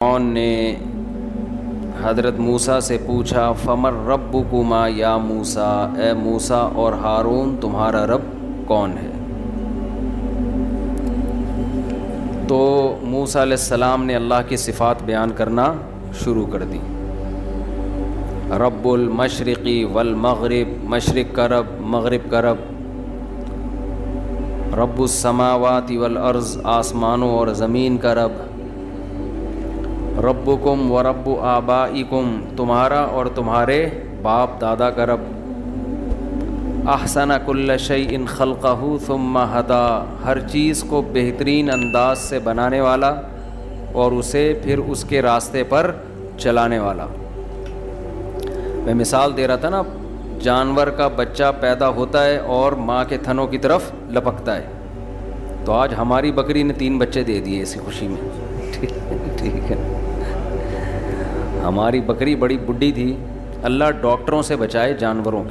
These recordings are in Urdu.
فرعون نے حضرت موسیٰ سے پوچھا فمر ربکما یا موسیٰ، اے موسیٰ اور ہارون تمہارا رب کون ہے؟ تو موسیٰ علیہ السلام نے اللہ کی صفات بیان کرنا شروع کر دی۔ رب المشرقی والمغرب، مشرق کا رب، مغرب کا رب، رب السماوات والارض، آسمانوں اور زمین کا رب، ربکم و رب آبائکم، تمہارا اور تمہارے باپ دادا کا رب، احسن کل شیء خلقہ ثم ہدا، ہر چیز کو بہترین انداز سے بنانے والا اور اسے پھر اس کے راستے پر چلانے والا۔ میں مثال دے رہا تھا نا، جانور کا بچہ پیدا ہوتا ہے اور ماں کے تھنوں کی طرف لپکتا ہے، تو آج ہماری بکری نے 3 بچے دے دیے اسی خوشی میں۔ ٹھیک ہے، ہماری بکری بڑی بڈھی تھی، اللہ ڈاکٹروں سے بچائے، جانوروں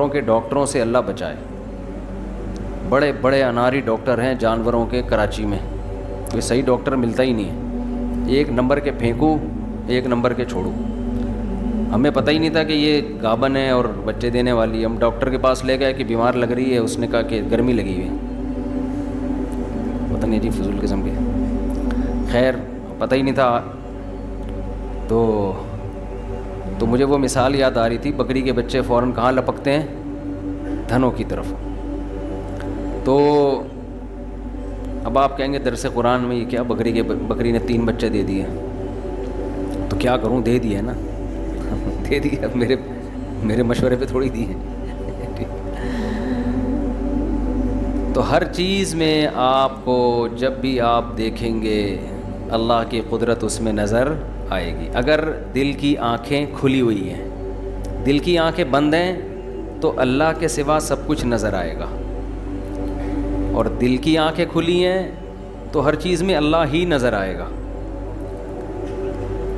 کے ڈاکٹروں سے اللہ بچائے۔ بڑے بڑے اناری ڈاکٹر ہیں جانوروں کے کراچی میں، کوئی صحیح ڈاکٹر ملتا ہی نہیں ہے، 1 نمبر کے پھینکو 1 نمبر کے چھوڑو۔ ہمیں پتہ ہی نہیں تھا کہ یہ گابن ہے اور بچے دینے والی ہے۔ ہم ڈاکٹر کے پاس لے گئے کہ بیمار لگ رہی ہے، اس نے کہا کہ گرمی لگی ہوئی ہے، پتہ نہیں جی فضول قسم کے، خیر پتہ ہی نہیں تھا۔ تو مجھے وہ مثال یاد آ رہی تھی، بکری کے بچے فوراً کہاں لپکتے ہیں؟ دھنوں کی طرف۔ تو اب آپ کہیں گے درس قرآن میں یہ کیا، بکری نے 3 بچے دے دیے، تو کیا کروں؟ دے دیے نا، دے دیے، اب میرے مشورے پہ تھوڑی دی ہے۔ تو ہر چیز میں آپ کو جب بھی آپ دیکھیں گے اللہ کی قدرت اس میں نظر آئے گی۔ اگر دل کی آنکھیں کھلی ہوئی ہیں، دل کی آنکھیں بند ہیں، تو اللہ کے سوا سب کچھ نظر آئے گا، اور دل کی آنکھیں کھلی ہیں تو ہر چیز میں اللہ ہی نظر آئے گا۔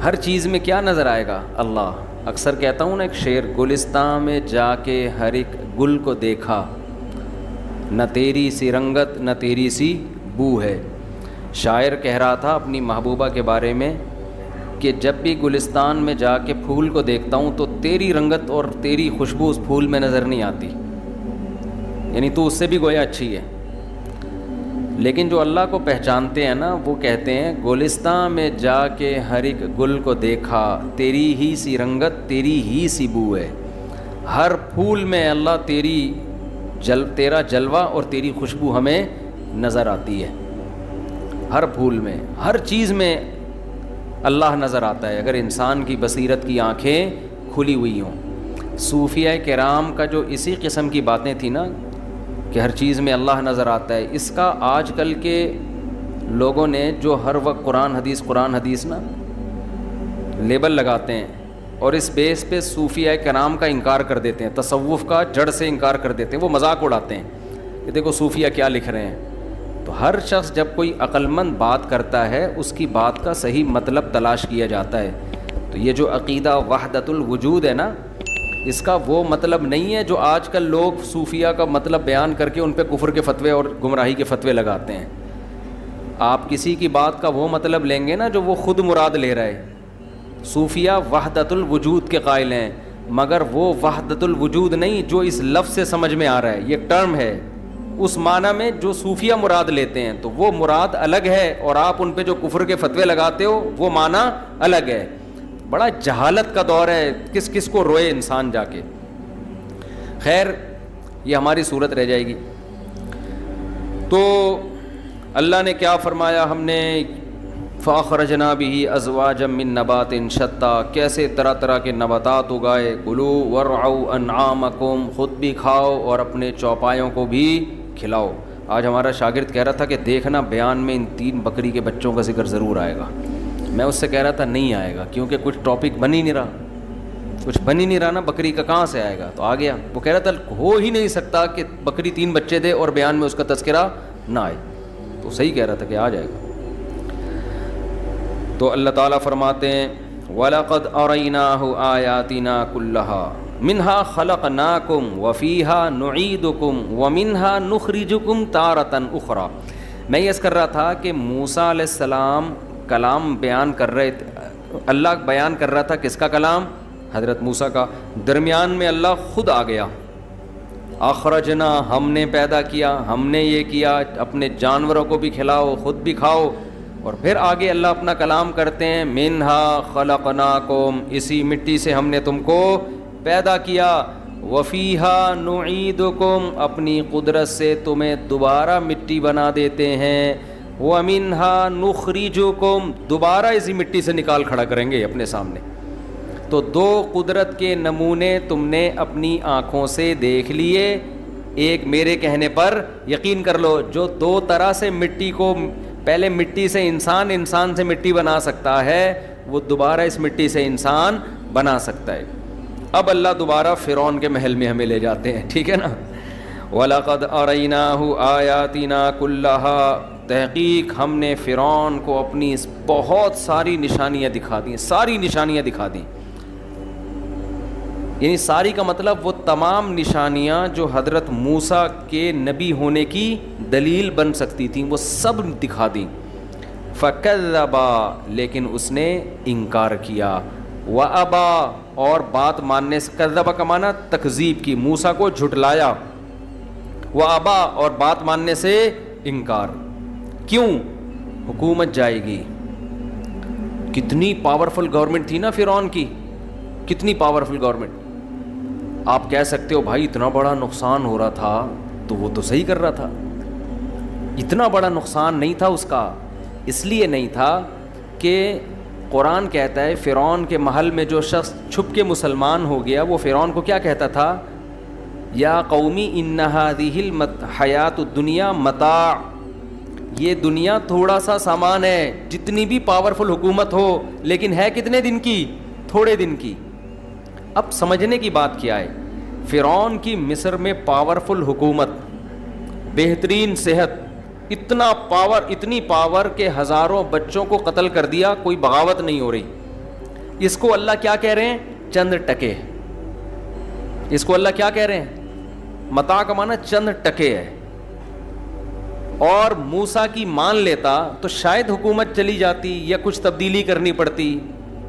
ہر چیز میں کیا نظر آئے گا؟ اللہ۔ اکثر کہتا ہوں نا ایک شعر، گلستان میں جا کے ہر ایک گل کو دیکھا، نہ تیری سی رنگت نہ تیری سی بو ہے۔ شاعر کہہ رہا تھا اپنی محبوبہ کے بارے میں کہ جب بھی گلستان میں جا کے پھول کو دیکھتا ہوں تو تیری رنگت اور تیری خوشبو اس پھول میں نظر نہیں آتی، یعنی تو اس سے بھی گویا اچھی ہے۔ لیکن جو اللہ کو پہچانتے ہیں نا، وہ کہتے ہیں گلستان میں جا کے ہر ایک گل کو دیکھا، تیری ہی سی رنگت تیری ہی سی بو ہے۔ ہر پھول میں اللہ تیرا جلوہ اور تیری خوشبو ہمیں نظر آتی ہے، ہر پھول میں، ہر چیز میں اللہ نظر آتا ہے، اگر انسان کی بصیرت کی آنکھیں کھلی ہوئی ہوں۔ صوفیہ کرام کا جو اسی قسم کی باتیں تھیں نا کہ ہر چیز میں اللہ نظر آتا ہے، اس کا آج کل کے لوگوں نے جو ہر وقت قرآن حدیث نا لیبل لگاتے ہیں، اور اس بیس پہ صوفیہ کرام کا انکار کر دیتے ہیں، تصوف کا جڑ سے انکار کر دیتے ہیں، وہ مذاق اڑاتے ہیں کہ دیکھو صوفیہ کیا لکھ رہے ہیں۔ تو ہر شخص جب کوئی عقل مند بات کرتا ہے، اس کی بات کا صحیح مطلب تلاش کیا جاتا ہے۔ تو یہ جو عقیدہ وحدت الوجود ہے نا، اس کا وہ مطلب نہیں ہے جو آج کل لوگ صوفیہ کا مطلب بیان کر کے ان پہ کفر کے فتوے اور گمراہی کے فتوے لگاتے ہیں۔ آپ کسی کی بات کا وہ مطلب لیں گے نا جو وہ خود مراد لے رہا ہے۔ صوفیہ وحدت الوجود کے قائل ہیں، مگر وہ وحدت الوجود نہیں جو اس لفظ سے سمجھ میں آ رہا ہے، یہ ٹرم ہے، اس معنی میں جو صوفیہ مراد لیتے ہیں، تو وہ مراد الگ ہے، اور آپ ان پہ جو کفر کے فتوے لگاتے ہو وہ معنی الگ ہے۔ بڑا جہالت کا دور ہے، کس کو روئے انسان جا کے۔ خیر، یہ ہماری صورت رہ جائے گی۔ تو اللہ نے کیا فرمایا، ہم نے فَأَخْرَجْنَا بِهِ أَزْوَاجًا مِّن نَبَاتٍ شَتَّىٰ، کیسے طرح طرح کے نباتات اگائے۔ کُلُوا وَارْعَوْا أَنْعَامَكُمْ، خود بھی کھاؤ اور اپنے چوپایوں کو بھی کھلاؤ۔ آج ہمارا شاگرد کہہ رہا تھا کہ دیکھنا بیان میں ان 3 بکری کے بچوں کا ذکر ضرور آئے گا۔ میں اس سے کہہ رہا تھا نہیں آئے گا، کیونکہ کچھ ٹاپک بن ہی نہیں رہا نا، بکری کا کہاں سے آئے گا؟ تو آ گیا۔ وہ کہہ رہا تھا ہو ہی نہیں سکتا کہ بکری 3 بچے دے اور بیان میں اس کا تذکرہ نہ آئے، تو صحیح کہہ رہا تھا کہ آ جائے گا۔ تو اللہ تعالیٰ فرماتے ہیں وَلَقَدْ أَرَيْنَاهُ آيَاتِنَا كُلَّهَا مِنْهَا خَلَقْنَاكُمْ وَفِيهَا نُعِيدُكُمْ وَمِنْهَا نُخْرِجُكُمْ تَارَةً أُخْرَىٰ۔ میں یہ کر رہا تھا کہ موسیٰ علیہ السلام کلام بیان کر رہے تھے, اللہ بیان کر رہا تھا کس کا کلام؟ حضرت موسیٰ کا. درمیان میں اللہ خود آ گیا. اخرجنا, ہم نے پیدا کیا, ہم نے یہ کیا, اپنے جانوروں کو بھی کھلاؤ, خود بھی کھاؤ. اور پھر آگے اللہ اپنا کلام کرتے ہیں, منہا خلقناکم, اسی مٹی سے ہم نے تم کو پیدا کیا, وفیہا نعیدکم, اپنی قدرت سے تمہیں دوبارہ مٹی بنا دیتے ہیں, ومنہا نخرجکم, دوبارہ اسی مٹی سے نکال کھڑا کریں گے اپنے سامنے. تو دو قدرت کے نمونے تم نے اپنی آنکھوں سے دیکھ لیے. ایک میرے کہنے پر یقین کر لو, جو دو طرح سے مٹی کو, پہلے مٹی سے انسان, انسان سے مٹی بنا سکتا ہے, وہ دوبارہ اس مٹی سے انسان بنا سکتا ہے. اب اللہ دوبارہ فرعون کے محل میں ہمیں لے جاتے ہیں, ٹھیک ہے نا. وَلَقَدْ أَرَيْنَاهُ آيَاتِنَا كُلَّهَا, تحقیق ہم نے فرعون کو اپنی بہت ساری نشانیاں دکھا دیں, ساری نشانیاں دکھا دیں. یعنی ساری کا مطلب وہ تمام نشانیاں جو حضرت موسیٰ کے نبی ہونے کی دلیل بن سکتی تھیں, وہ سب دکھا دیں. فَكَذَّبَا, لیکن اس نے انکار کیا. وَأَبَا, اور بات ماننے سے, کذبہ کا معنی تکذیب کی, موسیٰ کو جھٹلایا. وَأَبَا, اور بات ماننے سے انکار. کیوں؟ حکومت جائے گی. کتنی پاورفل گورنمنٹ تھی نا فرعون کی, کتنی پاورفل گورنمنٹ. آپ کہہ سکتے ہو بھائی اتنا بڑا نقصان ہو رہا تھا تو وہ تو صحیح کر رہا تھا. اتنا بڑا نقصان نہیں تھا اس کا, اس لیے نہیں تھا کہ قرآن کہتا ہے فرعون کے محل میں جو شخص چھپ کے مسلمان ہو گیا, وہ فرعون کو کیا کہتا تھا؟ یا قومی ان ہذہ الحیات الدنیا متاع, یہ دنیا تھوڑا سا سامان ہے. جتنی بھی پاورفل حکومت ہو لیکن ہے کتنے دن کی؟ تھوڑے دن کی. اب سمجھنے کی بات کیا ہے, فرعون کی مصر میں پاورفل حکومت, بہترین صحت, اتنا پاور, اتنی پاور کہ ہزاروں بچوں کو قتل کر دیا, کوئی بغاوت نہیں ہو رہی. اس کو اللہ کیا کہہ رہے ہیں؟ چند ٹکے. اس کو اللہ کیا کہہ رہے ہیں؟ متاع کا معنی چند ٹکے ہے. اور موسیٰ کی مان لیتا تو شاید حکومت چلی جاتی یا کچھ تبدیلی کرنی پڑتی,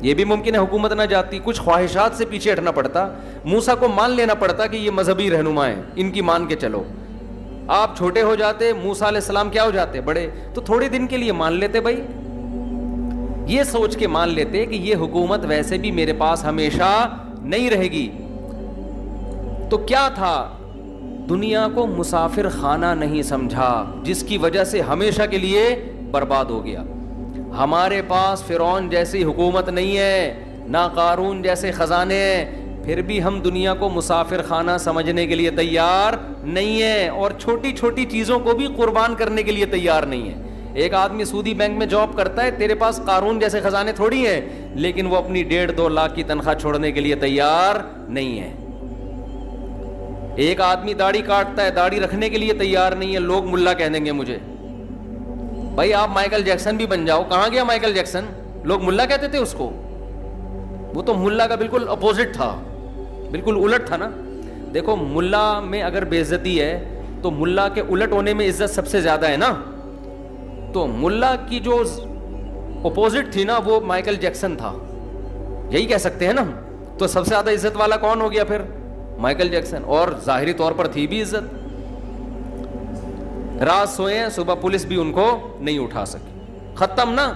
یہ بھی ممکن ہے حکومت نہ جاتی, کچھ خواہشات سے پیچھے ہٹنا پڑتا. موسیٰ کو مان لینا پڑتا کہ یہ مذہبی رہنما ہیں, ان کی مان کے چلو. آپ چھوٹے ہو جاتے, موسیٰ علیہ السلام کیا ہو جاتے؟ بڑے. تو تھوڑے دن کے لیے مان لیتے بھائی, یہ سوچ کے مان لیتے کہ یہ حکومت ویسے بھی میرے پاس ہمیشہ نہیں رہے گی. تو کیا تھا؟ دنیا کو مسافر خانہ نہیں سمجھا, جس کی وجہ سے ہمیشہ کے لیے برباد ہو گیا. ہمارے پاس فرعون جیسی حکومت نہیں ہے, نہ قارون جیسے خزانے ہیں, پھر بھی ہم دنیا کو مسافر خانہ سمجھنے کے لیے تیار نہیں ہیں, اور چھوٹی چھوٹی چیزوں کو بھی قربان کرنے کے لیے تیار نہیں ہیں. ایک آدمی سودی بینک میں جاب کرتا ہے, تیرے پاس قارون جیسے خزانے تھوڑی ہیں, لیکن وہ اپنی 1.5-2 لاکھ کی تنخواہ چھوڑنے کے لیے تیار نہیں ہے. ایک آدمی داڑھی کاٹتا ہے, داڑھی رکھنے کے لیے تیار نہیں ہے. لوگ ملا کہہ دیں گے مجھے, بھائی آپ مائیکل جیکسن بھی بن جاؤ. کہاں گیا مائیکل جیکسن؟ لوگ ملا کہتے تھے اس کو. وہ تو ملا کا بالکل اپوزٹ تھا, بالکل الٹ تھا نا. دیکھو ملا میں اگر بے عزتی ہے تو ملا کے الٹ ہونے میں عزت سب سے زیادہ ہے نا. تو ملا کی جو اپوزٹ تھی نا وہ مائیکل جیکسن تھا, یہی کہہ سکتے ہیں نا. تو سب سے زیادہ عزت والا کون ہو گیا پھر؟ Michael Jackson. اور ظاہری طور پر تھی بھی عزت. رات سوئے ہیں, صبح پولیس بھی ان کو نہیں اٹھا سکی, ختم نا.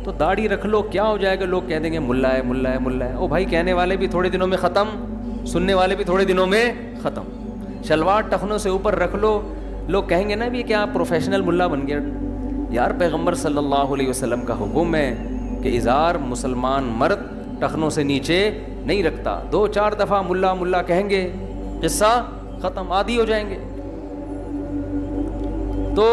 تو داڑھی رکھ لو, کیا ہو جائے گا؟ لوگ کہہ دیں گے ملا ہے ملا ہے ملا ہے. او بھائی کہنے والے بھی تھوڑے دنوں میں ختم, سننے والے بھی تھوڑے دنوں میں ختم. شلوار ٹخنوں سے اوپر رکھ لو, لوگ کہیں گے نا بھی کیا پروفیشنل ملا بن گیا. یار پیغمبر صلی اللہ علیہ وسلم کا حکم ہے کہ ازار مسلمان مرد ٹخنوں سے نیچے نہیں رکھتا. 2-4 دفعہ ملا ملا کہیں گے, قصہ ختم, عادی ہو جائیں گے. تو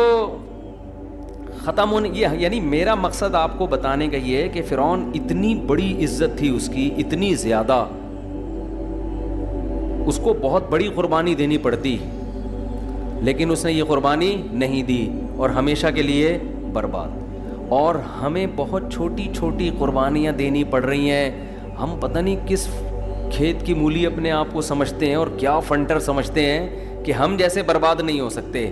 ختم ہونے, یعنی میرا مقصد آپ کو بتانے کا یہ ہے کہ فرعون اتنی بڑی عزت تھی اس کی, اتنی زیادہ, اس کو بہت بڑی قربانی دینی پڑتی, لیکن اس نے یہ قربانی نہیں دی اور ہمیشہ کے لیے برباد. اور ہمیں بہت چھوٹی چھوٹی قربانیاں دینی پڑ رہی ہیں. ہم پتہ نہیں کس کھیت کی مولی اپنے آپ کو سمجھتے ہیں اور کیا فنٹر سمجھتے ہیں کہ ہم جیسے برباد نہیں ہو سکتے.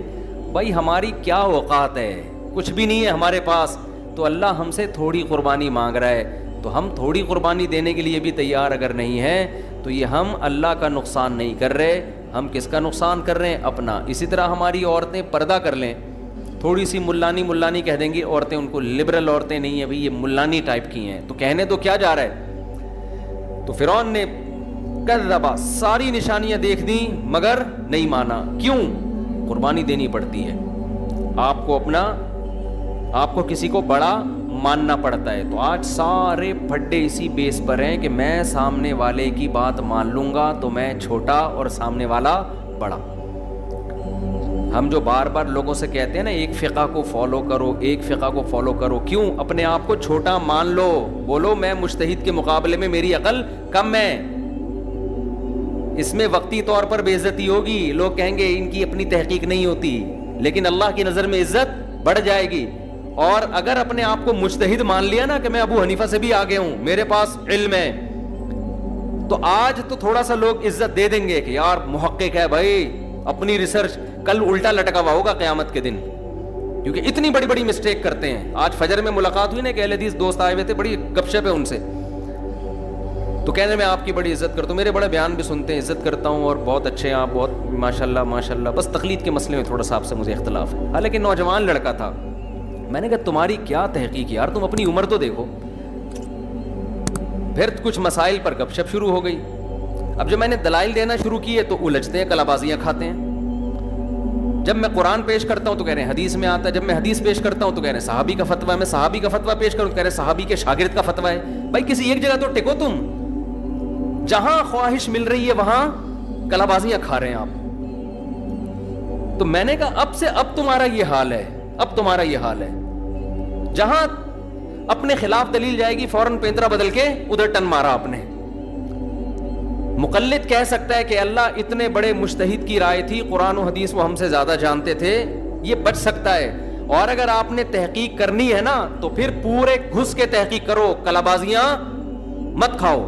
بھائی ہماری کیا اوقات ہے؟ کچھ بھی نہیں ہے ہمارے پاس. تو اللہ ہم سے تھوڑی قربانی مانگ رہا ہے. تو ہم تھوڑی قربانی دینے کے لیے بھی تیار اگر نہیں ہیں تو یہ ہم اللہ کا نقصان نہیں کر رہے, ہم کس کا نقصان کر رہے ہیں؟ اپنا. اسی طرح ہماری عورتیں پردہ کر لیں, تھوڑی سی ملانی کہہ دیں گی عورتیں, ان کو لبرل عورتیں نہیں ہیں بھئی, یہ ملانی ٹائپ کی ہیں, تو کہنے تو کیا جا رہا ہے. تو فرعون نے کذبا, ساری نشانیاں دیکھ دیں مگر نہیں مانا. کیوں؟ قربانی دینی پڑتی ہے, آپ کو کسی کو بڑا ماننا پڑتا ہے. تو آج سارے پھڈے اسی بیس پر ہیں کہ میں سامنے والے کی بات مان لوں گا تو میں چھوٹا اور سامنے والا بڑا. ہم جو بار بار لوگوں سے کہتے ہیں نا ایک فقہ کو فالو کرو, ایک فقہ کو فالو کرو, کیوں؟ اپنے آپ کو چھوٹا مان لو, بولو میں مجتہد کے مقابلے میں میری عقل کم ہے. اس میں وقتی طور پر بے عزتی ہوگی, لوگ کہیں گے ان کی اپنی تحقیق نہیں ہوتی, لیکن اللہ کی نظر میں عزت بڑھ جائے گی. اور اگر اپنے آپ کو مجتہد مان لیا نا کہ میں ابو حنیفہ سے بھی آگے ہوں, میرے پاس علم ہے, تو آج تو تھوڑا سا لوگ عزت دے دیں گے کہ یار محقق ہے بھائی, اپنی ریسرچ. کل الٹا لٹکا ہوا ہوگا قیامت کے دن, کیونکہ اتنی بڑی بڑی مسٹیک کرتے ہیں. آج فجر میں ملاقات ہوئی نا کہ اہل حدیث دوست آئے ہوئے تھے, بڑی گپ شپ ہے ان سے, تو کہنے میں آپ کی بڑی عزت کرتا ہوں, میرے بڑے بیان بھی سنتے ہیں, عزت کرتا ہوں, اور بہت اچھے ہیں آپ, بہت ماشاءاللہ, بس تقلید کے مسئلے میں تھوڑا سا آپ سے مجھے اختلاف ہے. حالانکہ نوجوان لڑکا تھا. میں نے کہا تمہاری کیا تحقیق یار, تم اپنی عمر تو دیکھو. پھر کچھ مسائل پر گپ شپ شروع ہو گئی. اب جب میں نے دلائل دینا شروع کیے تو الجھتے ہیں, کلابازیاں کھاتے ہیں. جب میں قرآن پیش کرتا ہوں تو کہہ رہے ہیں حدیث میں آتا ہے, جب میں حدیث پیش کرتا ہوں تو کہہ رہے ہیں صحابی کا فتویٰ ہے, میں صحابی کا فتویٰ پیش کروں تو کہہ رہے ہیں صحابی کے شاگرد کا فتویٰ ہے. بھائی کسی ایک جگہ تو ٹکو, تم جہاں خواہش مل رہی ہے وہاں کلابازیاں کھا رہے ہیں آپ. تو میں نے کہا اب تمہارا یہ حال ہے, جہاں اپنے خلاف دلیل جائے گی فوراً پینترا بدل کے ادھر ٹن مارا آپ نے. مقلد کہہ سکتا ہے کہ اللہ اتنے بڑے مجتہد کی رائے تھی, قرآن و حدیث وہ ہم سے زیادہ جانتے تھے, یہ بچ سکتا ہے. اور اگر آپ نے تحقیق کرنی ہے نا تو پھر پورے گھس کے تحقیق کرو, کلابازیاں مت کھاؤ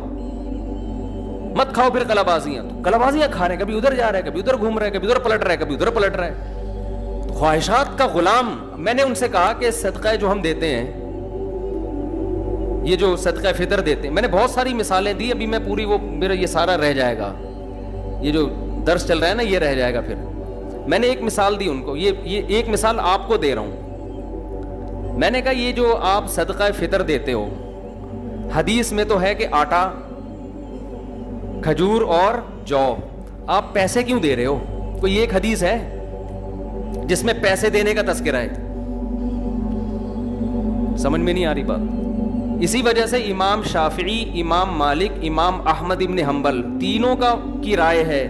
پھر کلابازیاں. تو کلابازیاں کھا رہے ہیں, کبھی ادھر جا رہے ہیں, کبھی ادھر گھوم رہے ہیں, کبھی ادھر پلٹ رہے ہیں. خواہشات کا غلام. میں نے ان سے کہا کہ صدقہ جو ہم دیتے ہیں, یہ جو صدقہ فطر دیتے ہیں, میں نے بہت ساری مثالیں دی, ابھی میں پوری وہ میرا یہ سارا رہ جائے گا, یہ جو درس چل رہا ہے نا یہ رہ جائے گا. پھر میں نے ایک مثال دی ان کو, یہ ایک مثال آپ کو دے رہا ہوں. میں نے کہا یہ جو آپ صدقہ فطر دیتے ہو, حدیث میں تو ہے کہ آٹا, کھجور اور جو, آپ پیسے کیوں دے رہے ہو؟ کوئی ایک حدیث ہے جس میں پیسے دینے کا تذکرہ ہے؟ سمجھ میں نہیں آ رہی بات. اسی وجہ سے امام شافعی, امام مالک, امام احمد ابن حنبل تینوں کی رائے ہے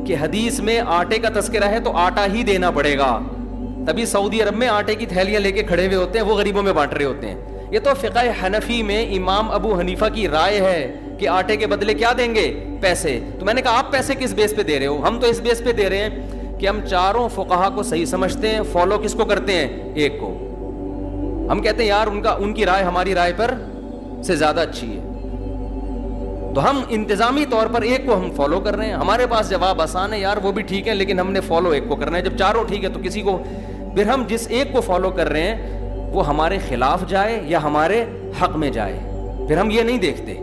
کہ حدیث میں آٹے کا تذکرہ ہے تو آٹا ہی دینا پڑے گا. تبھی سعودی عرب میں آٹے کی تھیلیاں لے کے کھڑے ہوئے ہوتے ہیں, وہ غریبوں میں بانٹ رہے ہوتے ہیں. یہ تو فقہ حنفی میں امام ابو حنیفہ کی رائے ہے کہ آٹے کے بدلے کیا دیں گے؟ پیسے. تو میں نے کہا آپ پیسے کس بیس پہ دے رہے ہو؟ ہم تو اس بیس پہ دے رہے ہیں کہ ہم چاروں فقہا کو صحیح سمجھتے ہیں, فالو کس کو کرتے ہیں؟ ایک کو. ہم کہتے ہیں یار ان کی رائے ہماری رائے پر سے زیادہ اچھی ہے, تو ہم انتظامی طور پر ایک کو ہم فالو کر رہے ہیں. ہمارے پاس جواب آسان ہے, یار وہ بھی ٹھیک ہے لیکن ہم نے فالو ایک کو کرنا ہے. جب چاروں ٹھیک ہے تو کسی کو, پھر ہم جس ایک کو فالو کر رہے ہیں وہ ہمارے خلاف جائے یا ہمارے حق میں جائے, پھر ہم یہ نہیں دیکھتے.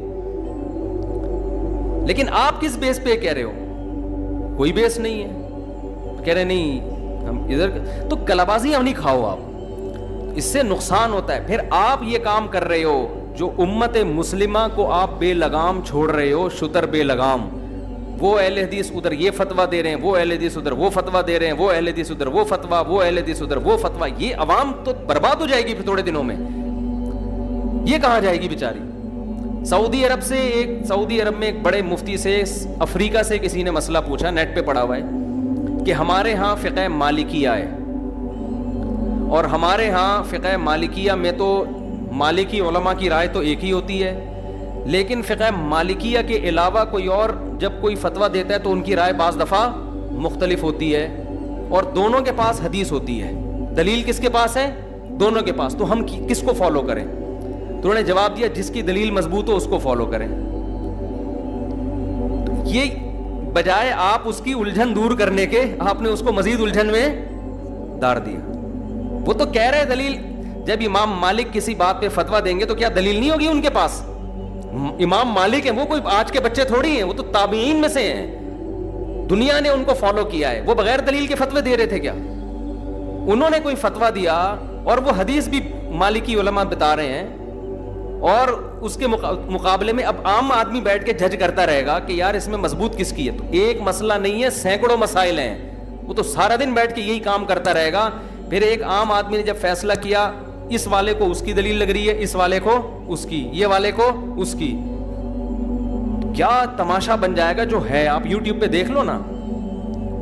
لیکن آپ کس بیس پہ کہہ رہے ہو؟ کوئی بیس نہیں ہے. کہہ رہے نہیں ہم ادھر, تو کلابازی ہم نہیں کھاؤ آپ, اس سے نقصان ہوتا ہے. پھر آپ یہ کام کر رہے ہو جو امت مسلمہ کو آپ بے لگام چھوڑ رہے ہو, شتر بے لگام. وہ اہل حدیث ادھر یہ فتویٰ دے رہے ہیں, وہ اہل حدیث ادھر وہ فتویٰ دے رہے ہیں, وہ اہل حدیث ادھر وہ فتویٰ, وہ اہل حدیث ادھر وہ فتویٰ. یہ عوام تو برباد ہو جائے گی پھر تھوڑے دنوں میں. یہ کہاں جائے گی بیچاری؟ سعودی عرب میں ایک بڑے مفتی سے افریقہ سے کسی نے مسئلہ پوچھا, نیٹ پہ پڑا ہوا ہے, کہ ہمارے ہاں فقہ مالکیہ ہے اور ہمارے ہاں فقہ مالکیہ میں تو مالکی علماء کی رائے تو ایک ہی ہوتی ہے, لیکن فقہ مالکیہ کے علاوہ کوئی اور جب کوئی فتویٰ دیتا ہے تو ان کی رائے بعض دفعہ مختلف ہوتی ہے, اور دونوں کے پاس حدیث ہوتی ہے. دلیل کس کے پاس ہے؟ دونوں کے پاس. تو ہم کس کو فالو کریں؟ تو انہوں نے جواب دیا جس کی دلیل مضبوط ہو اس کو فالو کریں. یہ بجائے آپ اس کی الجھن دور کرنے کے, آپ نے اس کو مزید الجھن میں ڈال دیا. وہ تو کہہ رہے دلیل جب امام مالک کسی بات پہ فتویٰ دیں گے تو کیا دلیل نہیں ہوگی ان کے پاس؟ امام مالک ہیں، وہ کوئی آج کے بچے تھوڑی ہیں، وہ تو تابعین میں سے ہیں، دنیا نے ان کو فالو کیا ہے. وہ بغیر دلیل کے فتوے دے رہے تھے کیا؟ انہوں نے کوئی فتویٰ دیا اور وہ حدیث بھی مالکی علماء بتا رہے ہیں، اور اس کے مقابلے میں اب عام آدمی بیٹھ کے جج کرتا رہے گا کہ یار اس میں مضبوط کس کی ہے. تو ایک مسئلہ نہیں ہے، سینکڑوں مسائل ہیں، وہ تو سارا دن بیٹھ کے یہی کام کرتا رہے گا. پھر ایک عام آدمی نے جب فیصلہ کیا اس والے کو اس کی دلیل لگ رہی ہے، اس والے کو اس کی، یہ والے کو اس کی، کیا تماشا بن جائے گا جو ہے. آپ یوٹیوب پہ دیکھ لو نا،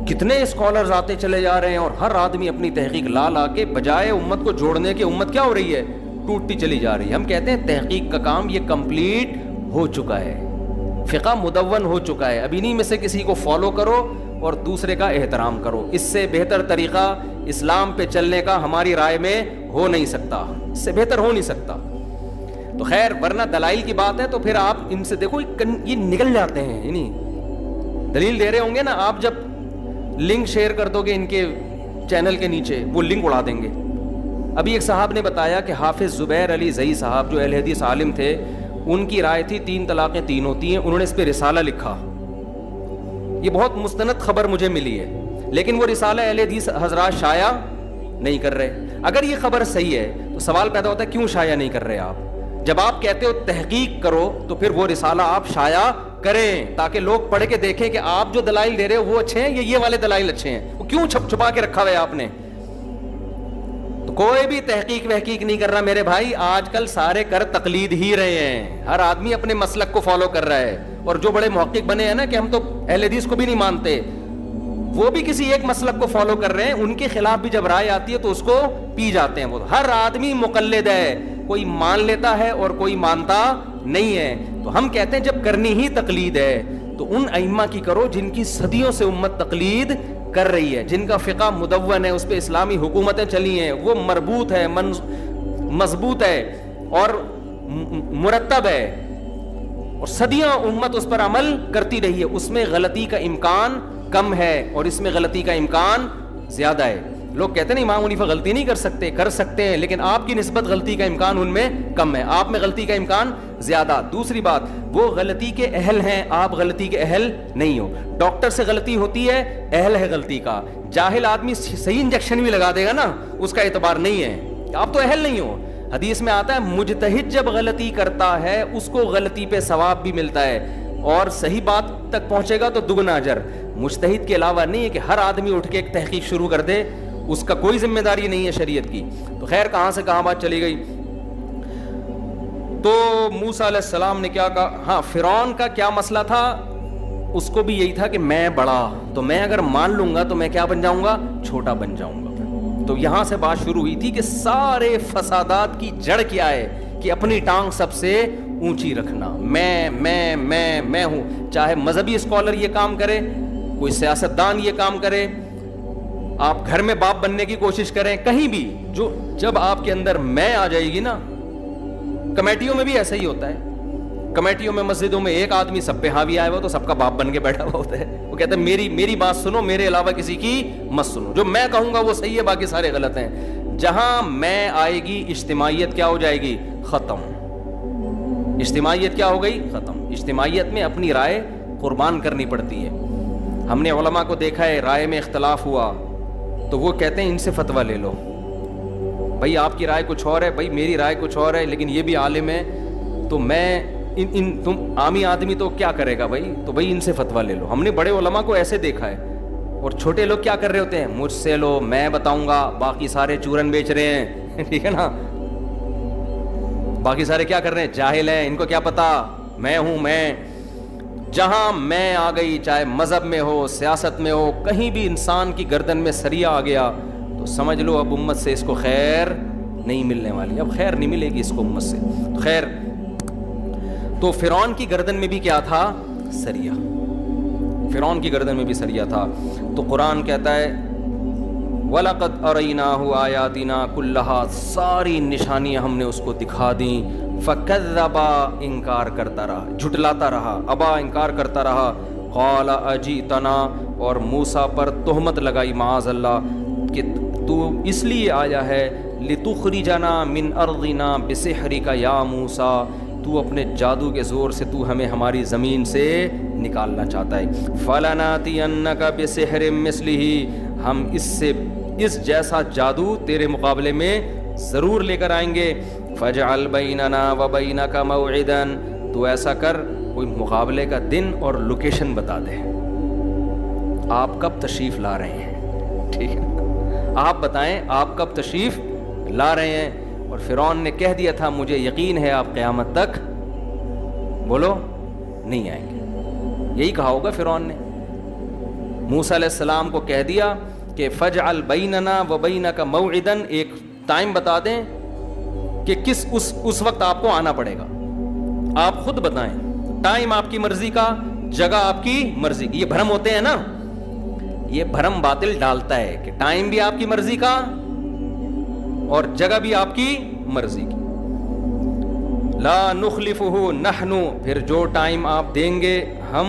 کتنے اسکالرز آتے چلے جا رہے ہیں اور ہر آدمی اپنی تحقیق لا کے بجائے امت کو جوڑنے کے، امت کیا ہو رہی ہے؟ ٹوٹتی چلی جا رہی ہے. ہم کہتے ہیں تحقیق کا کام یہ کمپلیٹ ہو چکا ہے، فقہ مدون ہو چکا ہے. اب انہی میں سے کسی کو فالو کرو اور دوسرے کا احترام کرو. اس سے بہتر طریقہ اسلام پہ چلنے کا ہماری رائے میں ہو نہیں سکتا، اس سے بہتر ہو نہیں سکتا. تو خیر، ورنہ دلائل کی بات ہے تو پھر آپ ان سے دیکھو یہ نکل جاتے ہیں. یعنی دلیل دے رہے ہوں گے نا، آپ جب لنک شیئر کر دو گے ان کے چینل کے نیچے، وہ لنک اڑا دیں گے. ابھی ایک صاحب نے بتایا کہ حافظ زبیر علی زئی صاحب جو اہل حدیث عالم تھے، ان کی رائے تھی 3 طلاقیں 3 ہوتی ہیں. انہوں نے اس پہ رسالہ لکھا، یہ بہت مستند خبر مجھے ملی ہے، لیکن وہ رسالہ اہل حدیث حضرات شائع نہیں کر رہے. اگر یہ خبر صحیح ہے تو سوال پیدا ہوتا ہے کیوں شائع نہیں کر رہے آپ؟ جب آپ کہتے ہو تحقیق کرو تو پھر وہ رسالہ آپ شائع کریں تاکہ لوگ پڑھ کے دیکھیں کہ آپ جو دلائل دے رہے ہو وہ اچھے ہیں یا یہ والے دلائل اچھے ہیں. وہ کیوں چھپا کے رکھا ہوا ہے آپ نے؟ تو کوئی بھی تحقیق وحقیق نہیں کر رہا میرے بھائی. آج کل سارے کر تقلید ہی رہے ہیں، ہر آدمی اپنے مسلک کو فالو کر رہا ہے. اور جو بڑے محقق بنے ہیں نا کہ ہم تو اہل حدیث کو بھی نہیں مانتے، وہ بھی کسی ایک مسلک کو فالو کر رہے ہیں. ان کے خلاف بھی جب رائے آتی ہے تو اس کو پی جاتے ہیں. وہ ہر آدمی مقلد ہے، کوئی مان لیتا ہے اور کوئی مانتا نہیں ہے. تو ہم کہتے ہیں جب کرنی ہی تقلید ہے تو ان ائمہ کی کرو جن کی صدیوں سے امت تقلید کر رہی ہے، جن کا فقہ مدون ہے، اس پہ اسلامی حکومتیں چلی ہیں، وہ مربوط ہے، مضبوط ہے اور مرتب ہے، اور صدیاں امت اس پر عمل کرتی رہی ہے. اس میں غلطی کا امکان کم ہے اور اس میں غلطی کا امکان زیادہ ہے. لوگ کہتے ہیں امام حنیفہ غلطی نہیں کر سکتے ہیں، لیکن آپ کی نسبت غلطی کا امکان ان میں کم ہے، آپ میں غلطی کا امکان زیادہ. دوسری بات، وہ غلطی کے اہل ہیں، آپ غلطی کے اہل نہیں ہو. ڈاکٹر سے غلطی ہوتی ہے، اہل ہے غلطی کا. جاہل آدمی صحیح انجیکشن بھی لگا دے گا نا، اس کا اعتبار نہیں ہے، آپ تو اہل نہیں ہو. حدیث میں آتا ہے مجتہد جب غلطی کرتا ہے اس کو غلطی پہ ثواب بھی ملتا ہے اور صحیح بات تک پہنچے گا تو دگنا اجر. مجتہد کے علاوہ نہیں ہے کہ ہر آدمی اٹھ کے ایک تحقیق شروع کر دے، اس کا کوئی ذمہ داری نہیں ہے شریعت کی. تو خیر کہاں سے کہاں بات چلی گئی. تو موسیٰ علیہ السلام نے کیا کہا؟ ہاں، فرعون کا کیا مسئلہ تھا؟ اس کو بھی یہی تھا کہ میں بڑا، تو میں اگر مان لوں گا تو میں کیا بن جاؤں گا؟ چھوٹا بن جاؤں گا. تو یہاں سے بات شروع ہوئی تھی کہ سارے فسادات کی جڑ کیا ہے کہ اپنی ٹانگ سب سے اونچی رکھنا. میں ہوں. چاہے مذہبی اسکالر یہ کام کرے، کوئی سیاستدان یہ کام کرے، آپ گھر میں باپ بننے کی کوشش کریں، کہیں بھی جب آپ کے اندر میں آ جائے گی نا. کمیٹیوں میں بھی ایسا ہی ہوتا ہے. کمیٹیوں میں، مسجدوں میں ایک آدمی سب پہ حاوی آیا ہوا تو سب کا باپ بن کے بیٹھا ہوا ہوتا ہے. وہ کہتا ہے میری بات سنو، میرے علاوہ کسی کی مت سنو، جو میں کہوں گا وہ صحیح ہے، باقی سارے غلط ہیں. جہاں میں آئے گی اجتماعیت کیا ہو جائے گی؟ ختم. اجتماعیت کیا ہو گئی؟ ختم. اجتماعیت میں اپنی رائے قربان کرنی پڑتی ہے. ہم نے علماء کو دیکھا ہے، رائے میں اختلاف ہوا تو وہ کہتے ہیں ان سے فتویٰ لے لو. بھائی آپ کی رائے کچھ اور ہے، بھائی میری رائے کچھ اور ہے، لیکن یہ بھی عالم ہے تو میں تم عامی آدمی تو کیا کرے گا بھائی، تو بھائی ان سے فتویٰ لے لو. ہم نے بڑے علماء کو ایسے دیکھا ہے. اور چھوٹے لوگ کیا کر رہے ہوتے ہیں؟ مجھ سے لو، میں بتاؤں گا، باقی سارے چورن بیچ رہے ہیں. ٹھیک ہے نا، باقی سارے کیا کر رہے ہیں؟ جاہل ہیں، ان کو کیا پتا میں ہوں. میں جہاں میں آ گئی، چاہے مذہب میں ہو، سیاست میں ہو، کہیں بھی انسان کی گردن میں سریا آ گیا تو سمجھ لو اب امت سے اس کو خیر نہیں ملنے والی. اب خیر نہیں ملے گی اس کو امت سے. خیر، تو فرعون کی گردن میں بھی کیا تھا؟ سریا. فرعون کی گردن میں بھی سریا تھا. تو قرآن کہتا ہے وَلَقَدْ أَرَيْنَاهُ آيَاتِنَا كُلَّهَا، ساری نشانیاں ہم نے اس کو دکھا دیں. فَكَذَّبَ، انکار کرتا رہا، جھٹلاتا رہا، ابا انکار کرتا رہا. قَالَ أَجِئْتَنَا، اور موسیٰ پر تہمت لگائی معاذ اللہ کہ تو اس لیے آیا ہے لتخرجنا من ارضنا بسحرک یا موسیٰ، تو اپنے جادو کے زور سے تو ہمیں ہماری زمین سے نکالنا چاہتا ہے. فلناتینک بسحر مثلہ، ہم اس جیسا جادو تیرے مقابلے میں ضرور لے کر آئیں گے. فاجعل بیننا وبینک موعدا، تو ایسا کر کوئی مقابلے کا دن اور لوکیشن بتا دے، آپ کب تشریف لا رہے ہیں. ٹھیک ہے، آپ بتائیں آپ کب تشریف لا رہے ہیں. اور فرعون نے کہہ دیا تھا مجھے یقین ہے آپ قیامت تک بولو نہیں آئیں گے. یہی کہا ہوگا فرعون نے. موسیٰ علیہ السلام کو کہہ دیا کہ فجعل بیننا وبینک موعدا، ایک ٹائم بتا دیں کہ کس اس وقت آپ کو آنا پڑے گا. آپ خود بتائیں، ٹائم آپ کی مرضی کا، جگہ آپ کی مرضی کی. یہ بھرم ہوتے ہیں نا، یہ بھرم باطل ڈالتا ہے کہ ٹائم بھی آپ کی مرضی کا اور جگہ بھی آپ کی مرضی کی. لا نخلفہ نحن، پھر جو ٹائم آپ دیں گے ہم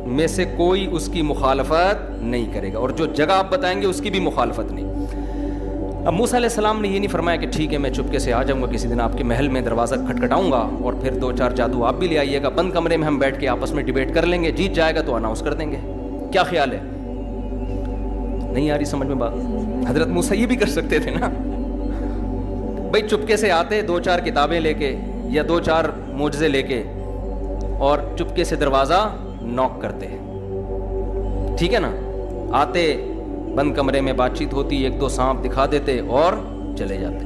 میں سے کوئی اس کی مخالفت نہیں کرے گا، اور جو جگہ آپ بتائیں گے اس کی بھی مخالفت نہیں. اب موسیٰ علیہ السلام نے یہ نہیں فرمایا کہ ٹھیک ہے میں چپکے سے آ جاؤں گا کسی دن آپ کے محل میں، دروازہ کھٹکھٹاؤں گا اور پھر 2-4 جادو آپ بھی لے آئیے گا، بند کمرے میں ہم بیٹھ کے آپس میں ڈیبیٹ کر لیں گے، جیت جائے گا تو اناؤنس کر دیں گے. کیا خیال ہے؟ نہیں آ رہی سمجھ میں بات؟ حضرت موسیٰ یہ بھی کر سکتے تھے نا بھائی، چپکے سے آتے 2-4 کتابیں لے کے یا 2-4 معجزے لے کے اور چپکے سے دروازہ نوک کرتے. ٹھیک ہے نا، آتے بند کمرے میں بات چیت ہوتی، 1-2 سانپ دکھا دیتے اور چلے جاتے.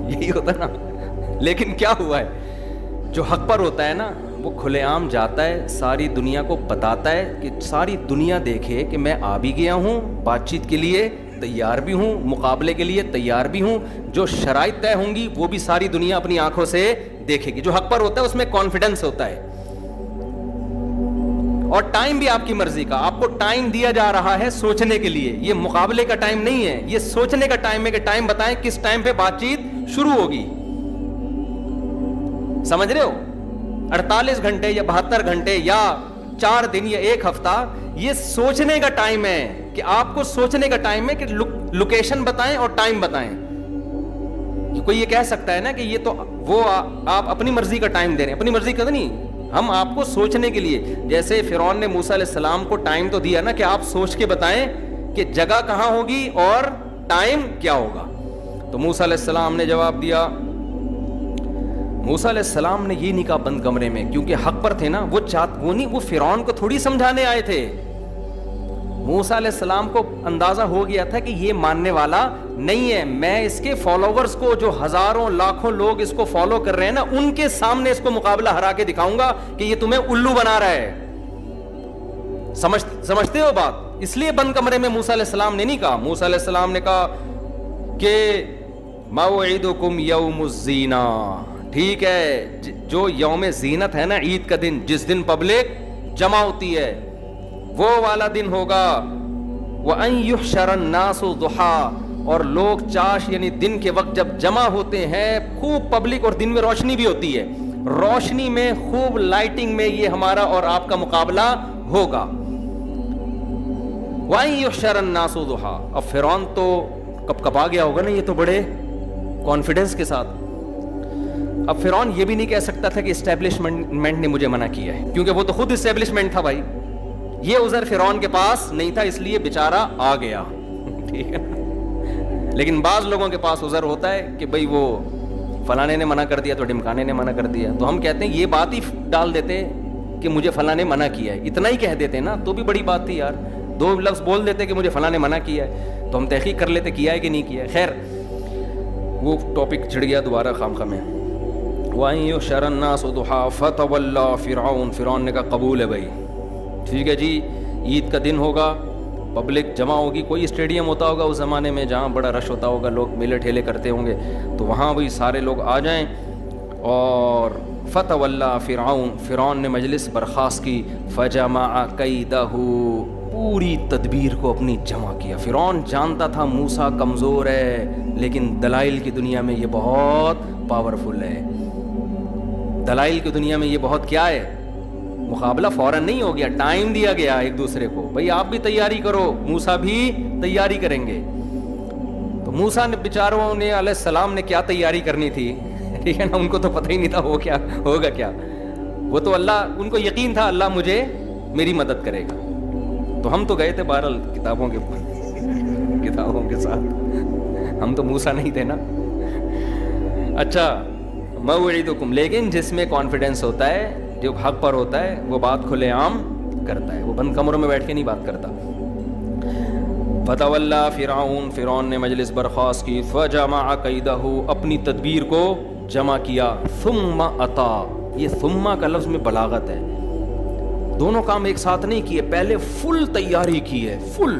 یہی ہوتا نا. لیکن کیا ہوا ہے، جو حق پر ہوتا ہے نا وہ کھلے عام جاتا ہے، ساری دنیا کو بتاتا ہے کہ ساری دنیا دیکھے کہ میں آ بھی گیا ہوں، بات چیت کے لیے تیار بھی ہوں، مقابلے کے لیے تیار بھی ہوں. جو شرائط طے ہوں گی وہ بھی ساری دنیا اپنی آنکھوں سے دیکھے گی. جو حق پر ہوتا ہے اس میں کانفیڈنس ہوتا ہے. اور ٹائم بھی آپ کی مرضی کا، آپ کو ٹائم دیا جا رہا ہے سوچنے کے لیے. یہ مقابلے کا ٹائم نہیں ہے، یہ سوچنے کا ٹائم ہے کہ ٹائم بتائیں کس ٹائم پہ بات چیت شروع ہوگی. سمجھ رہے ہو؟ 48 گھنٹے یا 72 گھنٹے یا 4 دن یا 1 ہفتہ، یہ سوچنے کا ٹائم ہے کہ آپ کو سوچنے کا ٹائم ہے کہ لوکیشن بتائیں اور ٹائم بتائیں. کوئی یہ کہہ سکتا ہے نا کہ یہ تو وہ آپ اپنی مرضی کا ٹائم دے رہے ہیں. اپنی مرضی کا نہیں، ہم آپ کو سوچنے کے لیے. جیسے فرعون نے موسیٰ علیہ السلام کو ٹائم تو دیا نا کہ آپ سوچ کے بتائیں کہ جگہ کہاں ہوگی اور ٹائم کیا ہوگا. تو موسیٰ علیہ السلام نے جواب دیا. موسیٰ علیہ السلام نے یہ نہیں کہا بند کمرے میں، کیونکہ حق پر تھے نا. وہ فرعون کو تھوڑی سمجھانے آئے تھے. موسیٰ علیہ السلام کو اندازہ ہو گیا تھا کہ یہ ماننے والا نہیں ہے. میں اس کے فالوورز کو، جو ہزاروں لاکھوں لوگ اس کو فالو کر رہے ہیں نا، ان کے سامنے اس کو مقابلہ ہرا کے دکھاؤں گا کہ یہ تمہیں الو بنا رہا ہے. سمجھتے ہو بات؟ اس لیے بند کمرے میں موسیٰ علیہ السلام نے نہیں کہا. موسیٰ علیہ السلام نے کہا کہ موعدکم یوم الزینہ. ٹھیک ہے، جو یوم زینت ہے نا، عید کا دن، جس دن پبلک جمع ہوتی ہے، وہ والا دن ہوگا. وَأَن يُحْشَرَ النَّاسُ ضُحًى، اور لوگ چاش یعنی دن کے وقت جب جمع ہوتے ہیں، خوب پبلک، اور دن میں روشنی بھی ہوتی ہے، روشنی میں خوب لائٹنگ میں یہ ہمارا اور آپ کا مقابلہ ہوگا. وَأَن يُحْشَرَ النَّاسُ ضُحًى. اب فرعون تو کپکپا گیا ہوگا نا، یہ تو بڑے کانفیڈنس کے ساتھ. اب فرعون یہ بھی نہیں کہہ سکتا تھا کہ اسٹیبلشمنٹ نے مجھے منع کیا ہے، کیونکہ وہ تو خود اسٹیبلشمنٹ تھا بھائی. یہ عذر فرعون کے پاس نہیں تھا، اس لیے بیچارہ آ گیا. ٹھیک ہے، لیکن بعض لوگوں کے پاس عذر ہوتا ہے کہ بھئی وہ فلانے نے منع کر دیا تو ڈمکانے نے منع کر دیا. تو ہم کہتے ہیں یہ بات ہی ڈال دیتے کہ مجھے فلاں نے منع کیا ہے، اتنا ہی کہہ دیتے نا تو بھی بڑی بات تھی یار. 2 لفظ بول دیتے کہ مجھے فلاں نے منع کیا ہے تو ہم تحقیق کر لیتے کیا ہے کہ نہیں کیا ہے. خیر وہ ٹاپک چڑھ گیا دوبارہ خامخواہ میں. وَأَن يُحْشَرَ النَّاسُ ضُحًى فَتَوَلَّىٰ فِرْعَوْنُ. فرعون نے کہا قبول ہے بھائی، ٹھیک ہے جی، عید کا دن ہوگا، پبلک جمع ہوگی. کوئی اسٹیڈیم ہوتا ہوگا اس زمانے میں جہاں بڑا رش ہوتا ہوگا، لوگ میلے ٹھیلے کرتے ہوں گے، تو وہاں وہی سارے لوگ آ جائیں. اور فتولیٰ فرعون، فرعون نے مجلس برخاست کی. فجمع کیدہ، پوری تدبیر کو اپنی جمع کیا. فرعون جانتا تھا موسیٰ کمزور ہے، لیکن دلائل کی دنیا میں یہ بہت پاورفل ہے. دلائل کی دنیا میں یہ بہت کیا ہے، مقابلہ فوراً نہیں ہو گیا، ٹائم دیا گیا ایک دوسرے کو. بھئی آپ بھی تیاری کرو، موسیٰ بھی تیاری کریں گے. تو موسیٰ نے بیچاروں نے علیہ السلام نے کیا تیاری کرنی تھی, ٹھیک ہے نا, ان کو تو پتہ ہی نہیں تھا وہ کیا ہوگا کیا. وہ تو اللہ, ان کو یقین تھا اللہ مجھے میری مدد کرے گا. تو ہم تو گئے تھے بہرحال کتابوں کے ساتھ, ہم تو موسیٰ نہیں تھے نا. اچھا, موعدکم, لیکن جس میں کانفیڈنس ہوتا ہے, جو حق پر ہوتا ہے, وہ بات کھلے عام کرتا ہے, وہ بند کمروں میں بیٹھ کے نہیں بات کرتا. فتولا فرعون, فرعون نے مجلس برخاست کی, فجمع کیدہ, اپنی تدبیر کو جمع کیا, ثم اتا, یہ ثم کا لفظ میں بلاغت ہے, دونوں کام ایک ساتھ نہیں کیے, پہلے فل تیاری کی ہے, فل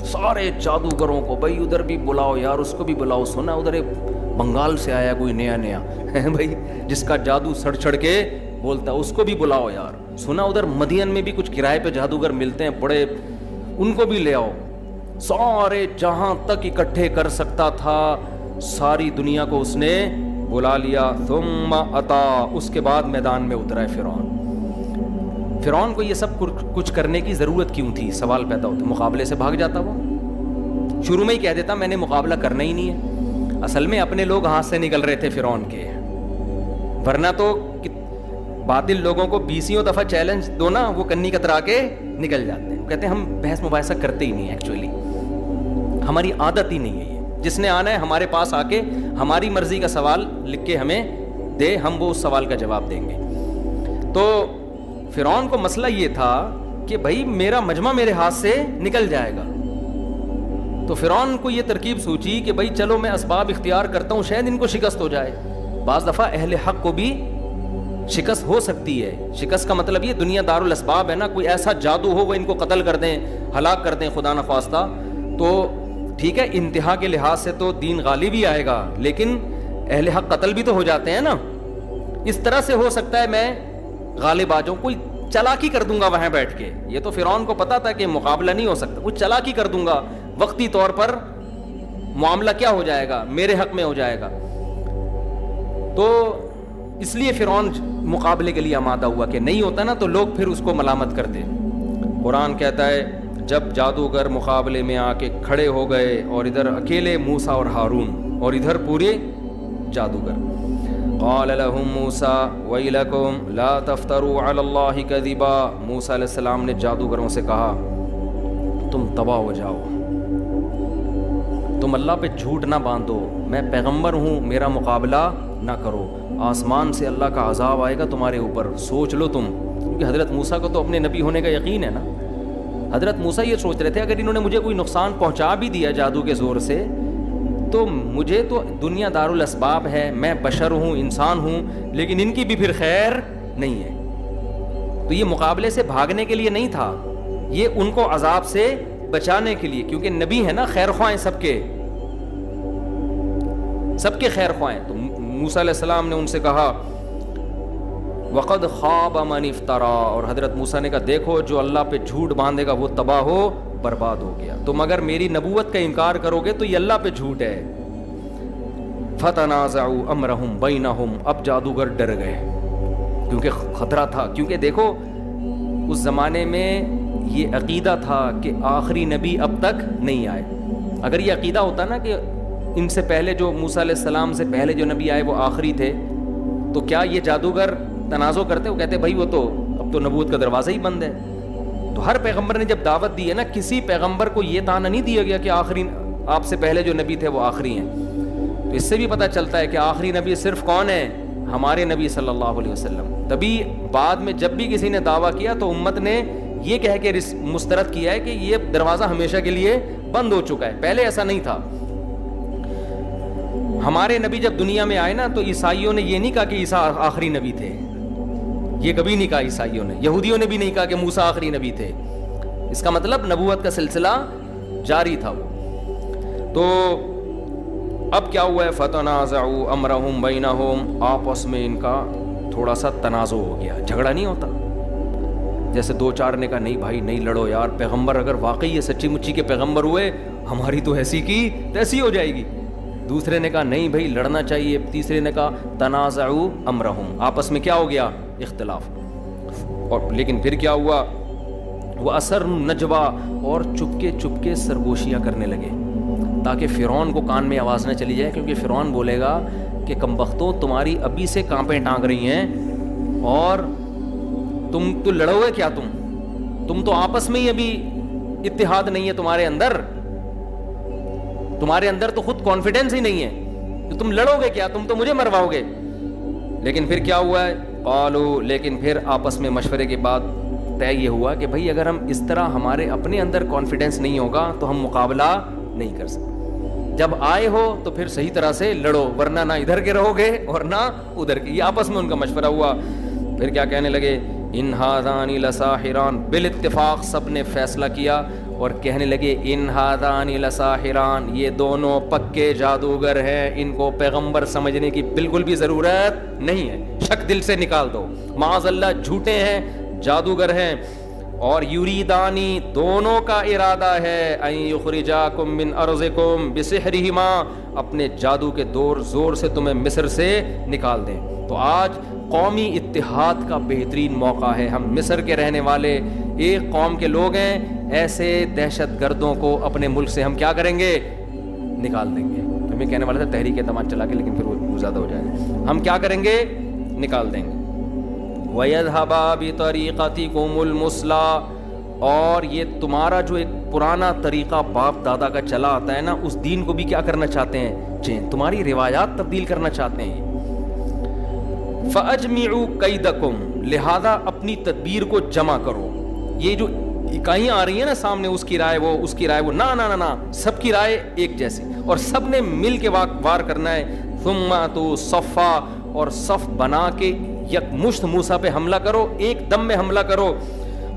سارے جادوگروں کو, بھائی ادھر بھی بلاؤ یار, اس کو بھی بلاؤ, سنا ادھر ایک بنگال سے آیا کوئی نیا بھائی جس کا جادو سڑ چھڑ کے بولتا ہے, اس کو بھی بلاؤ یار, سنا ادھر مدین میں بھی کچھ کرائے پہ جادوگر ملتے ہیں بڑے, ان کو بھی لے آؤ. سارے جہاں تک اکٹھے کر سکتا تھا ساری دنیا کو اس نے بلا لیا. ثم اتا, اس کے بعد میدان میں اترا ہے فرعون. فرعون کو یہ سب کچھ کرنے کی ضرورت کیوں تھی, سوال پیدا ہوتا, مقابلے سے بھاگ جاتا وہ, شروع میں ہی کہہ دیتا میں نے مقابلہ کرنا ہی نہیں ہے. اصل میں اپنے لوگ ہاتھ سے نکل رہے تھے فرعون کے, ورنہ تو باطل لوگوں کو 20 دفعہ چیلنج دو نا, وہ کنی کترا کے نکل جاتے ہیں. کہتے ہیں ہم بحث مباحثہ کرتے ہی نہیں, ایکچولی ہماری عادت ہی نہیں ہے یہ. جس نے آنا ہے ہمارے پاس آ کے ہماری مرضی کا سوال لکھ کے ہمیں دے, ہم وہ اس سوال کا جواب دیں گے. تو فرعون کو مسئلہ یہ تھا کہ بھائی میرا مجمع میرے ہاتھ سے نکل جائے گا. تو فرعون کو یہ ترکیب سوچی کہ بھائی چلو میں اسباب اختیار کرتا ہوں, شاید ان کو شکست ہو جائے. بعض دفعہ اہل حق کو بھی شکست ہو سکتی ہے. شکست کا مطلب یہ دنیا دار الاسباب ہے نا, کوئی ایسا جادو ہو وہ ان کو قتل کر دیں, ہلاک کر دیں خدا نخواستہ, تو ٹھیک ہے انتہا کے لحاظ سے تو دین غالب ہی آئے گا, لیکن اہل حق قتل بھی تو ہو جاتے ہیں نا. اس طرح سے ہو سکتا ہے میں غالب آ جاؤں, کوئی چالاکی کر دوں گا وہاں بیٹھ کے. یہ تو فرعون کو پتا تھا کہ مقابلہ نہیں ہو سکتا, کچھ چالاکی کر دوں گا, وقتی طور پر معاملہ کیا ہو جائے گا, میرے حق میں ہو جائے گا. تو اس لیے فرعون مقابلے کے لیے آمادہ ہوا, کہ نہیں ہوتا نا تو لوگ پھر اس کو ملامت کرتے. قرآن کہتا ہے جب جادوگر مقابلے میں آ کے کھڑے ہو گئے, اور ادھر اکیلے موسیٰ اور ہارون, اور ادھر پورے جادوگر. قال لهم موسیٰ ویلکم لا تفتروا علی اللہ کذبا, موسیٰ علیہ السلام نے جادوگروں سے کہا تم تباہ ہو جاؤ, تم اللہ پہ جھوٹ نہ باندھو, میں پیغمبر ہوں, میرا مقابلہ نہ کرو, آسمان سے اللہ کا عذاب آئے گا تمہارے اوپر, سوچ لو تم. کیونکہ حضرت موسیٰ کو تو اپنے نبی ہونے کا یقین ہے نا. حضرت موسیٰ یہ سوچ رہے تھے اگر انہوں نے مجھے کوئی نقصان پہنچا بھی دیا جادو کے زور سے, تو مجھے تو دنیا دار الاسباب ہے, میں بشر ہوں, انسان ہوں, لیکن ان کی بھی پھر خیر نہیں ہے. تو یہ مقابلے سے بھاگنے کے لیے نہیں تھا, یہ ان کو عذاب سے بچانے کے لیے, کیونکہ نبی ہے نا, خیر خواہ سب کے خیر خواہ. تو موسیٰ علیہ السلام نے ان سے کہا وقد خاب من افترا, اور حضرت موسیٰ نے کہا دیکھو جو اللہ پہ جھوٹ باندھے گا وہ تباہ ہو برباد ہو گیا. تم اگر میری نبوت کا انکار کرو گے تو یہ اللہ پہ جھوٹ ہے. فتنازعوا امرهم بینہم, اب جادوگر ڈر گئے کیونکہ خطرہ تھا. کیونکہ دیکھو اس زمانے میں یہ عقیدہ تھا کہ آخری نبی اب تک نہیں آئے. اگر یہ عقیدہ ہوتا نا کہ ان سے پہلے جو موسیٰ علیہ السلام سے پہلے جو نبی آئے وہ آخری تھے, تو کیا یہ جادوگر تنازع کرتے؟ وہ کہتے بھائی وہ تو اب تو نبوت کا دروازہ ہی بند ہے. تو ہر پیغمبر نے جب دعوت دی ہے نا, کسی پیغمبر کو یہ طعنہ نہیں دیا گیا کہ آخری, آپ سے پہلے جو نبی تھے وہ آخری ہیں. تو اس سے بھی پتہ چلتا ہے کہ آخری نبی صرف کون ہے, ہمارے نبی صلی اللہ علیہ وسلم. تبھی بعد میں جب بھی کسی نے دعویٰ کیا تو امت نے یہ کہہ کے مسترد کیا ہے کہ یہ دروازہ ہمیشہ کے لیے بند ہو چکا ہے, پہلے ایسا نہیں تھا. ہمارے نبی جب دنیا میں آئے نا تو عیسائیوں نے یہ نہیں کہا کہ عیسیٰ آخری نبی تھے, یہ کبھی نہیں کہا عیسائیوں نے. یہودیوں نے بھی نہیں کہا کہ موسیٰ آخری نبی تھے. اس کا مطلب نبوت کا سلسلہ جاری تھا وہ. تو اب کیا ہوا ہے, فتنازعوا امرهم بینہم, آپس میں ان کا تھوڑا سا تنازع ہو گیا. جھگڑا نہیں ہوتا, جیسے دو چار نے کہا نہیں بھائی نہیں لڑو یار, پیغمبر اگر واقعی یہ سچی مچی کے پیغمبر ہوئے ہماری تو ایسی کی تیسی ہو جائے گی. دوسرے نے کہا نہیں بھائی لڑنا چاہیے. تیسرے نے کہا تنازعوا امرهم, آپس میں کیا ہو گیا, اختلاف. اور لیکن پھر کیا ہوا, وہ اثر نجوا, اور چپکے چپکے سرگوشیاں کرنے لگے. تاکہ فرعون کو کان میں آواز نہ چلی جائے, کیونکہ فرعون بولے گا کہ کمبختوں تمہاری ابھی سے کانپیں ٹانگ رہی ہیں, اور تم تو لڑو گے کیا, تم تو آپس میں ہی ابھی اتحاد نہیں ہے تمہارے اندر تو خود کانفیڈنس ہی نہیں ہے, تو تم لڑو گے کیا, تم تو مجھے مرواؤ گے. لیکن پھر کیا ہوا ہے, قالو, لیکن پھر آپس میں مشورے کے بعد طے یہ ہوا کہ بھائی اگر ہم اس طرح ہمارے اپنے اندر کانفیڈنس نہیں ہوگا تو ہم مقابلہ نہیں کر سکتے. جب آئے ہو تو پھر صحیح طرح سے لڑو, ورنہ نہ ادھر کے رہو گے اور نہ ادھر کے. یہ آپس میں ان کا مشورہ ہوا. پھر کیا کہنے لگے, ان ہذان لساحران, بالاتفاق سب نے فیصلہ کیا اور کہنے لگے ان ہذان لساحران, یہ دونوں پکے جادوگر ہیں, ان کو پیغمبر سمجھنے کی بالکل بھی ضرورت نہیں ہے, شک دل سے نکال دو, معاذ اللہ جھوٹے ہیں, جادوگر ہیں. اور یریدانی, دونوں کا ارادہ ہے, ان یخرجاکم من ارضکم بسحرہما, اپنے جادو کے زور سے تمہیں مصر سے نکال دیں. تو آج قومی اتحاد کا بہترین موقع ہے. ہم مصر کے رہنے والے ایک قوم کے لوگ ہیں, ایسے دہشت گردوں کو اپنے ملک سے ہم کیا کریں گے, نکال دیں گے. ہمیں کہنے والا تھا تحریک اعتماد چلا کے, لیکن پھر وہ زیادہ ہو جائے گا. ہم کیا کریں گے, نکال دیں گے. وَيَذْهَبَا بِطَرِيقَتِكُمُ الْمُثْلَىٰ, اور یہ تمہارا جو ایک پرانا طریقہ باپ دادا کا چلا آتا ہے نا, اس دین کو بھی کیا کرنا چاہتے ہیں, چینج, تمہاری روایات تبدیل کرنا چاہتے ہیں. فَأَجْمِعُوا كَيْدَكُمْ, لہذا اپنی تدبیر کو جمع کرو. یہ جو اکائیاں آ رہی ہیں نا سامنے, اس کی رائے وہ, اس کی رائے وہ, نہ سب کی رائے ایک جیسی, اور سب نے مل کے وار کرنا ہے. ثُمَّ أَتُوا صَفًّا, اور صف بنا کے یک مشت موسیٰ پہ حملہ کرو, ایک دم میں حملہ کرو.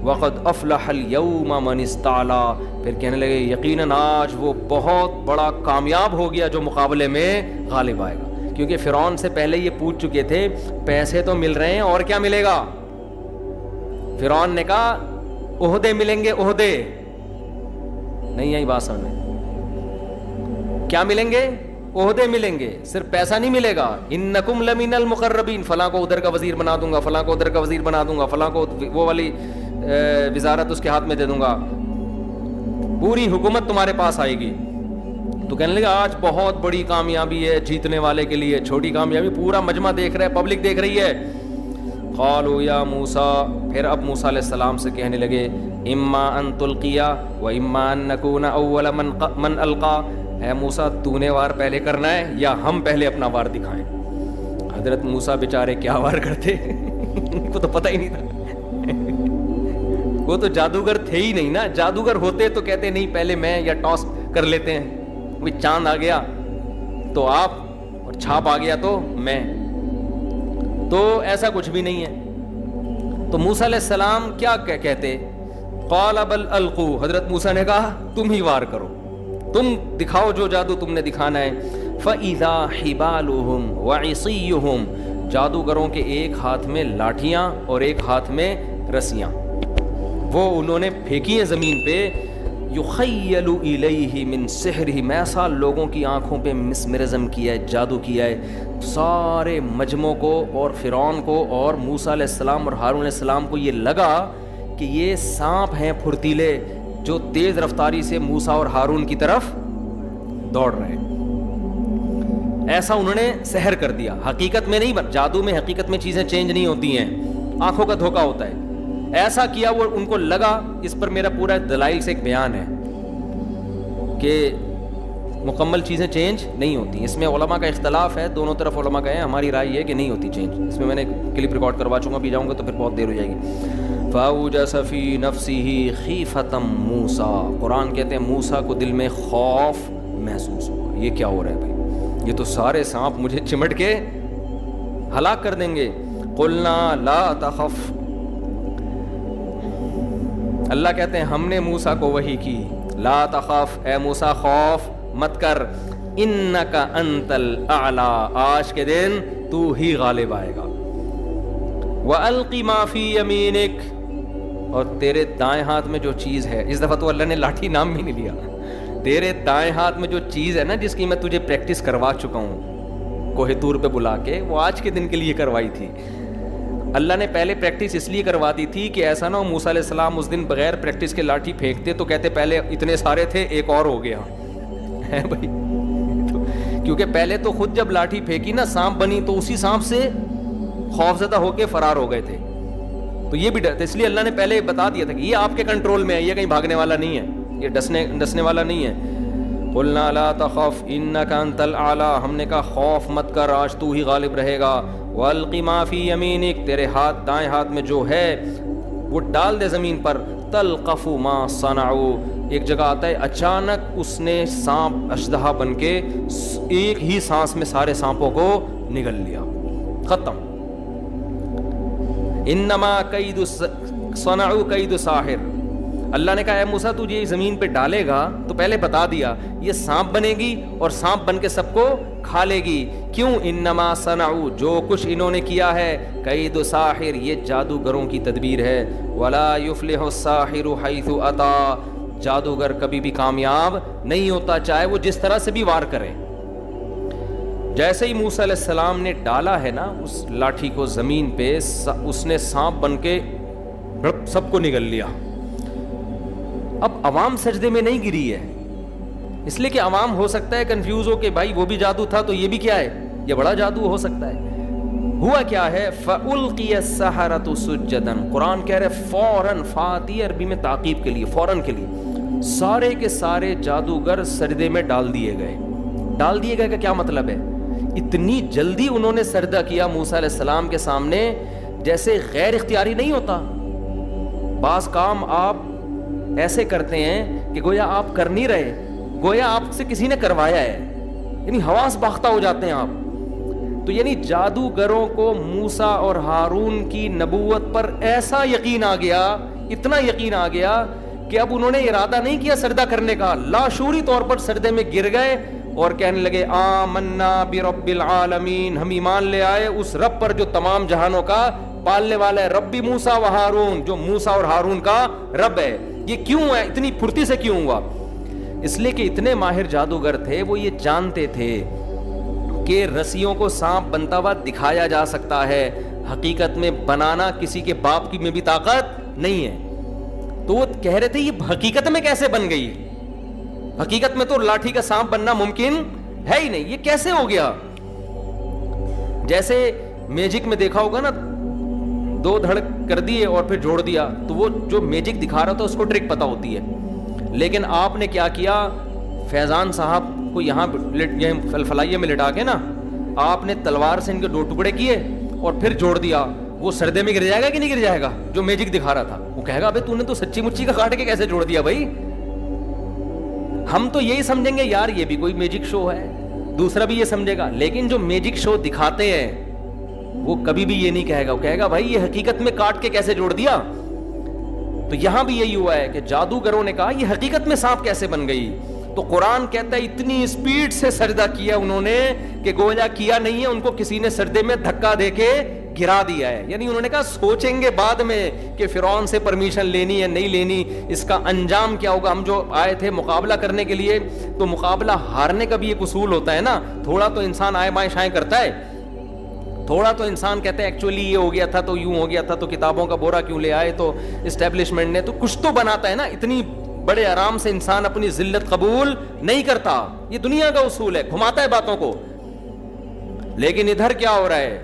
وَقَدْ أَفْلَحَ الْيَوْمَ مَنِ اسْتَعْلَىٰ, پھر کہنے لگے یقیناً آج وہ بہت بڑا کامیاب ہو گیا جو مقابلے میں غالب آئے گا. کیونکہ فرعون سے پہلے یہ پوچھ چکے تھے پیسے تو مل رہے ہیں اور کیا ملے گا. فرعون نے کہا عہدے ملیں گے, عہدے نہیں آئی بات سمجھ میں, کیا ملیں گے, عہدے ملیں گے, صرف پیسہ نہیں ملے گا. انکم لمن المقربین, فلاں کو ادھر کا وزیر بنا دوں گا, فلاں کو ادھر کا وزیر بنا دوں گا, فلاں کو وہ والی وزارت اس کے ہاتھ میں دے دوں گا, پوری حکومت تمہارے پاس آئے گی. تو کہنے لگا آج بہت بڑی کامیابی ہے جیتنے والے کے لیے, چھوٹی کامیابی پورا مجمع دیکھ رہا ہے, پبلک دیکھ رہی ہے. قالوا یا موسیٰ, پھر اب موسیٰ علیہ السلام سے کہنے لگے اما ان تلقیا و اما ان نکون اول من القا, اے موسیٰ تو نے وار پہلے کرنا ہے یا ہم پہلے اپنا وار دکھائیں. حضرت موسیٰ بیچارے کیا وار کرتے, ان کو تو پتہ ہی نہیں تھا, وہ تو جادوگر تھے ہی نہیں نا. جادوگر ہوتے تو کہتے نہیں پہلے میں, یا ٹاس کر لیتے ہیں, وہ چاند آ گیا تو آپ, اور چھاپ آ گیا تو میں. تو ایسا کچھ بھی نہیں ہے. تو موسیٰ علیہ السلام کیا کہتے, قال بل القوا, حضرت موسیٰ نے کہا تم ہی وار کرو, تم دکھاؤ جو جادو تم نے دکھانا ہے. فَإِذَا حِبَالُهُمْ وَعِصِيُّهُمْ, جادوگروں کے ایک ہاتھ میں لاٹھیاں اور ایک ہاتھ میں رسیاں, وہ انہوں نے پھینکی ہیں زمین پہ. یخیل الیہ من سحرہم, ایسا لوگوں کی آنکھوں پہ مسمرزم کیا ہے, جادو کیا ہے. سارے مجمع کو اور فرعون کو اور موسیٰ علیہ السلام اور ہارون علیہ السلام کو یہ لگا کہ یہ سانپ ہیں پھرتیلے جو تیز رفتاری سے موسیٰ اور ہارون کی طرف دوڑ رہے ہیں. ایسا انہوں نے سحر کر دیا. حقیقت میں نہیں, جادو میں حقیقت میں چیزیں چینج نہیں ہوتی ہیں, آنکھوں کا دھوکہ ہوتا ہے. ایسا کیا وہ ان کو لگا. اس پر میرا پورا دلائل سے ایک بیان ہے کہ مکمل چیزیں چینج نہیں ہوتی. اس میں علماء کا اختلاف ہے, دونوں طرف علماء کا ہے. ہماری رائے یہ ہے کہ نہیں ہوتی چینج. اس میں نے کلپ ریکارڈ کروا چکا, بھی جاؤں گا تو پھر بہت دیر ہو جائے گی. فَأَوْجَسَ فِي نَفْسِهِ خِيفَةً مُوسَىٰ, قرآن کہتے ہیں موسیٰ کو دل میں خوف محسوس ہوا. یہ کیا ہو رہا ہے بھائی, یہ تو سارے سانپ مجھے چمٹ کے ہلاک کر دیں گے. قُلْنَا لَا تَخَفْ, اللہ کہتے ہیں ہم نے موسیٰ کو وحی کی, لا تخف, اے موسیٰ خوف مت کر, انکا انت الاعلی, آج کے دن تو ہی غالب آئے گا. وَأَلْقِ مَا فِي يَمِينِكَ, اور تیرے دائیں ہاتھ میں جو چیز ہے, اس دفعہ تو اللہ نے لاٹھی نام بھی نہیں لیا, تیرے دائیں ہاتھ میں جو چیز ہے نا جس کی میں تجھے پریکٹس کروا چکا ہوں کوہ طور پہ بلا کے, وہ آج کے دن کے لیے کروائی تھی. اللہ نے پہلے پریکٹس اس لیے کروا دی تھی کہ ایسا نہ ہو موسیٰ علیہ السلام اس دن بغیر پریکٹس کے لاٹھی پھینکتے تو کہتے پہلے اتنے سارے تھے ایک اور ہو گیا, ہے بھائی. کیونکہ پہلے تو خود جب لاٹھی پھینکی نا سانپ بنی تو اسی سانپ سے خوفزدہ ہو کے فرار ہو گئے تھے. تو یہ بھی ڈر تھا, اس لیے اللہ نے پہلے بتا دیا تھا کہ یہ آپ کے کنٹرول میں ہے, یہ کہیں بھاگنے والا نہیں ہے, یہ ڈسنے والا نہیں ہے. قلنا لا تخف انک انت الاعلی, ہم نے کہا خوف مت کر, آج تو ہی غالب رہے گا. والق ما فی یمینک, تیرے ہاتھ دائیں ہاتھ میں جو ہے وہ ڈال دے زمین پر. تلقف ما صنعوا, ایک جگہ آتا ہے اچانک اس نے سانپ اشدہا بن کے ایک ہی سانس میں سارے سانپوں کو نگل لیا, ختم. انما کید صنعوا کید ساحر, اللہ نے کہا اے موسیٰ تو یہ زمین پہ ڈالے گا تو پہلے بتا دیا یہ سانپ بنے گی اور سانپ بن کے سب کو کھا لے گی. کیوں؟ انما صنعوا, جو کچھ انہوں نے کیا ہے, کید ساحر, یہ جادوگروں کی تدبیر ہے. ولا یفلح الساحر حیث اتا, جادوگر کبھی بھی کامیاب نہیں ہوتا چاہے وہ جس طرح سے بھی وار کرے. جیسے ہی موسیٰ علیہ السلام نے ڈالا ہے نا اس لاٹھی کو زمین پہ, اس نے سانپ بن کے سب کو نگل لیا. اب عوام سجدے میں نہیں گری ہے, اس لیے کہ عوام ہو سکتا ہے کنفیوز ہو کہ بھائی وہ بھی جادو تھا تو یہ بھی کیا ہے, یہ بڑا جادو ہو سکتا ہے. ہوا کیا ہے, فَأُلْقِيَ السَّحَرَةُ سُجَّدًا, قرآن کہہ رہے فوراً, فاتی عربی میں تعقیب کے لیے, فوراً کے لیے سارے کے سارے جادوگر سجدے میں ڈال دیے گئے. ڈال دیے گئے کا کیا مطلب ہے؟ اتنی جلدی انہوں نے سجدہ کیا موسیٰ علیہ السلام کے سامنے جیسے غیر اختیاری نہیں ہوتا. بعض کام آپ ایسے کرتے ہیں کہ گویا آپ کر نہیں رہے, گویا آپ سے کسی نے کروایا ہے, یعنی حواس باختہ ہو جاتے ہیں آپ. تو یعنی جادوگروں کو موسیٰ اور ہارون کی نبوت پر ایسا یقین آ گیا, اتنا یقین آ گیا کہ اب انہوں نے ارادہ نہیں کیا سجدہ کرنے کا, لاشعوری طور پر سجدے میں گر گئے اور کہنے لگے آمنا برب العالمین, ہم ایمان لے آئے اس رب پر جو تمام جہانوں کا پالنے والا ہے, ربی موسیٰ و ہارون, جو موسیٰ اور ہارون کا رب ہے. یہ کیوں ہے, اتنی پھرتی سے کیوں ہوا؟ اس لیے کہ اتنے ماہر جادوگر تھے, وہ یہ جانتے تھے کہ رسیوں کو سانپ بنتا ہوا دکھایا جا سکتا ہے, حقیقت میں بنانا کسی کے باپ کی میں بھی طاقت نہیں ہے. تو وہ کہہ رہے تھے یہ حقیقت میں کیسے بن گئی, حقیقت میں تو لاٹھی کا سانپ بننا ممکن ہے ہی نہیں, یہ کیسے ہو گیا؟ جیسے میجک میں دیکھا ہوگا نا, 2 دھڑ کر دیے اور پھر جوڑ دیا, تو وہ جو میجک دکھا رہا تھا اس کو ٹرک پتا ہوتی ہے. لیکن آپ نے کیا کیا, فیضان صاحب کو یہاں فلفلائیے میں لٹا کے نا آپ نے تلوار سے ان کے 2 ٹکڑے کیے اور پھر جوڑ دیا, وہ سردے میں گر جائے گا کہ نہیں گر جائے گا؟ جو میجک دکھا رہا تھا وہ کہے گا ابے تو نے تو سچی مچی کا کاٹ کے کیسے جوڑ دیا بھائی. ہم تو یہی سمجھیں گے یار یہ بھی کوئی میجک شو ہے, دوسرا بھی یہ سمجھے گا, لیکن جو میجک شو دکھاتے ہیں وہ کبھی بھی یہ نہیں کہے گا, وہ کہے گا بھائی یہ حقیقت میں کاٹ کے کیسے جوڑ دیا. تو یہاں بھی یہی ہوا ہے کہ جادوگروں نے کہا یہ حقیقت میں سانپ کیسے بن گئی. تو قرآن کہتا ہے اتنی اسپیڈ سے سجدہ کیا انہوں نے کہ گویا کیا نہیں ہے, ان کو کسی نے سجدے میں دھکا دے کے گرا دیا ہے. یعنی انہوں نے کہا سوچیں گے بعد میں کہ فرعون سے پرمیشن لینی ہے نہیں لینی, اس کا انجام کیا ہوگا. ہم جو آئے تھے مقابلہ کرنے کے لیے, تو مقابلہ ہارنے کا بھی ایک اصول ہوتا ہے نا, تھوڑا تو انسان آئے بائیں شائیں کرتا ہے, تھوڑا تو انسان کہتا ہے ایکچولی یہ ہو گیا تھا تو یوں ہو گیا تھا, تو کتابوں کا بورا کیوں لے آئے, تو اسٹیبلشمنٹ نے تو کچھ تو بناتا ہے نا. اتنی بڑے آرام سے انسان اپنی ذلت قبول نہیں کرتا, یہ دنیا کا اصول ہے, گھماتا ہے باتوں کو. لیکن ادھر کیا ہو رہا ہے,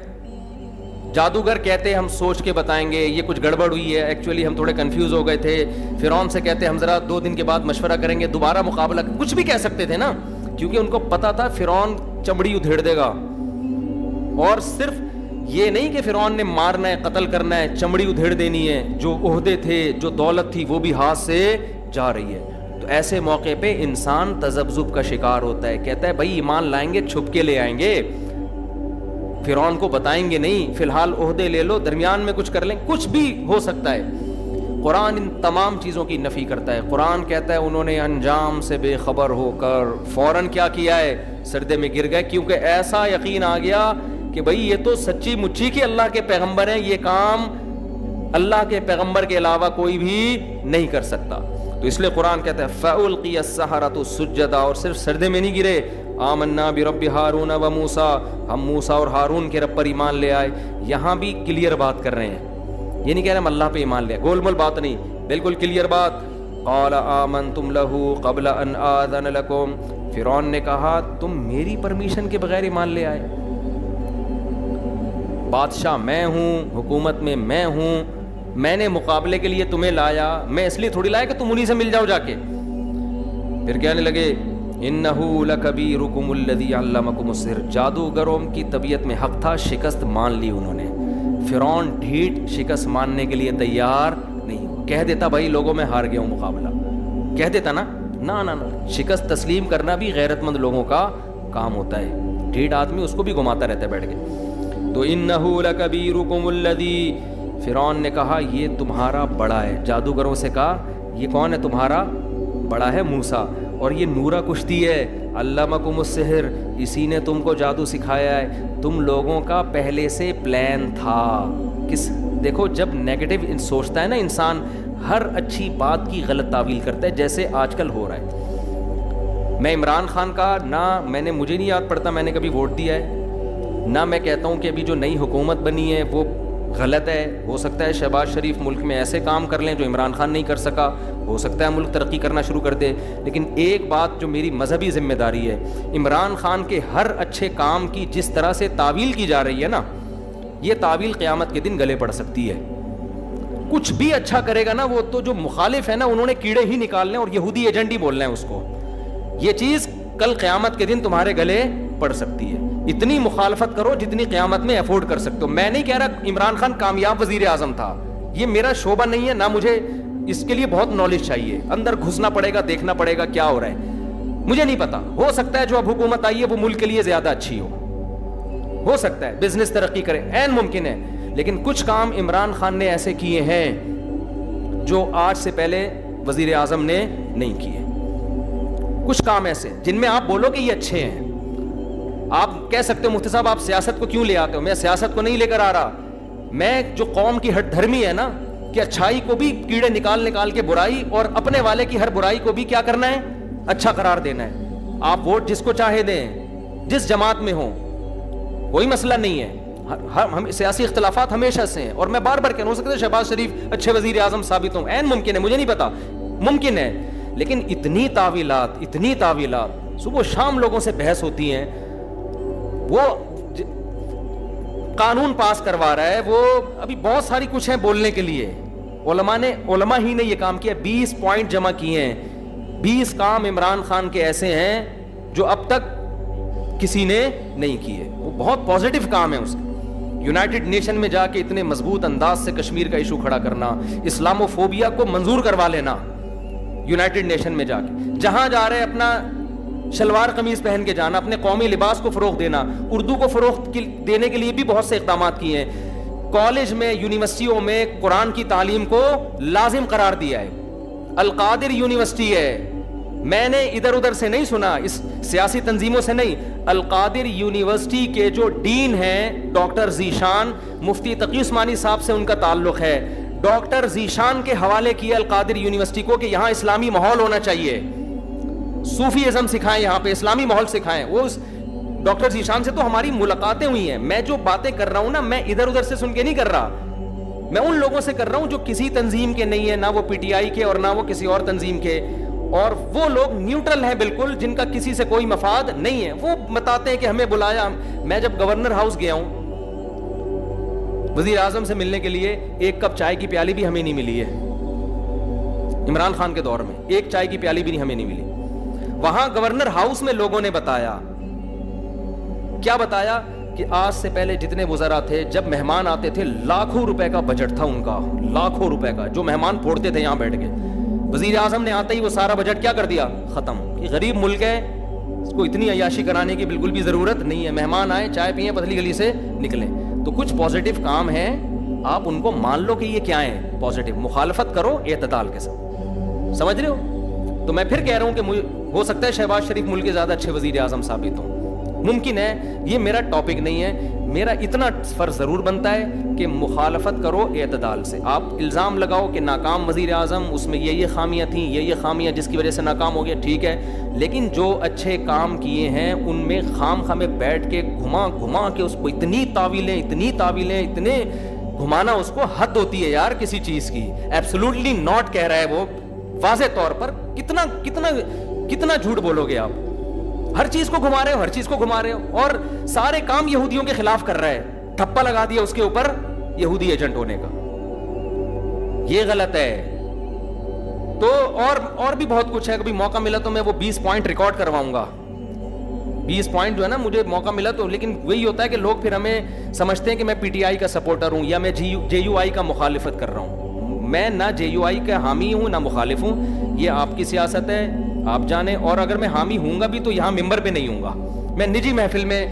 جادوگر کہتے ہیں ہم سوچ کے بتائیں گے, یہ کچھ گڑبڑ ہوئی ہے, ایکچولی ہم تھوڑے کنفیوز ہو گئے تھے. فرعون سے کہتے ہیں ہم ذرا 2 دن کے بعد مشورہ کریں گے, دوبارہ مقابلہ, کچھ بھی کہہ سکتے تھے نا, کیونکہ ان کو پتا تھا فرعون چمڑی ادھیڑ دے گا. اور صرف یہ نہیں کہ فرعون نے مارنا ہے, قتل کرنا ہے, چمڑی ادھیڑ دینی ہے, جو عہدے تھے, جو دولت تھی وہ بھی ہاتھ سے جا رہی ہے. تو ایسے موقع پہ انسان تذبذب کا شکار ہوتا ہے, کہتا ہے بھائی ایمان لائیں گے چھپ کے لے آئیں گے, فرعون کو بتائیں گے نہیں, فی الحال عہدے لے لو, درمیان میں کچھ کر لیں, کچھ بھی ہو سکتا ہے. قرآن ان تمام چیزوں کی نفی کرتا ہے. قرآن کہتا ہے انہوں نے انجام سے بے خبر ہو کر فوراً کیا کیا ہے, سردے میں گر گئے, کیونکہ ایسا یقین آ گیا کہ بھائی یہ تو سچی مچی کے اللہ کے پیغمبر ہیں, یہ کام اللہ کے پیغمبر کے علاوہ کوئی بھی نہیں کر سکتا. تو اس لیے قرآن کہتا ہے فَأُلْقِيَ السَّحَرَةُ سُجَّدًا, اور صرف سردے میں نہیں گرے, آمنا برب ہارون و موسیٰ, ہم موسیٰ اور ہارون کے رب پر ایمان لے آئے. یہاں بھی کلیئر بات کر رہے ہیں, یہ نہیں کہہ رہے ہم اللہ پہ ایمان لے, گول مول بات نہیں, بالکل کلیئر بات. قال آمنتم له قبل ان آذن لكم فرعون نے کہا تم میری پرمیشن کے بغیر ایمان لے آئے؟ بادشاہ میں ہوں، حکومت میں میں ہوں، میں نے مقابلے کے لیے تمہیں لایا، میں اس لیے تھوڑی لایا کہ تم انہی سے مل جاؤ جا کے۔ پھر کہنے لگے انہو لکبیرکم الذی علمکم السحر، جادوگروں کی طبیعت میں حق تھا، شکست مان لی انہوں نے۔ فرعون ڈھیٹ شکست ماننے کے لیے تیار نہیں، کہہ دیتا بھائی لوگوں میں ہار گیا ہوں مقابلہ، کہہ دیتا نا، نا شکست تسلیم کرنا بھی غیرت مند لوگوں کا کام ہوتا ہے، ڈھیٹ آدمی اس کو بھی گھماتا رہتا ہے بیٹھ کے۔ تو انہو لکبیرکم الذی، فرعون نے کہا یہ تمہارا بڑا ہے، جادوگروں سے کہا یہ کون ہے تمہارا بڑا ہے؟ موسیٰ، اور یہ نورا کشتی ہے، علمکم السحر، اسی نے تم کو جادو سکھایا ہے، تم لوگوں کا پہلے سے پلان تھا۔ کس دیکھو جب نیگیٹو سوچتا ہے نا انسان، ہر اچھی بات کی غلط تعویل کرتا ہے، جیسے آج کل ہو رہا ہے۔ میں عمران خان کا نہ مجھے نہیں یاد پڑتا میں نے کبھی ووٹ دیا ہے، نہ میں کہتا ہوں کہ ابھی جو نئی حکومت بنی ہے وہ غلط ہے، ہو سکتا ہے شہباز شریف ملک میں ایسے کام کر لیں جو عمران خان نہیں کر سکا، ہو سکتا ہے ملک ترقی کرنا شروع کر دے، لیکن ایک بات جو میری مذہبی ذمہ داری ہے، عمران خان کے ہر اچھے کام کی جس طرح سے تعویل کی جا رہی ہے نا، یہ تعویل قیامت کے دن گلے پڑ سکتی ہے۔ کچھ بھی اچھا کرے گا نا، وہ تو جو مخالف ہے نا انہوں نے کیڑے ہی نکالنے اور یہودی ایجنٹ ہی بولنا ہے اس کو، یہ چیز کل قیامت کے دن تمہارے گلے پڑ سکتی ہے۔ اتنی مخالفت کرو جتنی قیامت میں افورڈ کر سکتے ہو۔ میں نہیں کہہ رہا عمران خان کامیاب وزیر اعظم تھا، یہ میرا شعبہ نہیں ہے، نہ مجھے اس کے لیے بہت نالج چاہیے، اندر گھسنا پڑے گا، دیکھنا پڑے گا کیا ہو رہا ہے، مجھے نہیں پتا، ہو سکتا ہے جو اب حکومت آئی ہے وہ ملک کے لیے زیادہ اچھی ہو سکتا ہے بزنس ترقی کرے، عین ممکن ہے، لیکن کچھ کام عمران خان نے ایسے کیے ہیں جو آج سے پہلے وزیر اعظم نے نہیں کیے، کچھ کام ایسے جن میں آپ بولو کہ یہ اچھے ہیں۔ آپ کہہ سکتے ہو مفتی صاحب آپ سیاست کو کیوں لے آتے ہو؟ میں سیاست کو نہیں لے کر آ رہا، میں جو قوم کی ہٹ دھرمی ہے نا کہ اچھائی کو بھی کیڑے نکال کے برائی، اور اپنے والے کی ہر برائی کو بھی کیا کرنا ہے؟ اچھا قرار دینا ہے۔ آپ ووٹ جس کو چاہے دیں، جس جماعت میں ہوں، کوئی مسئلہ نہیں ہے، ہم سیاسی اختلافات ہمیشہ سے ہیں، اور میں بار بار کہہ رہا ہوں، ہو سکتا ہے شہباز شریف اچھے وزیر اعظم ثابت ہوں، عین ممکن ہے، مجھے نہیں پتا، ممکن ہے، لیکن اتنی تعویلات صبح و شام لوگوں سے بحث ہوتی ہیں، وہ قانون پاس کروا رہا ہے، وہ ابھی بہت ساری کچھ ہیں بولنے کے لیے، علماء ہی نے یہ کام کیا، 20 پوائنٹ جمع کیے ہیں، 20 کام عمران خان کے ایسے ہیں جو اب تک کسی نے نہیں کیے، وہ بہت پازیٹیو کام ہے اس کا۔ یونائٹڈ نیشن میں جا کے اتنے مضبوط انداز سے کشمیر کا ایشو کھڑا کرنا، اسلامو فوبیا کو منظور کروا لینا یونائٹڈ نیشن میں جا کے، جہاں جا رہے اپنا شلوار قمیض پہن کے جانا، اپنے قومی لباس کو فروغ دینا، اردو کو فروغ دینے کے لیے بھی بہت سے اقدامات کیے ہیں، کالج میں یونیورسٹیوں میں قرآن کی تعلیم کو لازم قرار دیا ہے، القادر یونیورسٹی ہے، میں نے ادھر ادھر سے نہیں سنا، اس سیاسی تنظیموں سے نہیں، القادر یونیورسٹی کے جو ڈین ہیں ڈاکٹر ذیشان، مفتی تقی عثمانی صاحب سے ان کا تعلق ہے، ڈاکٹر ذیشان کے حوالے کیا القادر یونیورسٹی کو کہ یہاں اسلامی ماحول ہونا چاہیے، صوفی ازم سکھائیں، یہاں پہ اسلامی ماحول سکھائیں۔ وہ ڈاکٹر ذیشان سے تو ہماری ملاقاتیں ہوئی ہیں، میں جو باتیں کر رہا ہوں نا، میں ادھر ادھر سے سن کے نہیں کر رہا، میں ان لوگوں سے کر رہا ہوں جو کسی تنظیم کے نہیں ہیں، نہ وہ پی ٹی آئی کے اور نہ وہ کسی اور تنظیم کے، اور وہ لوگ نیوٹرل ہیں بالکل، جن کا کسی سے کوئی مفاد نہیں ہے، وہ بتاتے ہیں کہ ہمیں بلایا۔ میں جب گورنر ہاؤس گیا ہوں وزیر اعظم سے ملنے کے لیے، ایک کپ چائے کی پیالی بھی ہمیں نہیں ملی ہے، عمران خان کے دور میں ایک چائے کی پیالی بھی ہمیں نہیں ملی۔ وہاں گورنر ہاؤس میں لوگوں نے بتایا، کیا بتایا کہ آج سے پہلے جتنے وزراء تھے جب مہمان آتے تھے لاکھوں روپے کا بجٹ تھا ان کا، لاکھوں روپے کا جو مہمان پھوڑتے تھے یہاں بیٹھ کے، وزیر اعظم نے آتے ہی وہ سارا بجٹ کیا کر دیا؟ ختم۔ کہ غریب ملک ہے، اس کو اتنی عیاشی کرانے کی بالکل بھی ضرورت نہیں ہے، مہمان آئے چائے پئیں پتلی گلی سے نکلیں۔ تو کچھ پازیٹیو کام ہیں، آپ ان کو مان لو کہ یہ کیا ہیں پازیٹیو، مخالفت کرو اعتدال کے ساتھ، سمجھ رہے ہو؟ تو میں پھر کہہ رہا ہوں کہ ہو سکتا ہے شہباز شریف ملک کے زیادہ اچھے وزیر اعظم ثابت ہوں، ممکن ہے، یہ میرا ٹاپک نہیں ہے، میرا اتنا فرض ضرور بنتا ہے کہ مخالفت کرو اعتدال سے۔ آپ الزام لگاؤ کہ ناکام وزیر اعظم، اس میں یہ خامیاں تھیں، یہ خامیاں جس کی وجہ سے ناکام ہو گیا، ٹھیک ہے، لیکن جو اچھے کام کیے ہیں ان میں خام میں بیٹھ کے گھما کے اس کو اتنی تعویلیں اتنے گھمانا، اس کو حد ہوتی ہے یار کسی چیز کی۔ ایبسولوٹلی ناٹ کہہ رہا ہے وہ واضح طور پر، کتنا جھوٹ بولو گے آپ، ہر چیز کو گھما رہے ہو، ہر چیز کو گھما رہے ہو، اور سارے کام یہودیوں کے خلاف کر رہا ہے، ٹھپا لگا دیا اس کے اوپر یہودی ایجنٹ ہونے کا. یہ غلط ہے. تو اور بھی بہت کچھ ہے. کبھی موقع ملا تو میں وہ 20 پوائنٹ ریکارڈ کرواؤں گا. 20 پوائنٹ جو ہے نا، مجھے موقع ملا تو. لیکن وہی ہوتا ہے کہ لوگ پھر ہمیں سمجھتے ہیں کہ میں پی ٹی آئی کا سپورٹر ہوں یا میں جے یو آئی کا مخالفت کر رہا ہوں. میں نہ جے یو آئی کا حامی ہوں نہ مخالف ہوں. یہ آپ کی سیاست ہے، آپ جانیں. اور اگر میں حامی ہوں گا بھی تو یہاں ممبر پہ نہیں ہوں گا. میں نجی محفل میں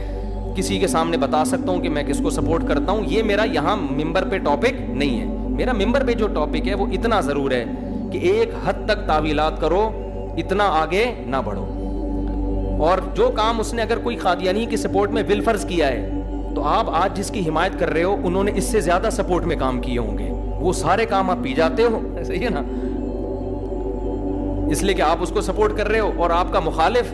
کسی کے سامنے بتا سکتا ہوں کہ میں کس کو سپورٹ کرتا ہوں. یہ میرا یہاں ممبر پہ ٹاپک نہیں ہے. میرا ممبر پہ جو ٹاپک ہے وہ اتنا ضرور ہے کہ ایک حد تک تعویلات کرو، اتنا آگے نہ بڑھو. اور جو کام اس نے اگر کوئی قادیانی کی سپورٹ میں بالفرض کیا ہے تو آپ آج جس کی حمایت کر رہے ہو انہوں نے اس سے زیادہ سپورٹ میں کام کیے ہوں گے. وہ سارے کام آپ پی جاتے ہو، صحیح ہے نا، اس لیے کہ آپ اس کو سپورٹ کر رہے ہو. اور آپ کا مخالف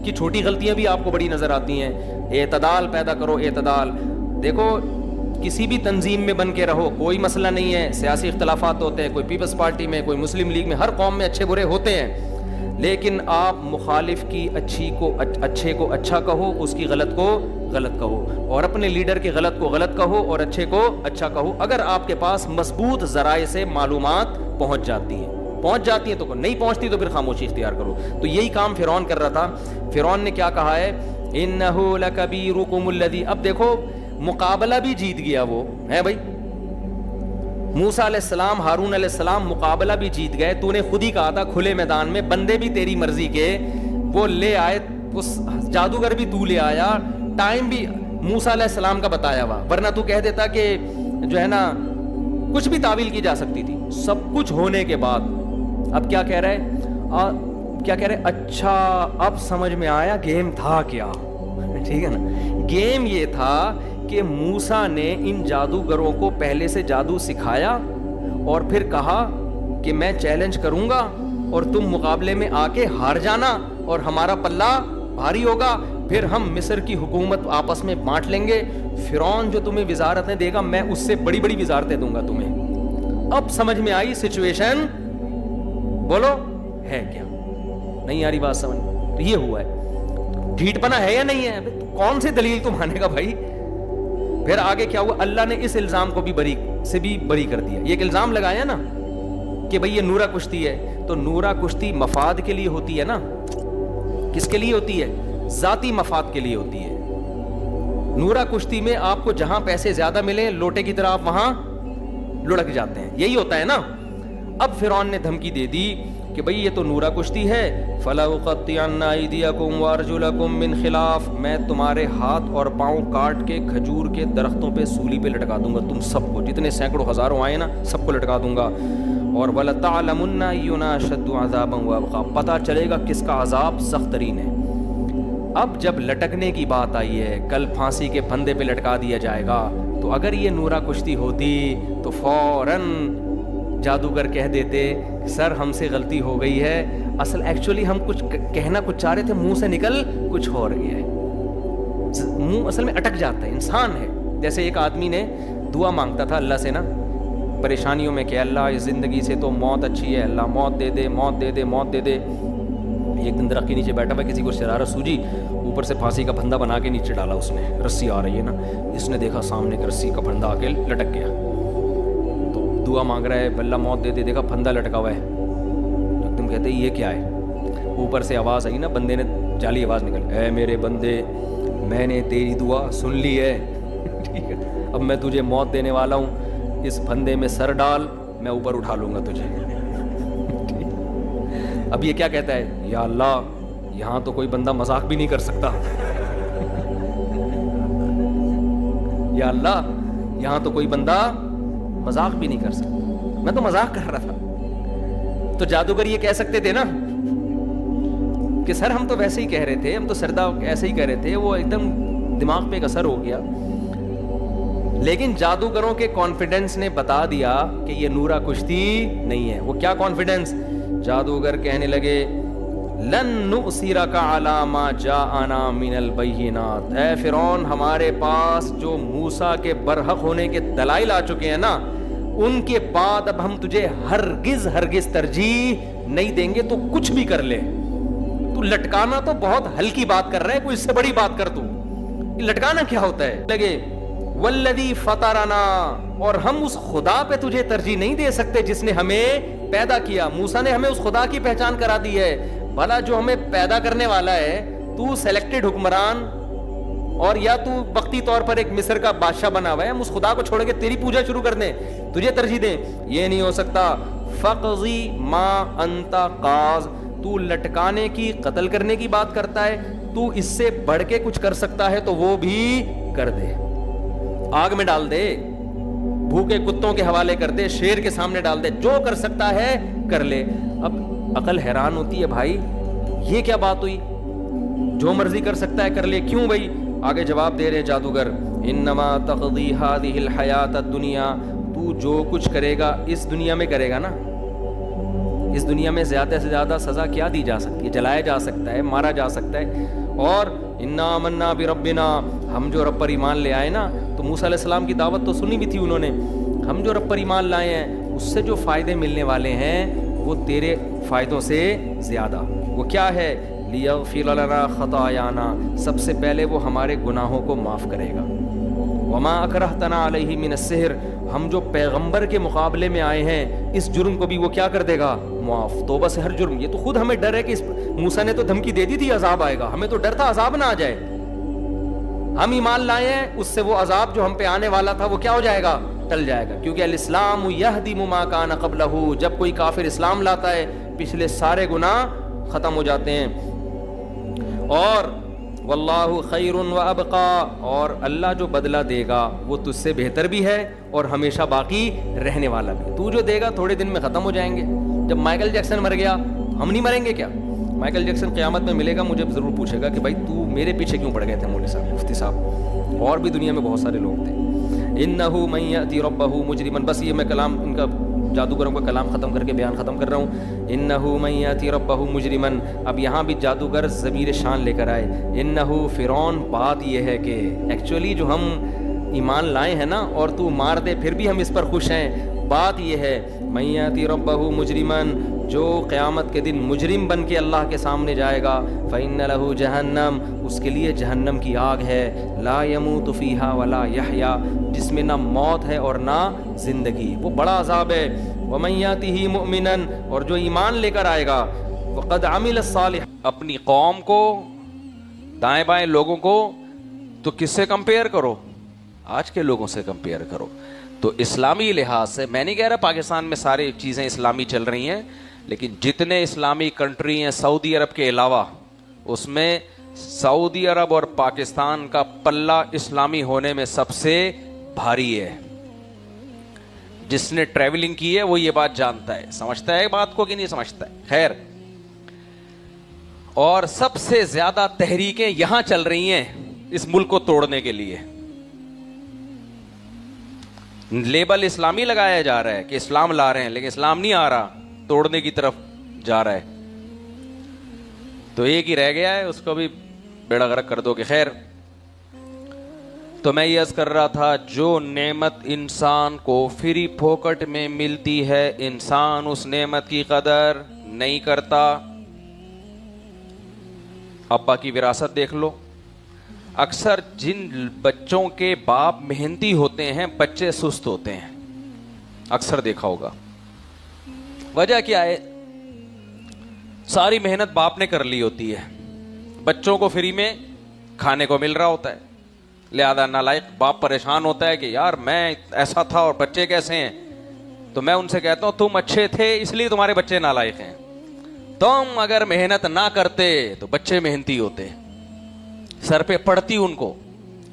کی چھوٹی غلطیاں بھی آپ کو بڑی نظر آتی ہیں. اعتدال پیدا کرو، اعتدال. دیکھو کسی بھی تنظیم میں بن کے رہو، کوئی مسئلہ نہیں ہے. سیاسی اختلافات ہوتے ہیں، کوئی پیپلز پارٹی میں، کوئی مسلم لیگ میں، ہر قوم میں اچھے برے ہوتے ہیں. لیکن آپ مخالف کی اچھے کو اچھا کہو، اس کی غلط کو غلط کہو، اور اپنے لیڈر کے غلط کو غلط کہو اور اچھے کو اچھا کہو. اگر آپ کے پاس مضبوط ذرائع سے معلومات پہنچ جاتی ہیں تو نہیں پہنچتی تو پھر خاموشی اختیار کرو. تو یہی کام فرعون کر رہا تھا. فرعون نے کیا کہا ہے؟ انہ لکبیرکم الذی. اب دیکھو مقابلہ بھی جیت گیا وہ ہے بھائی. موسیٰ علیہ السلام، ہارون علیہ السلام مقابلہ بھی جیت گئے. تو نے خود ہی کہا تھا کھلے میدان میں، بندے بھی تیری مرضی کے وہ لے آئے، اس جادوگر بھی تو لے آیا، ٹائم بھی موسیٰ علیہ السلام کا بتایا ہوا. ورنہ تو کہہ دیتا کہ جو ہے نا کچھ بھی تعویل کی جا سکتی تھی. سب کچھ ہونے کے بعد اب کیا کہہ رہے؟ اچھا اب سمجھ میں آیا گیم تھا کیا. ٹھیک ہے نا، گیم یہ تھا کہ موسیٰ نے ان جادوگروں کو پہلے سے جادو سکھایا اور پھر کہا کہ میں چیلنج کروں گا اور تم مقابلے میں آ کے ہار جانا اور ہمارا پلہ بھاری ہوگا، پھر ہم مصر کی حکومت آپس میں بانٹ لیں گے. فرعون جو تمہیں وزارتیں دے گا میں اس سے بڑی بڑی وزارتیں دوں گا تمہیں. اب سمجھ میں آئی سچویشن؟ بولو ہے کیا؟ نہیں آ رہی بات سمجھ؟ تو یہ ہوا ہے. ڈھیٹ پنا ہے یا نہیں ہے؟ کون سی دلیل تم مانے گا بھائی؟ پھر آگے کیا ہوا؟ اللہ نے اس الزام کو بھی بری کر دیا. یہ ایک الزام لگایا نا کہ بھئی یہ نورہ کشتی ہے، تو نورہ کشتی مفاد کے لیے ہوتی ہے نا. کس کے لیے ہوتی ہے؟ ذاتی مفاد کے لیے ہوتی ہے. نورہ کشتی میں آپ کو جہاں پیسے زیادہ ملیں لوٹے کی طرح آپ وہاں لڑک جاتے ہیں. یہی ہوتا ہے نا. اب فرعون نے دھمکی دے دی کہ بھئی یہ تو نورہ کشتی ہے. فَلَأُقَطِّعَنَّ أَيْدِيَكُمْ وَأَرْجُلَكُمْ مِنْ خِلَافٍ. میں تمہارے ہاتھ اور پاؤں کاٹ کے کھجور کے درختوں پہ سولی پہ لٹکا دوں گا تم سب کو، جتنے سینکڑوں ہزاروں آئے نا سب کو لٹکا دوں گا. اور وَلَتَعْلَمُنَّ أَيُّنَا أَشَدُّ عَذَابًا وَأَبْقَىٰ. پتہ چلے گا کس کا عذاب سخت ترین ہے. اب جب لٹکنے کی بات آئی ہے، کل پھانسی کے پھندے پہ لٹکا دیا جائے گا، تو اگر یہ نورہ کشتی ہوتی تو فوراً جادوگر کہہ دیتے سر ہم سے غلطی ہو گئی ہے، ایکچولی ہم کچھ کہنا کچھ چاہ رہے تھے، منہ سے نکل کچھ اور گیا ہے. منہ اصل میں اٹک جاتا ہے، انسان ہے. جیسے ایک آدمی نے دعا مانگتا تھا اللہ سے نا پریشانیوں میں کہ اللہ اس زندگی سے تو موت اچھی ہے، اللہ موت دے دے موت دے دے موت دے دے. ایک دن درخت کے نیچے بیٹھا ہوا، کسی کو شرارت سوجی، اوپر سے پھانسی کا پھندا بنا کے نیچے ڈالا اس نے. رسی آ رہی ہے نا، اس نے دیکھا سامنے کہ رسی کا پھندا آ کے لٹک گیا. دعا مانگ رہا ہے اللہ موت دے دے، دیکھا پھندا لٹکا ہوا ہے. ایک دم کہتے یہ کیا ہے؟ اوپر سے آواز آئی نا، بندے نے جعلی آواز نکل، اے میرے بندے میں نے تیری دعا سن لی ہے، ٹھیک ہے، اب میں تجھے موت دینے والا ہوں، اس پھندے میں سر ڈال، میں اوپر اٹھا لوں گا تجھے. اب یہ کیا کہتا ہے؟ یا اللہ یہاں تو کوئی بندہ مذاق بھی نہیں کر سکتا. یا اللہ یہاں تو کوئی بندہ مذاق بھی نہیں کر سکتا، میں تو مذاق کر رہا تھا. تو جادوگر یہ کہہ سکتے تھے نا کہ سر ہم تو ویسے ہی کہہ رہے تھے، ہم تو سردا ایسے ہی کہہ رہے تھے، وہ ایک دم دماغ پہ ایک اثر ہو گیا. لیکن جادوگروں کے کانفیڈنس نے بتا دیا کہ یہ نورہ کشتی نہیں ہے. وہ کیا کانفیڈنس؟ جادوگر کہنے لگے لن نؤثرک علی ما جاءنا من البینات. اے فرعون ہمارے پاس جو موسیٰ کے برحق ہونے کے دلائل آ چکے ہیں نا، ان کے بعد اب ہم تجھے ہرگز ترجیح نہیں دیں گے، تو کچھ بھی کر لے. تو لٹکانا تو بہت ہلکی بات کر رہا ہے, کوئی اس سے بڑی بات کر. تو لٹکانا کیا ہوتا ہے؟ لگے والذی فطرنا, اور ہم اس خدا پہ تجھے ترجیح نہیں دے سکتے جس نے ہمیں پیدا کیا. موسیٰ نے ہمیں اس خدا کی پہچان کرا دی ہے. بھلا جو ہمیں پیدا کرنے والا ہے, تو سلیکٹڈ حکمران اور یا تو وقتی طور پر ایک مصر کا بادشاہ بنا ہوا ہے, ہم اس خدا کو چھوڑ کے تیری پوجا شروع کر دیں, تجھے ترجیح دیں؟ یہ نہیں ہو سکتا. فقضی ما انت قاض, تو لٹکانے کی, قتل کرنے کی بات کرتا ہے, تو اس سے بڑھ کے کچھ کر سکتا ہے تو وہ بھی کر دے, آگ میں ڈال دے, بھوکے کتوں کے حوالے کر دے, شیر کے سامنے ڈال دے, جو کر سکتا ہے کر لے. اب عقل حیران ہوتی ہے, بھائی یہ کیا بات ہوئی, جو مرضی کر سکتا ہے کر لے, کیوں بھائی؟ آگے جواب دے رہے جادوگر, انما تقضی هذه الحیات الدنیا, تو جو کچھ کرے گا اس دنیا میں کرے گا نا, اس دنیا میں زیادہ سے زیادہ سزا کیا دی جا سکتی ہے؟ جلایا جا سکتا ہے, مارا جا سکتا ہے. اور انا آمنا بربنا, ہم جو رب پر ایمان لے آئے نا, تو موسیٰ علیہ السلام کی دعوت تو سنی بھی تھی انہوں نے, ہم جو رب پر ایمان لائے ہیں اس سے جو فائدے ملنے والے ہیں وہ تیرے فائدوں سے زیادہ. وہ کیا ہے؟ لیغفر لنا خطایانا, سب سے پہلے وہ ہمارے گناہوں کو معاف کرے گا. وما اکرہتنا علیہ من السحر, ہم جو پیغمبر کے مقابلے میں آئے ہیں اس جرم کو بھی وہ کیا کر دے گا؟ معاف. توبہ سے ہر جرم. یہ تو خود ہمیں ڈر ہے کہ موسیٰ نے تو دھمکی دے دی تھی عذاب آئے گا, ہمیں تو ڈر تھا عذاب نہ آ جائے. ہم ایمان لائے ہیں, اس سے وہ عذاب جو ہم پہ آنے والا تھا وہ کیا ہو جائے گا؟ ٹل جائے گا. کیونکہ الاسلام یہدم ما کان قبلہ, جب کوئی کافر اسلام لاتا ہے پچھلے سارے گناہ ختم ہو جاتے ہیں. اور واللہ خیر و ابقا, اور اللہ جو بدلہ دے گا وہ تجھ سے بہتر بھی ہے اور ہمیشہ باقی رہنے والا بھی. تو جو دے گا تھوڑے دن میں ختم ہو جائیں گے. جب مائیکل جیکسن مر گیا, ہم نہیں مریں گے کیا؟ مائیکل جیکسن قیامت میں ملے گا, مجھے ضرور پوچھے گا کہ بھائی تو میرے پیچھے کیوں پڑ گئے تھے مولوی صاحب, مفتی صاحب, اور بھی دنیا میں بہت سارے لوگ تھے. انہ من یأتی ربہ مجرما, بس یہ میں کلام ان کا جادوگروں کا کلام ختم کر کے بیان ختم کر رہا ہوں. انہ من یأتی ربہ مجرما, اب یہاں بھی جادوگر ضمیر شان لے کر آئے. انہ فرعون, بات یہ ہے کہ ایکچولی جو ہم ایمان لائے ہیں نا اور تو مار دے پھر بھی ہم اس پر خوش ہیں, بات یہ ہے من یأتی ربہ مجرما, جو قیامت کے دن مجرم بن کے اللہ کے سامنے جائے گا, فإن لہ جہنم, اس کے لیے جہنم کی آگ ہے, لا یموت فیہا ولا یحیا, جس میں نہ موت ہے اور نہ زندگی, وہ بڑا عذاب ہے. ومن یاتہ مؤمنا, اور جو ایمان لے کر آئے گا, وقد عمل الصالح, اپنی قوم کو, دائیں بائیں لوگوں کو تو کس سے کمپیئر کرو؟ آج کے لوگوں سے کمپیئر کرو. تو اسلامی لحاظ سے میں نہیں کہہ رہا پاکستان میں ساری چیزیں اسلامی چل رہی ہیں, لیکن جتنے اسلامی کنٹری ہیں سعودی عرب کے علاوہ, اس میں سعودی عرب اور پاکستان کا پلہ اسلامی ہونے میں سب سے بھاری ہے. جس نے ٹریولنگ کی ہے وہ یہ بات جانتا ہے, سمجھتا ہے بات کو کہ نہیں سمجھتا ہے. خیر, اور سب سے زیادہ تحریکیں یہاں چل رہی ہیں اس ملک کو توڑنے کے لیے. لیبل اسلامی لگایا جا رہا ہے کہ اسلام لا رہے ہیں, لیکن اسلام نہیں آ رہا, توڑنے کی طرف جا رہا ہے. تو ایک ہی رہ گیا ہے, اس کو بھی بیڑا غرق کر دو. کہ خیر, تو میں یہ عرض کر رہا تھا, جو نعمت انسان کو فری پھوکٹ میں ملتی ہے انسان اس نعمت کی قدر نہیں کرتا. ابا کی وراثت دیکھ لو, اکثر جن بچوں کے باپ محنتی ہوتے ہیں بچے سست ہوتے ہیں, اکثر دیکھا ہوگا. وجہ کیا ہے؟ ساری محنت باپ نے کر لی ہوتی ہے, بچوں کو فری میں کھانے کو مل رہا ہوتا ہے, لہذا نالائق باپ پریشان ہوتا ہے کہ یار میں ایسا تھا اور بچے کیسے ہیں. تو میں ان سے کہتا ہوں تم اچھے تھے اس لیے تمہارے بچے نالائق ہیں, تم اگر محنت نہ کرتے تو بچے محنتی ہوتے, سر پہ پڑتی ان کو.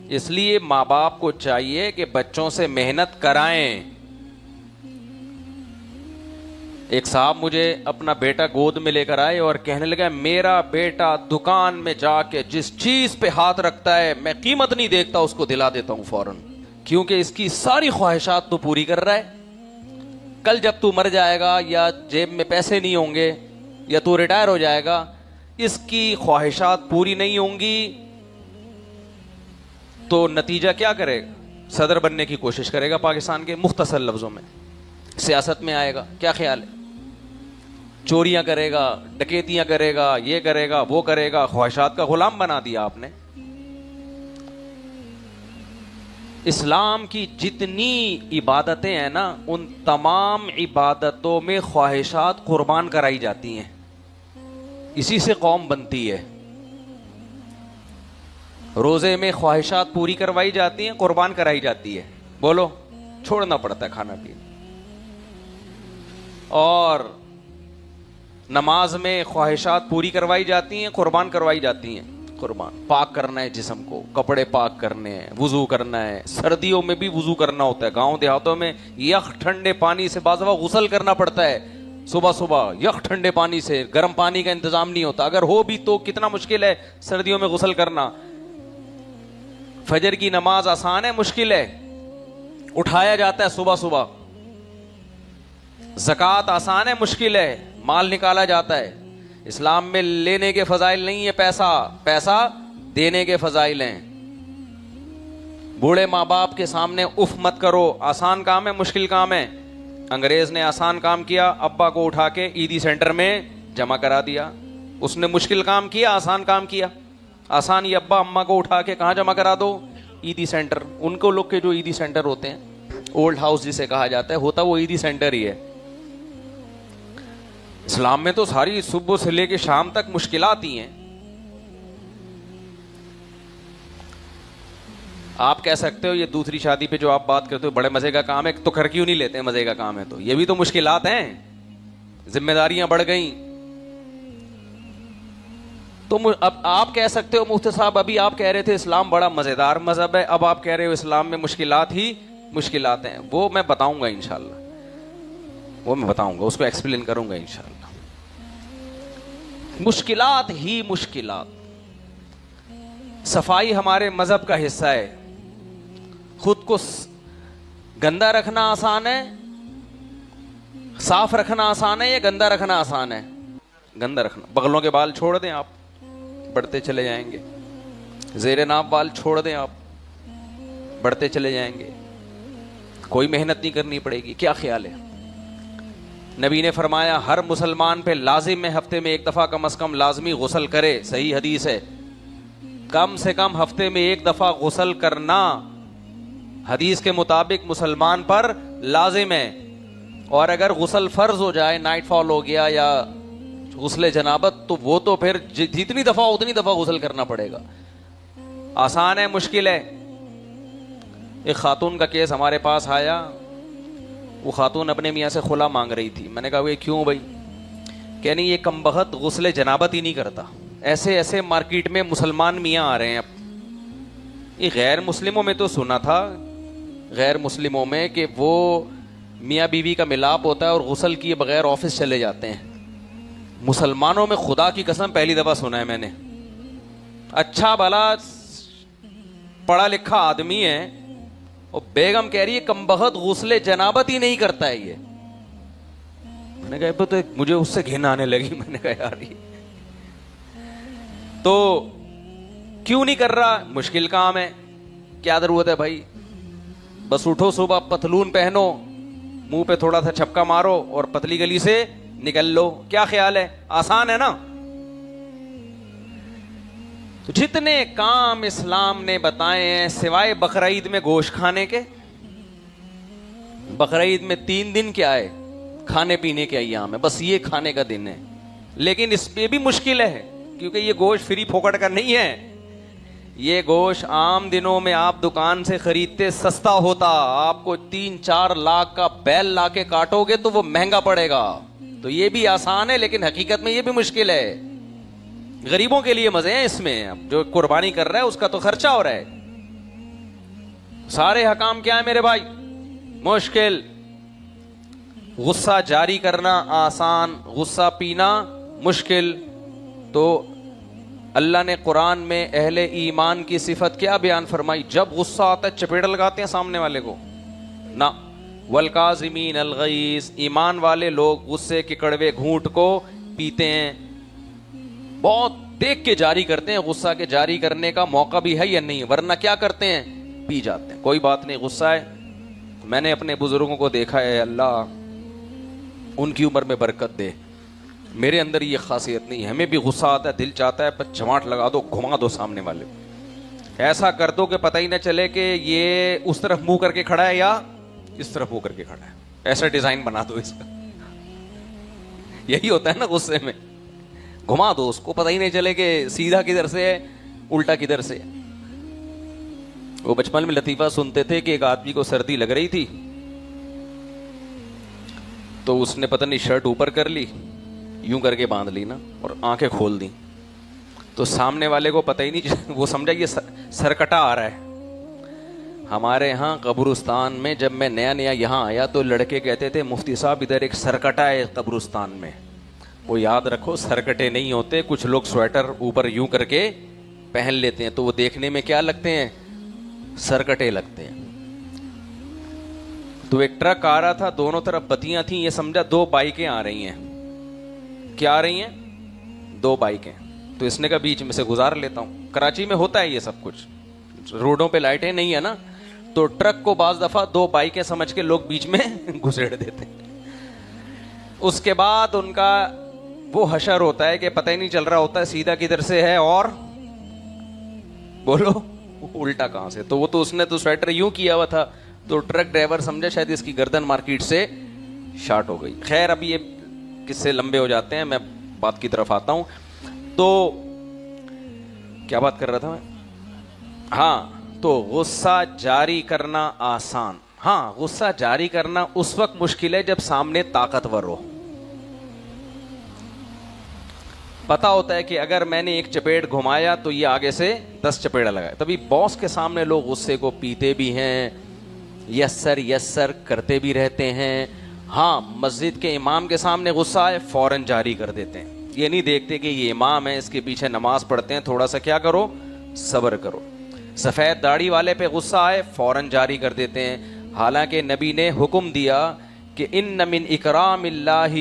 اس لیے ماں باپ کو چاہیے کہ بچوں سے محنت کرائیں. ایک صاحب مجھے اپنا بیٹا گود میں لے کر آئے اور کہنے لگا میرا بیٹا دکان میں جا کے جس چیز پہ ہاتھ رکھتا ہے میں قیمت نہیں دیکھتا, اس کو دلا دیتا ہوں فوراً, کیونکہ اس کی ساری خواہشات تو پوری کر رہا ہے. کل جب تو مر جائے گا یا جیب میں پیسے نہیں ہوں گے یا تو ریٹائر ہو جائے گا, اس کی خواہشات پوری نہیں ہوں گی تو نتیجہ کیا کرے گا؟ صدر بننے کی کوشش کرے گا پاکستان کے, مختصر لفظوں میں سیاست میں آئے گا. کیا خیال ہے؟ چوریاں کرے گا, ڈکیتیاں کرے گا, یہ کرے گا, وہ کرے گا, خواہشات کا غلام بنا دیا آپ نے. اسلام کی جتنی عبادتیں ہیں نا, ان تمام عبادتوں میں خواہشات قربان کرائی جاتی ہیں, اسی سے قوم بنتی ہے. روزے میں خواہشات پوری کروائی جاتی ہیں, قربان کرائی جاتی ہے, بولو چھوڑنا پڑتا ہے کھانا پینا. اور نماز میں خواہشات پوری کروائی جاتی ہیں, قربان کروائی جاتی ہیں. قربان پاک کرنا ہے جسم کو, کپڑے پاک کرنے ہیں, وضو کرنا ہے. سردیوں میں بھی وضو کرنا ہوتا ہے, گاؤں دیہاتوں میں یخ ٹھنڈے پانی سے بعض دفعہ غسل کرنا پڑتا ہے. صبح صبح یخ ٹھنڈے پانی سے, گرم پانی کا انتظام نہیں ہوتا, اگر ہو بھی تو کتنا مشکل ہے سردیوں میں غسل کرنا. فجر کی نماز آسان ہے مشکل ہے, اٹھایا جاتا ہے صبح صبح. زکوٰۃ آسان ہے مشکل ہے, مال نکالا جاتا ہے. اسلام میں لینے کے فضائل نہیں ہے, پیسہ دینے کے فضائل ہیں. بوڑھے ماں باپ کے سامنے اف مت کرو, آسان کام ہے مشکل کام ہے. انگریز نے آسان کام کیا, ابا کو اٹھا کے عیدی سینٹر میں جمع کرا دیا. اس نے مشکل کام کیا, آسان کام کیا. آسان یہ ابا اماں کو اٹھا کے کہاں جمع کرا دو, عیدی سینٹر. ان کو لوگ کے جو عیدی سینٹر ہوتے ہیں, اولڈ ہاؤس جسے کہا جاتا ہے, ہوتا وہ عیدی سینٹر ہی ہے. اسلام میں تو ساری صبح سے لے کے شام تک مشکلات ہی ہیں. آپ کہہ سکتے ہو یہ دوسری شادی پہ جو آپ بات کرتے ہو بڑے مزے کا کام ہے, تو کر کیوں نہیں لیتے, مزے کا کام ہے تو یہ بھی تو مشکلات ہیں, ذمہ داریاں بڑھ گئیں. تو اب آپ کہہ سکتے ہو مفتی صاحب ابھی آپ کہہ رہے تھے اسلام بڑا مزیدار مذہب ہے, اب آپ کہہ رہے ہو اسلام میں مشکلات ہی مشکلات ہیں. وہ میں بتاؤں گا انشاءاللہ, وہ میں بتاؤں گا, اس کو ایکسپلین کروں گا انشاءاللہ. مشکلات ہی مشکلات. صفائی ہمارے مذہب کا حصہ ہے. خود کو گندا رکھنا آسان ہے, صاف رکھنا آسان ہے, یا گندا رکھنا آسان ہے؟ گندا رکھنا. بغلوں کے بال چھوڑ دیں آپ, بڑھتے چلے جائیں گے. زیر ناف بال چھوڑ دیں آپ, بڑھتے چلے جائیں گے. کوئی محنت نہیں کرنی پڑے گی. کیا خیال ہے؟ نبی نے فرمایا ہر مسلمان پہ لازم ہے ہفتے میں ایک دفعہ کم از کم لازمی غسل کرے. صحیح حدیث ہے, کم سے کم ہفتے میں ایک دفعہ غسل کرنا حدیث کے مطابق مسلمان پر لازم ہے. اور اگر غسل فرض ہو جائے, نائٹ فال ہو گیا یا غسل جنابت, تو وہ تو پھر جتنی دفعہ اتنی دفعہ غسل کرنا پڑے گا. آسان ہے مشکل ہے؟ ایک خاتون کا کیس ہمارے پاس آیا. وہ خاتون اپنے میاں سے خلا مانگ رہی تھی. میں نے کہا وہ کیوں بھائی؟ کہ نہیں یہ کم بخت غسل جنابت ہی نہیں کرتا. ایسے ایسے مارکیٹ میں مسلمان میاں آ رہے ہیں. اب یہ غیر مسلموں میں تو سنا تھا, غیر مسلموں میں کہ وہ میاں بیوی کا ملاپ ہوتا ہے اور غسل کیے بغیر آفس چلے جاتے ہیں. مسلمانوں میں خدا کی قسم پہلی دفعہ سنا ہے میں نے. اچھا بھلا پڑھا لکھا آدمی ہے, اور بیگم کہہ رہی ہے کم بخت غسل جنابت ہی نہیں کرتا ہے یہ. میں نے کہا تو مجھے اس سے گھن آنے لگی. میں نے کہا یار یہ تو کیوں نہیں کر رہا؟ مشکل کام ہے. کیا ضرورت ہے بھائی؟ بس اٹھو صبح, پتلون پہنو, منہ پہ تھوڑا سا چھپکا مارو اور پتلی گلی سے نکل لو. کیا خیال ہے؟ آسان ہے نا. تو جتنے کام اسلام نے بتائے ہیں سوائے بقرعید میں گوشت کھانے کے. بقرعید میں 3 دن کیا ہے, کھانے پینے کے ایام ہے, بس یہ کھانے کا دن ہے. لیکن اس پہ بھی مشکل ہے کیونکہ یہ گوشت فری پھوکٹ کا نہیں ہے. یہ گوشت عام دنوں میں آپ دکان سے خریدتے سستا ہوتا, آپ کو 3-4 لاکھ کا بیل لا کے کاٹو گے تو وہ مہنگا پڑے گا. تو یہ بھی آسان ہے لیکن حقیقت میں یہ بھی مشکل ہے. غریبوں کے لیے مزے ہیں اس میں. اب جو قربانی کر رہا ہے اس کا تو خرچہ ہو رہا ہے. سارے حکام کیا ہے میرے بھائی؟ مشکل. غصہ جاری کرنا آسان, غصہ پینا مشکل. تو اللہ نے قرآن میں اہل ایمان کی صفت کیا بیان فرمائی؟ جب غصہ آتا ہے چپیڑ لگاتے ہیں سامنے والے کو نہ. والکاظمین الغیظ, ایمان والے لوگ غصے کے کڑوے گھونٹ کو پیتے ہیں, بہت دیکھ کے جاری کرتے ہیں. غصہ کے جاری کرنے کا موقع بھی ہے یا نہیں, ورنہ کیا کرتے ہیں؟ پی جاتے ہیں. کوئی بات نہیں, غصہ ہے. میں نے اپنے بزرگوں کو دیکھا ہے, اللہ ان کی عمر میں برکت دے. میرے اندر یہ خاصیت نہیں ہے. ہمیں بھی غصہ آتا ہے, دل چاہتا ہے بس جماٹ لگا دو, گھما دو سامنے والے, ایسا کر دو کہ پتہ ہی نہ چلے کہ یہ اس طرف منہ کر کے کھڑا ہے یا اس طرف منہ کر کے کھڑا ہے, ایسا ڈیزائن بنا دو اس کا. یہی ہوتا ہے نا غصے میں, گھما دو اس کو, پتہ ہی نہیں چلے کہ سیدھا کدھر سے ہے الٹا کدھر سے. وہ بچپن میں لطیفہ سنتے تھے کہ ایک آدمی کو سردی لگ رہی تھی, تو اس نے پتہ نہیں شرٹ اوپر کر لی, یوں کر کے باندھ لی نا, اور آنکھیں کھول دیں, تو سامنے والے کو پتہ ہی نہیں, وہ سمجھا یہ سرکٹا آ رہا ہے. ہمارے یہاں قبرستان میں جب میں نیا نیا یہاں آیا تو لڑکے کہتے تھے مفتی صاحب ادھر ایک سرکٹا ہے قبرستان میں. وہ یاد رکھو سرکٹے نہیں ہوتے, کچھ لوگ سویٹر اوپر یوں کر کے پہن لیتے ہیں تو وہ دیکھنے میں کیا لگتے ہیں, سرکٹے لگتے ہیں. تو ایک ٹرک آ رہا تھا, دونوں طرف بتیاں تھیں, یہ سمجھا دو بائکیں آ رہی ہیں. کیا آ رہی ہیں؟ دو بائکیں. تو اس نے کہا بیچ میں سے گزار لیتا ہوں. کراچی میں ہوتا ہے یہ سب کچھ, روڈوں پہ لائٹیں نہیں ہے نا, تو ٹرک کو بعض دفعہ دو بائکیں سمجھ کے لوگ بیچ میں گھسیڑ دیتے ہیں. اس کے بعد ان کا وہ حشر ہوتا ہے کہ پتہ ہی نہیں چل رہا ہوتا ہے سیدھا کدھر سے ہے اور بولو الٹا کہاں سے. تو وہ تو اس نے تو سویٹر یوں کیا ہوا تھا, تو ٹرک ڈرائیور سمجھا شاید اس کی گردن مارکیٹ سے شارٹ ہو گئی. خیر ابھی یہ قصے لمبے ہو جاتے ہیں, میں بات کی طرف آتا ہوں. تو کیا بات کر رہا تھا میں؟ ہاں, تو غصہ جاری کرنا آسان, ہاں غصہ جاری کرنا اس وقت مشکل ہے جب سامنے طاقتور ہو. پتا ہوتا ہے کہ اگر میں نے ایک چپیٹ گھمایا تو یہ آگے سے 10 چپیڑا لگائے. تبھی باس کے سامنے لوگ غصے کو پیتے بھی ہیں, یسر کرتے بھی رہتے ہیں. ہاں مسجد کے امام کے سامنے غصہ آئے فوراً جاری کر دیتے ہیں, یہ نہیں دیکھتے کہ یہ امام ہے, اس کے پیچھے نماز پڑھتے ہیں, تھوڑا سا کیا کرو, صبر کرو. سفید داڑھی والے پہ غصہ آئے فوراً جاری کر دیتے ہیں, حالانکہ نبی نے حکم دیا کہ ان من اکرام اللہ,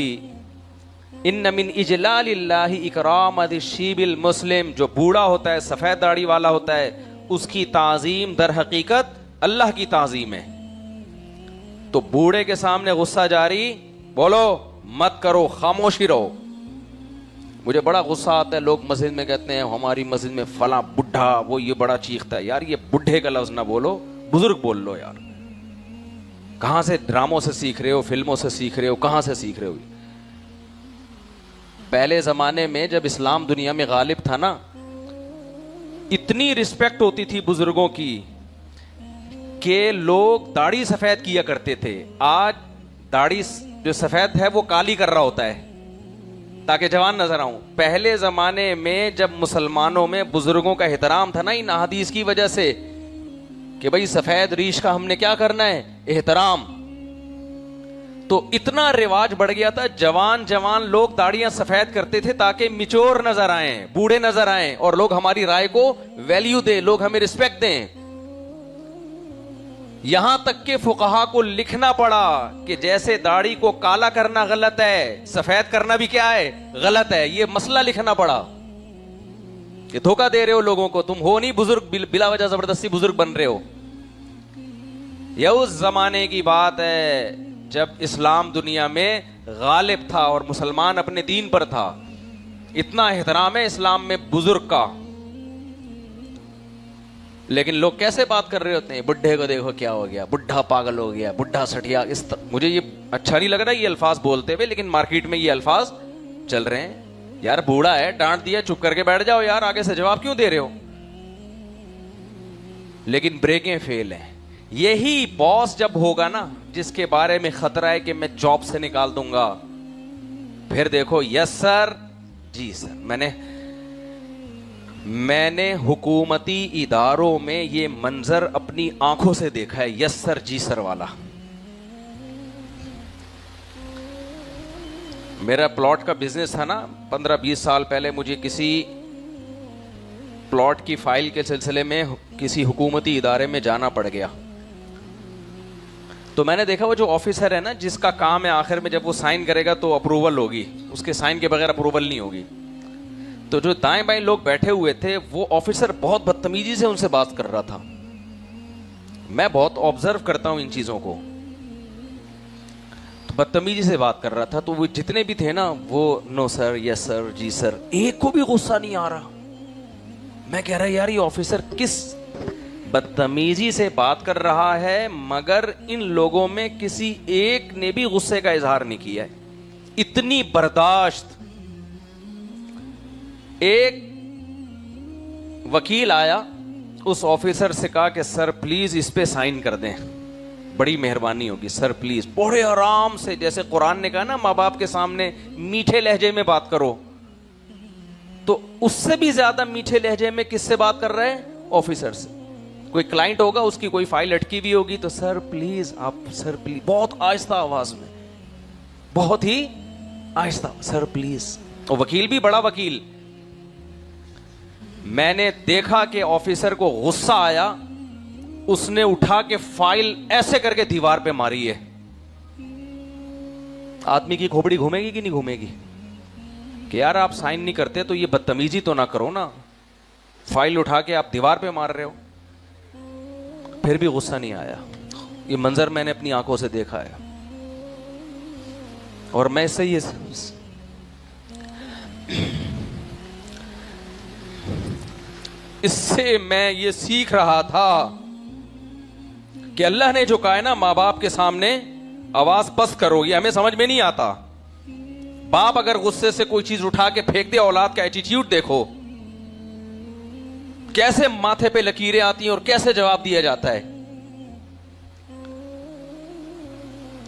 ان من اجلال اللہ اکرام الشیب المسلم. جو بوڑھا ہوتا ہے سفید داڑھی والا ہوتا ہے اس کی تعظیم در حقیقت اللہ کی تعظیم ہے. تو بوڑھے کے سامنے غصہ جاری بولو مت کرو, خاموشی رہو. مجھے بڑا غصہ آتا ہے, لوگ مسجد میں کہتے ہیں ہماری مسجد میں فلاں بڈھا وہ یہ بڑا چیختا ہے. یار یہ بڈھے کا لفظ نہ بولو, بزرگ بول لو یار. کہاں سے ڈراموں سے سیکھ رہے ہو, فلموں سے سیکھ رہے ہو, کہاں سے سیکھ رہے ہو؟ پہلے زمانے میں جب اسلام دنیا میں غالب تھا نا, اتنی رسپیکٹ ہوتی تھی بزرگوں کی کہ لوگ داڑھی سفید کیا کرتے تھے. آج داڑھی جو سفید ہے وہ کالی کر رہا ہوتا ہے تاکہ جوان نظر آؤں. پہلے زمانے میں جب مسلمانوں میں بزرگوں کا احترام تھا نا, ان احادیث کی وجہ سے کہ بھئی سفید ریش کا ہم نے کیا کرنا ہے, احترام, تو اتنا رواج بڑھ گیا تھا. جوان لوگ داڑیاں سفید کرتے تھے تاکہ میچور نظر آئیں, بوڑھے نظر آئیں, اور لوگ ہماری رائے کو ویلیو دیں, لوگ ہمیں رسپیکٹ دیں. یہاں تک کہ فقہا کو لکھنا پڑا کہ جیسے داڑھی کو کالا کرنا غلط ہے, سفید کرنا بھی کیا ہے, غلط ہے. یہ مسئلہ لکھنا پڑا. یہ دھوکہ دے رہے ہو لوگوں کو, تم ہو نہیں بزرگ, بلا وجہ زبردستی بزرگ بن رہے ہو. یہ اس زمانے کی بات ہے جب اسلام دنیا میں غالب تھا اور مسلمان اپنے دین پر تھا. اتنا احترام ہے اسلام میں بزرگ کا. لیکن لوگ کیسے بات کر رہے ہوتے ہیں, بڈھے کو دیکھو کیا ہو گیا, بڈھا پاگل ہو گیا, بڈھا سٹیا. مجھے یہ اچھا نہیں لگ رہا یہ الفاظ بولتے ہوئے, لیکن مارکیٹ میں یہ الفاظ چل رہے ہیں. یار بوڑھا ہے, ڈانٹ دیا, چپ کر کے بیٹھ جاؤ یار, آگے سے جواب کیوں دے رہے ہو. لیکن بریکیں فیل ہیں. یہی باس جب ہوگا نا جس کے بارے میں خطرہ ہے کہ میں جاب سے نکال دوں گا, پھر دیکھو یس سر, جی سر. میں نے حکومتی اداروں میں یہ منظر اپنی آنکھوں سے دیکھا ہے, یس سر جی سر والا. میرا پلاٹ کا بزنس تھا نا 15-20 سال پہلے, مجھے کسی پلاٹ کی فائل کے سلسلے میں کسی حکومتی ادارے میں جانا پڑ گیا. تو میں نے دیکھا وہ جو آفیسر ہے نا, جس کا کام ہے آخر میں جب وہ سائن کرے گا تو اپروول ہوگی, اس کے سائن کے بغیر اپروول نہیں ہوگی. تو جو دائیں بائیں لوگ بیٹھے ہوئے تھے, وہ آفیسر بہت بدتمیزی سے ان سے بات کر رہا تھا. میں بہت آبزرو کرتا ہوں ان چیزوں کو. تو بدتمیزی سے بات کر رہا تھا, تو وہ جتنے بھی تھے نا وہ نو سر, یس سر, جی سر, ایک کو بھی غصہ نہیں آ رہا. میں کہہ رہا یار یہ آفیسر کس بدتمیزی سے بات کر رہا ہے, مگر ان لوگوں میں کسی ایک نے بھی غصے کا اظہار نہیں کیا ہے. اتنی برداشت. ایک وکیل آیا, اس آفیسر سے کہا کہ سر پلیز اس پہ سائن کر دیں, بڑی مہربانی ہوگی سر پلیز. بڑے آرام سے, جیسے قرآن نے کہا نا ماں باپ کے سامنے میٹھے لہجے میں بات کرو, تو اس سے بھی زیادہ میٹھے لہجے میں کس سے بات کر رہے ہیں؟ آفیسر سے. کوئی کلائنٹ ہوگا, اس کی کوئی فائل اٹکی ہوئی ہوگی, تو سر پلیز, آپ سر پلیز, بہت آہستہ آواز میں, بہت ہی آہستہ, سر پلیز. اور وکیل بھی بڑا وکیل. میں نے دیکھا کہ آفیسر کو غصہ آیا, اس نے اٹھا کے فائل ایسے کر کے دیوار پہ ماری ہے. آدمی کی کھوپڑی گھومے گی کہ نہیں گھومے گی کہ یار آپ سائن نہیں کرتے تو یہ بدتمیزی تو نہ کرو نا, فائل اٹھا کے آپ دیوار پہ مار رہے ہو. پھر بھی غصہ نہیں آیا. یہ منظر میں نے اپنی آنکھوں سے دیکھا ہے, اور میں اس سے میں یہ سیکھ رہا تھا کہ اللہ نے جو کہا ہے نا ماں باپ کے سامنے آواز پست کرو, یہ ہمیں سمجھ میں نہیں آتا. باپ اگر غصے سے کوئی چیز اٹھا کے پھینک دے, اولاد کا ایٹیٹیوڈ دیکھو کیسے ماتھے پہ لکیریں آتی ہیں اور کیسے جواب دیا جاتا ہے.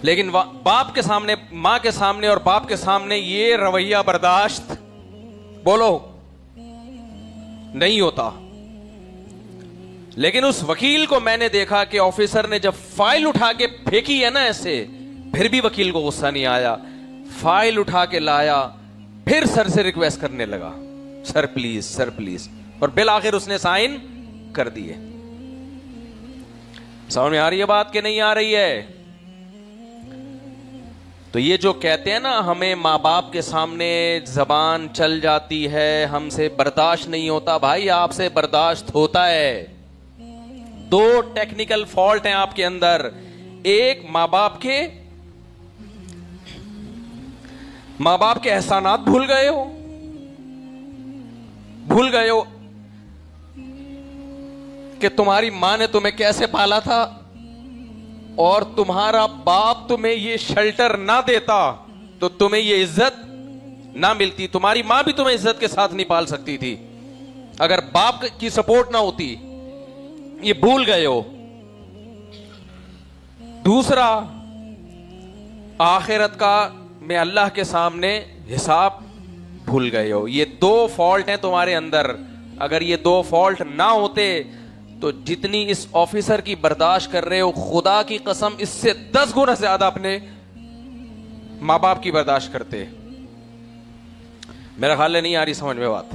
لیکن باپ کے سامنے, ماں کے سامنے اور باپ کے سامنے یہ رویہ برداشت بولو نہیں ہوتا. لیکن اس وکیل کو میں نے دیکھا کہ آفیسر نے جب فائل اٹھا کے پھینکی ہے نا ایسے, پھر بھی وکیل کو غصہ نہیں آیا. فائل اٹھا کے لایا, پھر سر سے ریکویسٹ کرنے لگا, سر پلیز, سر پلیز, اور بالآخر اس نے سائن کر دیے. سمجھ میں آ رہی ہے بات کہ نہیں آ رہی ہے؟ تو یہ جو کہتے ہیں نا ہمیں ماں باپ کے سامنے زبان چل جاتی ہے, ہم سے برداشت نہیں ہوتا, بھائی آپ سے برداشت ہوتا ہے. دو ٹیکنیکل فالٹ ہیں آپ کے اندر. ایک ماں باپ کے احسانات بھول گئے ہو کہ تمہاری ماں نے تمہیں کیسے پالا تھا, اور تمہارا باپ تمہیں یہ شیلٹر نہ دیتا تو تمہیں یہ عزت نہ ملتی. تمہاری ماں بھی تمہیں عزت کے ساتھ نہیں پال سکتی تھی اگر باپ کی سپورٹ نہ ہوتی. یہ بھول گئے ہو. دوسرا, آخرت کا میں اللہ کے سامنے حساب بھول گئے ہو. یہ دو فالٹ ہیں تمہارے اندر. اگر یہ دو فالٹ نہ ہوتے تو جتنی اس آفیسر کی برداشت کر رہے ہو, خدا کی قسم اس سے 10 گنا زیادہ اپنے ماں باپ کی برداشت کرتے. میرا خیال ہے نہیں آ رہی سمجھ میں بات.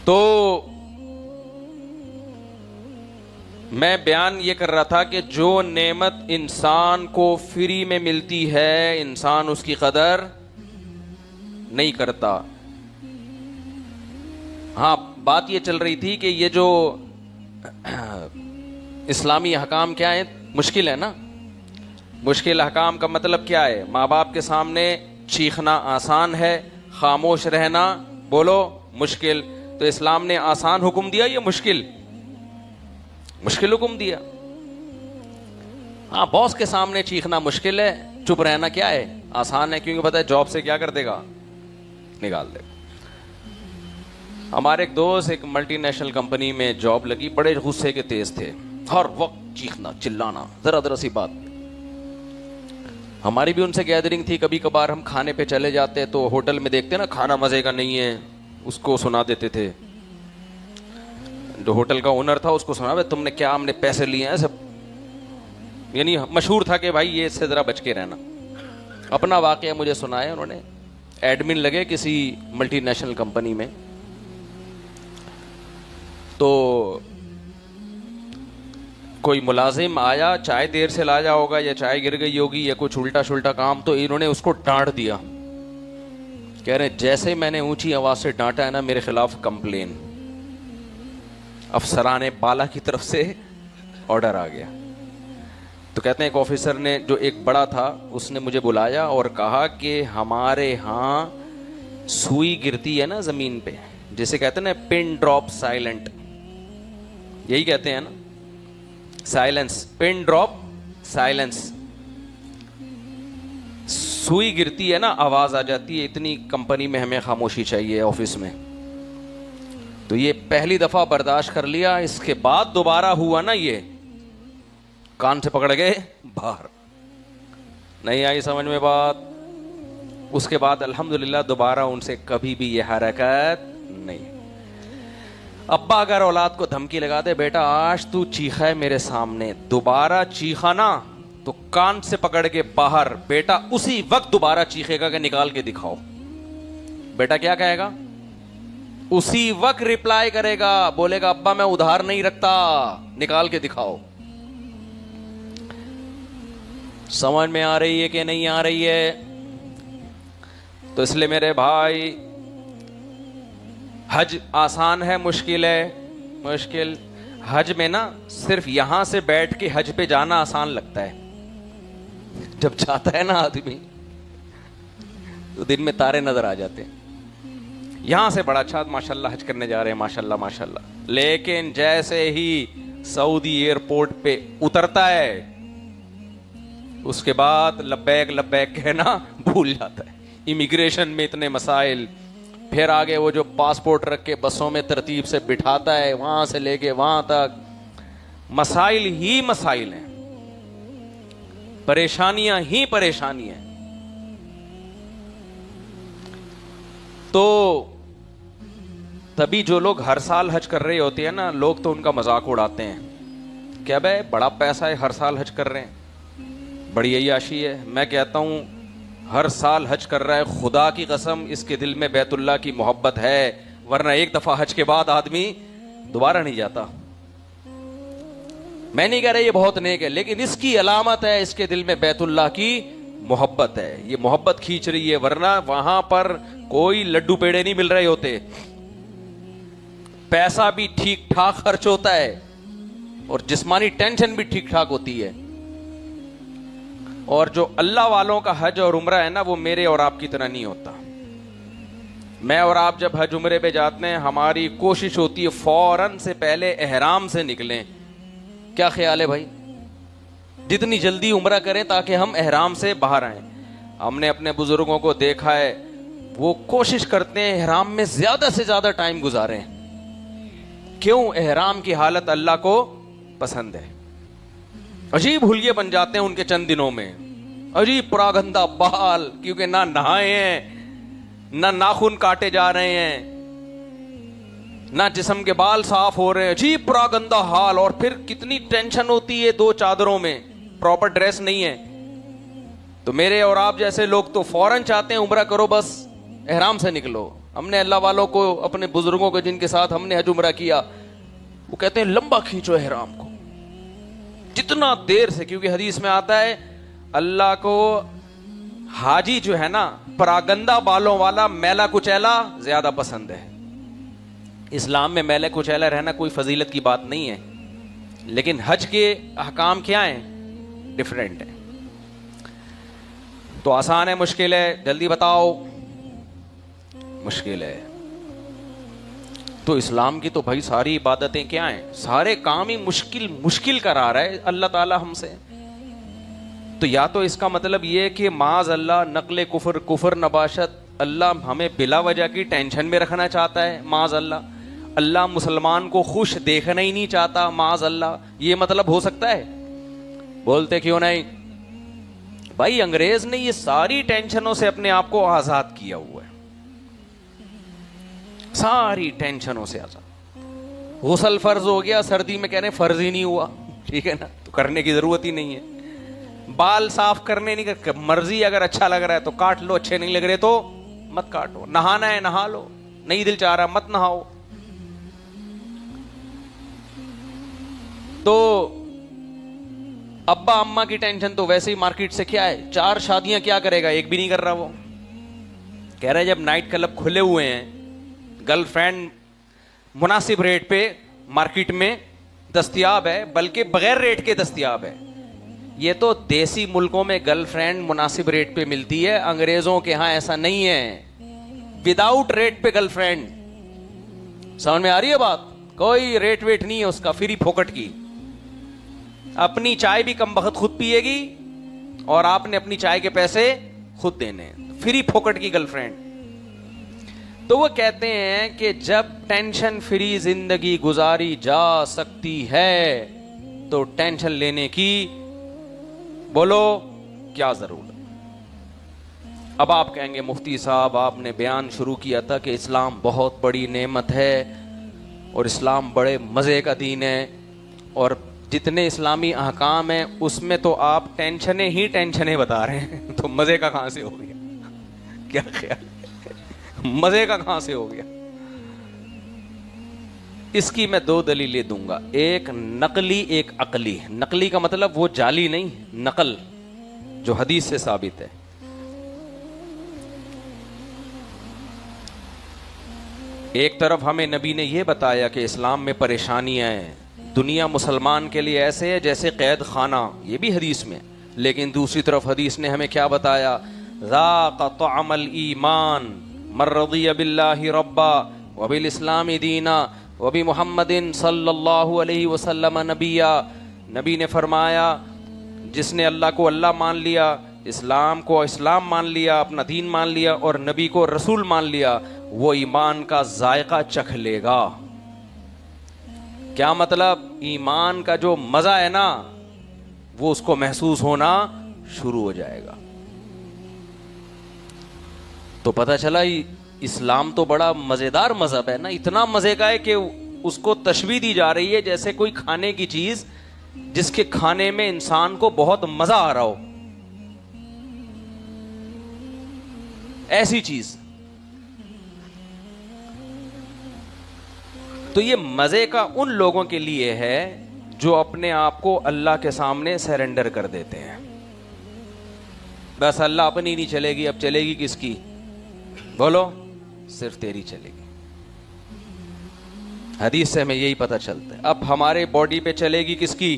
تو میں بیان یہ کر رہا تھا کہ جو نعمت انسان کو فری میں ملتی ہے انسان اس کی قدر نہیں کرتا. ہاں بات یہ چل رہی تھی کہ یہ جو اسلامی احکام کیا ہیں, مشکل ہے نا. مشکل احکام کا مطلب کیا ہے؟ ماں باپ کے سامنے چیخنا آسان ہے, خاموش رہنا بولو مشکل. تو اسلام نے آسان حکم دیا یا مشکل حکم دیا؟ ہاں باس کے سامنے چیخنا مشکل ہے, چپ رہنا کیا ہے آسان ہے, کیونکہ پتہ ہے جاب سے کیا کر دے گا, نکال دے گا. ہمارے ایک دوست ایک ملٹی نیشنل کمپنی میں جاب لگی, بڑے غصے کے تیز تھے, ہر وقت چیخنا چلانا, ذرا سی بات. ہماری بھی ان سے گیدرنگ تھی, کبھی کبھار ہم کھانے پہ چلے جاتے تو ہوٹل میں دیکھتے نا کھانا مزے کا نہیں ہے, اس کو سنا دیتے تھے. جو ہوٹل کا اونر تھا اس کو سنا, تم نے کیا, ہم نے پیسے لیے ہیں سب, یعنی مشہور تھا کہ بھائی یہ اس سے ذرا بچ کے رہنا. اپنا واقعہ مجھے سنایا انہوں نے. ایڈمن لگے کسی ملٹی نیشنل کمپنی میں, تو کوئی ملازم آیا, چائے دیر سے لایا ہوگا یا چائے گر گئی ہوگی یا کچھ الٹا شلٹا کام, تو انہوں نے اس کو ڈانٹ دیا. کہہ رہے جیسے میں نے اونچی آواز سے ڈانٹا ہے نا میرے خلاف کمپلین. افسران بالا کی طرف سے آرڈر آ گیا. تو کہتے ہیں ایک آفیسر نے جو ایک بڑا تھا اس نے مجھے بلایا اور کہا کہ ہمارے ہاں سوئی گرتی ہے نا زمین پہ, جسے کہتے ہیں نا پن ڈراپ سائلنٹ, یہی کہتے ہیں نا سائلنس, پن ڈراپ سائلنس, سوئی گرتی ہے نا آواز آ جاتی ہے, اتنی کمپنی میں ہمیں خاموشی چاہیے آفس میں. تو یہ پہلی دفعہ برداشت کر لیا, اس کے بعد دوبارہ ہوا نا یہ کان سے پکڑ گئے باہر, نہیں آئی سمجھ میں بات. اس کے بعد الحمدللہ دوبارہ ان سے کبھی بھی یہ حرکت نہیں. ابا اگر اولاد کو دھمکی لگا دے بیٹا آج تو چیخا ہے میرے سامنے, دوبارہ چیخا نا تو کان سے پکڑ کے باہر, بیٹا اسی وقت دوبارہ چیخے گا کہ نکال کے دکھاؤ. بیٹا کیا کہے گا؟ اسی وقت ریپلائی کرے گا, بولے گا ابا میں ادھار نہیں رکھتا, نکال کے دکھاؤ. سمجھ میں آ رہی ہے کہ نہیں آ رہی ہے؟ تو اس لیے میرے بھائی حج آسان ہے مشکل ہے؟ مشکل. حج میں نا صرف یہاں سے بیٹھ کے حج پہ جانا آسان لگتا ہے, جب جاتا ہے نا آدمی تو دن میں تارے نظر آ جاتے ہیں. یہاں سے بڑا اچھا ماشاءاللہ حج کرنے جا رہے ہیں ماشاءاللہ ماشاءاللہ, لیکن جیسے ہی سعودی ایئرپورٹ پہ اترتا ہے اس کے بعد لبیک لبیک کہنا بھول جاتا ہے. امیگریشن میں اتنے مسائل, پھر آگے وہ جو پاسپورٹ رکھ کے بسوں میں ترتیب سے بٹھاتا ہے, وہاں سے لے کے وہاں تک مسائل ہی مسائل ہیں, پریشانیاں ہی پریشانیاں. تو تبھی جو لوگ ہر سال حج کر رہے ہوتے ہیں نا, لوگ تو ان کا مذاق اڑاتے ہیں کہ بھائی بڑا پیسہ ہے ہر سال حج کر رہے ہیں, بڑی عیاشی ہے. میں کہتا ہوں ہر سال حج کر رہا ہے, خدا کی قسم اس کے دل میں بیت اللہ کی محبت ہے, ورنہ ایک دفعہ حج کے بعد آدمی دوبارہ نہیں جاتا. میں نہیں کہہ رہا یہ بہت نیک ہے, لیکن اس کی علامت ہے اس کے دل میں بیت اللہ کی محبت ہے, یہ محبت کھینچ رہی ہے, ورنہ وہاں پر کوئی لڈو پیڑے نہیں مل رہے ہوتے, پیسہ بھی ٹھیک ٹھاک خرچ ہوتا ہے اور جسمانی ٹینشن بھی ٹھیک ٹھاک ہوتی ہے. اور جو اللہ والوں کا حج اور عمرہ ہے نا وہ میرے اور آپ کی طرح نہیں ہوتا. میں اور آپ جب حج عمرے پہ جاتے ہیں ہماری کوشش ہوتی ہے فوراً سے پہلے احرام سے نکلیں. کیا خیال ہے بھائی؟ جتنی جلدی عمرہ کریں تاکہ ہم احرام سے باہر آئیں. ہم نے اپنے بزرگوں کو دیکھا ہے وہ کوشش کرتے ہیں احرام میں زیادہ سے زیادہ ٹائم گزاریں. کیوں؟ احرام کی حالت اللہ کو پسند ہے. عجیب حلیے بن جاتے ہیں ان کے چند دنوں میں, عجیب پراگندہ بال, کیونکہ نہ نہائے ہیں, نہ ناخن کاٹے جا رہے ہیں, نہ جسم کے بال صاف ہو رہے ہیں, عجیب پراگندہ حال. اور پھر کتنی ٹینشن ہوتی ہے, دو چادروں میں پراپر ڈریس نہیں ہے. تو میرے اور آپ جیسے لوگ تو فوراً چاہتے ہیں عمرہ کرو بس احرام سے نکلو. ہم نے اللہ والوں کو, اپنے بزرگوں کو جن کے ساتھ ہم نے حج عمرہ کیا, وہ کہتے ہیں لمبا کھینچو احرام کو جتنا دیر سے, کیونکہ حدیث میں آتا ہے اللہ کو حاجی جو ہے نا پراگندہ بالوں والا میلا کچیلا زیادہ پسند ہے. اسلام میں میلے کچیلا رہنا کوئی فضیلت کی بات نہیں ہے, لیکن حج کے احکام کیا ہیں؟ ڈفرینٹ ہیں. تو آسان ہے مشکل ہے؟ جلدی بتاؤ. مشکل ہے. تو اسلام کی تو بھائی ساری عبادتیں کیا ہیں؟ سارے کام ہی مشکل کرا رہا ہے اللہ تعالی ہم سے. تو یا تو اس کا مطلب یہ کہ معاذ اللہ نقل کفر نباشت, اللہ ہمیں بلا وجہ کی ٹینشن میں رکھنا چاہتا ہے معاذ اللہ, اللہ مسلمان کو خوش دیکھنا ہی نہیں چاہتا معاذ اللہ, یہ مطلب ہو سکتا ہے؟ بولتے کیوں نہیں بھائی؟ انگریز نے یہ ساری ٹینشنوں سے اپنے آپ کو آزاد کیا ہوا ہے, ساری ٹینشنوں سے آزاد. غسل فرض ہو گیا, سردی میں کہہ رہے ہیں فرض ہی نہیں ہوا, ٹھیک ہے نا, تو کرنے کی ضرورت ہی نہیں ہے. بال صاف کرنے نہیں, مرضی اگر اچھا لگ رہا ہے تو کاٹ لو, اچھے نہیں لگ رہے تو مت کاٹو. نہانا ہے نہا لو, نہیں دل چاہ رہا مت نہاؤ. تو ابا اماں کی ٹینشن تو ویسے ہی مارکیٹ سے کیا ہے, 4 شادیاں کیا کرے گا, ایک بھی نہیں کر رہا. وہ کہہ رہے جب نائٹ کلب کھلے ہوئے ہیں, گرل فرینڈ مناسب ریٹ پہ مارکیٹ میں دستیاب ہے بلکہ بغیر ریٹ کے دستیاب ہے. یہ تو دیسی ملکوں میں گرل فرینڈ مناسب ریٹ پہ ملتی ہے, انگریزوں کے ہاں ایسا نہیں ہے, وداؤٹ ریٹ پہ گرل فرینڈ. سمجھ میں آ رہی ہے بات؟ کوئی ریٹ ویٹ نہیں ہے اس کا, فری پھوکٹ کی. اپنی چائے بھی کم بخت خود پیے گی اور آپ نے اپنی چائے کے پیسے خود دینے, فری پھوکٹ کی گرل فرینڈ. تو وہ کہتے ہیں کہ جب ٹینشن فری زندگی گزاری جا سکتی ہے تو ٹینشن لینے کی بولو کیا ضرورت. اب آپ کہیں گے مفتی صاحب آپ نے بیان شروع کیا تھا کہ اسلام بہت بڑی نعمت ہے اور اسلام بڑے مزے کا دین ہے, اور جتنے اسلامی احکام ہیں اس میں تو آپ ٹینشنیں ہی ٹینشنیں بتا رہے ہیں, تو مزے کا کہاں سے ہو گیا؟ کیا خیال, مزے کا کہاں سے ہو گیا؟ اس کی میں دو دلیلیں دوں گا, ایک نقلی ایک عقلی. نقلی کا مطلب وہ جعلی نہیں, نقل جو حدیث سے ثابت ہے. ایک طرف ہمیں نبی نے یہ بتایا کہ اسلام میں پریشانیاں ہیں, دنیا مسلمان کے لیے ایسے ہے جیسے قید خانہ, یہ بھی حدیث میں. لیکن دوسری طرف حدیث نے ہمیں کیا بتایا؟ ذاق طعم الایمان من رضی باللہ ربا وبالاسلام دینا وبمحمد صلی اللہ علیہ وسلم نبیا. نبی نے فرمایا جس نے اللہ کو اللہ مان لیا, اسلام کو اسلام مان لیا, اپنا دین مان لیا, اور نبی کو رسول مان لیا, وہ ایمان کا ذائقہ چکھ لے گا. کیا مطلب؟ ایمان کا جو مزہ ہے نا وہ اس کو محسوس ہونا شروع ہو جائے گا. تو پتہ چلا اسلام تو بڑا مزیدار مذہب ہے نا, اتنا مزے کا ہے کہ اس کو تشبیہ دی جا رہی ہے جیسے کوئی کھانے کی چیز جس کے کھانے میں انسان کو بہت مزہ آ رہا ہو, ایسی چیز. تو یہ مزے کا ان لوگوں کے لیے ہے جو اپنے آپ کو اللہ کے سامنے سرنڈر کر دیتے ہیں. بس اللہ اپنی نہیں چلے گی, اب چلے گی کس کی؟ بولو, صرف تیری چلے گی. حدیث سے ہمیں یہی پتہ چلتا ہے. اب ہمارے باڈی پہ چلے گی کس کی؟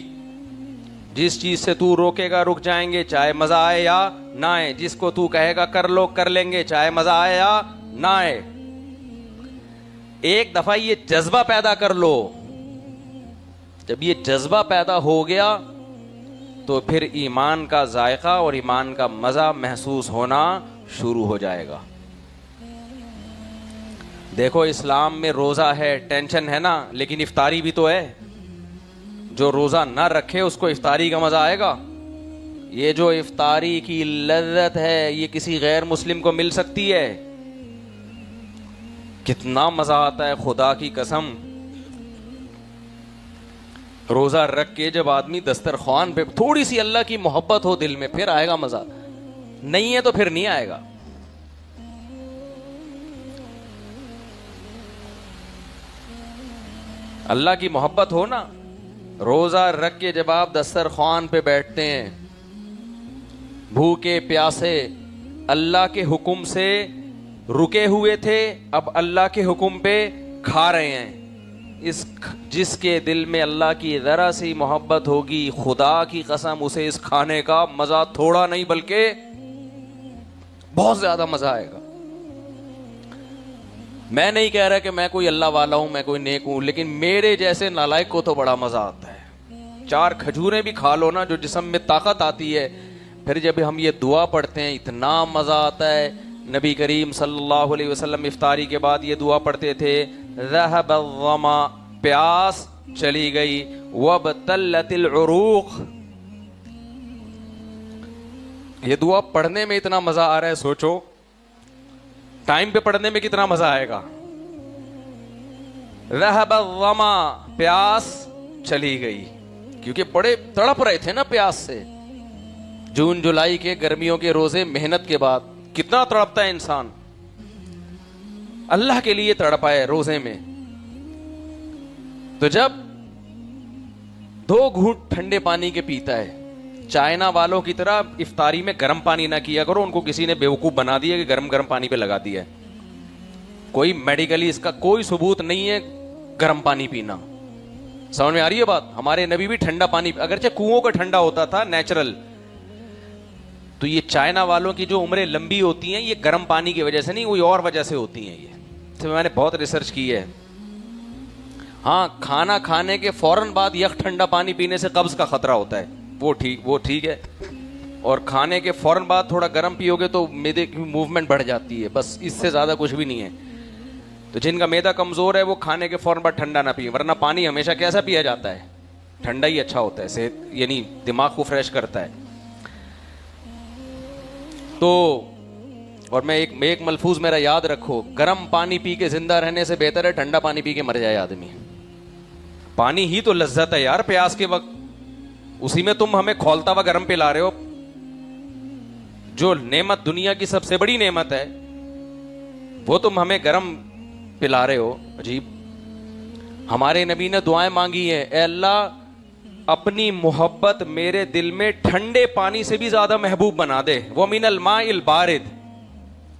جس چیز سے تو روکے گا رک جائیں گے, چاہے مزہ آئے یا نہ آئے. جس کو تو کہے گا کر لو کر لیں گے, چاہے مزہ آئے یا نہ آئے. ایک دفعہ یہ جذبہ پیدا کر لو, جب یہ جذبہ پیدا ہو گیا تو پھر ایمان کا ذائقہ اور ایمان کا مزہ محسوس ہونا شروع ہو جائے گا. دیکھو اسلام میں روزہ ہے, ٹینشن ہے نا, لیکن افطاری بھی تو ہے. جو روزہ نہ رکھے اس کو افطاری کا مزہ آئے گا؟ یہ جو افطاری کی لذت ہے یہ کسی غیر مسلم کو مل سکتی ہے؟ کتنا مزہ آتا ہے خدا کی قسم. روزہ رکھ کے جب آدمی دسترخوان پہ تھوڑی سی اللہ کی محبت ہو دل میں, پھر آئے گا مزہ. نہیں ہے تو پھر نہیں آئے گا. اللہ کی محبت ہو نا, روزہ رکھ کے جب آپ دسترخوان پہ بیٹھتے ہیں بھوکے پیاسے, اللہ کے حکم سے رکے ہوئے تھے, اب اللہ کے حکم پہ کھا رہے ہیں. جس کے دل میں اللہ کی ذرا سی محبت ہوگی, خدا کی قسم اسے اس کھانے کا مزہ تھوڑا نہیں بلکہ بہت زیادہ مزہ آئے گا. میں نہیں کہہ رہا کہ میں کوئی اللہ والا ہوں, میں کوئی نیک ہوں, لیکن میرے جیسے نالائق کو تو بڑا مزہ آتا ہے. 4 کھجوریں بھی کھا لو نا, جو جسم میں طاقت آتی ہے, پھر جب ہم یہ دعا پڑھتے ہیں اتنا مزہ آتا ہے. نبی کریم صلی اللہ علیہ وسلم افطاری کے بعد یہ دعا پڑھتے تھے, ذهب الظما, پیاس چلی گئی, وابتلت العروق. یہ دعا پڑھنے میں اتنا مزہ آ رہا ہے, سوچو ٹائم پہ پڑھنے میں کتنا مزہ آئے گا. ذهب الظما, پیاس چلی گئی, کیونکہ بڑے تڑپ رہے تھے نا پیاس سے. جون جولائی کے گرمیوں کے روزے محنت کے بعد کتنا تڑپتا ہے انسان, اللہ کے لیے تڑپا ہے روزے میں. تو جب 2 گھونٹ ٹھنڈے پانی کے پیتا ہے, چائنا والوں کی طرح افطاری میں گرم پانی نہ کیا کرو, ان کو کسی نے بیوقوف بنا دیا کہ گرم گرم پانی پہ لگا دیا ہے. کوئی میڈیکلی اس کا کوئی ثبوت نہیں ہے گرم پانی پینا. سمجھ میں آ رہی ہے بات؟ ہمارے نبی بھی ٹھنڈا پانی، اگرچہ کنوؤں کا ٹھنڈا ہوتا تھا نیچرل، تو یہ چائنا والوں کی جو عمریں لمبی ہوتی ہیں یہ گرم پانی کی وجہ سے نہیں، کوئی اور وجہ سے ہوتی ہیں. یہ میں نے بہت ریسرچ کی ہے. ہاں کھانا کھانے کے فوراً بعد یک ٹھنڈا پانی پینے سے قبض کا خطرہ ہوتا ہے، وہ ٹھیک ہے. اور کھانے کے فوراً بعد تھوڑا گرم پیو گے تو معدے کی موومنٹ بڑھ جاتی ہے، بس اس سے زیادہ کچھ بھی نہیں ہے. تو جن کا معدہ کمزور ہے وہ کھانے کے فوراً بعد ٹھنڈا نہ پیے، ورنہ پانی ہمیشہ کیسا پیا جاتا ہے؟ ٹھنڈا ہی اچھا ہوتا ہے، صحت یعنی دماغ کو فریش کرتا ہے. تو اور میں ایک ملفوظ میرا یاد رکھو، گرم پانی پی کے زندہ رہنے سے بہتر ہے ٹھنڈا پانی پی کے مر جائے آدمی. پانی ہی تو لذت ہے یار پیاس کے وقت، اسی میں تم ہمیں کھولتا ہوا گرم پلا رہے ہو. جو نعمت دنیا کی سب سے بڑی نعمت ہے وہ تم ہمیں گرم پلا رہے ہو. عجیب. ہمارے نبی نے دعائیں مانگی ہیں، اے اللہ اپنی محبت میرے دل میں ٹھنڈے پانی سے بھی زیادہ محبوب بنا دے. وَمِنَ الْمَاءِ الْبَارِدِ،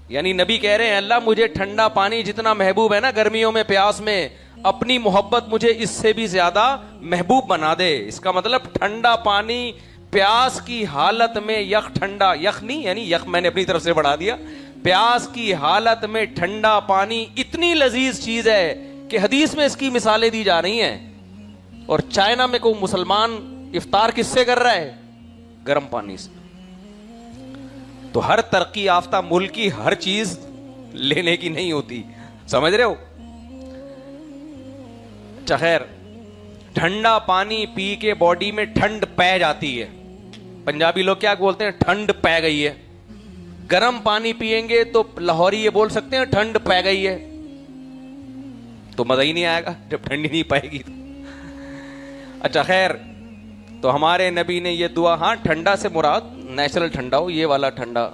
یعنی نبی کہہ رہے ہیں اللہ مجھے ٹھنڈا پانی جتنا محبوب ہے نا گرمیوں میں پیاس میں، اپنی محبت مجھے اس سے بھی زیادہ محبوب بنا دے. اس کا مطلب ٹھنڈا پانی پیاس کی حالت میں، یک ٹھنڈا، یک نہیں یعنی یک میں نے اپنی طرف سے بڑھا دیا، پیاس کی حالت میں ٹھنڈا پانی اتنی لذیذ چیز ہے کہ حدیث میں اس کی مثالیں دی جا رہی ہیں. اور چائنا میں کوئی مسلمان افطار کس سے کر رہا ہے؟ گرم پانی سے. تو ہر ترقی یافتہ ملک کی ہر چیز لینے کی نہیں ہوتی، سمجھ رہے ہو؟ اچھا خیر، ٹھنڈا پانی پی کے باڈی میں ٹھنڈ پہ جاتی ہے. پنجابی لوگ کیا بولتے ہیں؟ ٹھنڈ پہ گئی ہے. گرم پانی پیئیں گے تو لاہوری یہ بول سکتے ہیں ٹھنڈ پہ گئی ہے. تو مزہ ہی نہیں آئے گا جب ٹھنڈی نہیں پائے گی. اچھا خیر، تو ہمارے نبی نے یہ دعا، ہاں ٹھنڈا سے مراد نیچرل ٹھنڈا ہو، یہ والا ٹھنڈا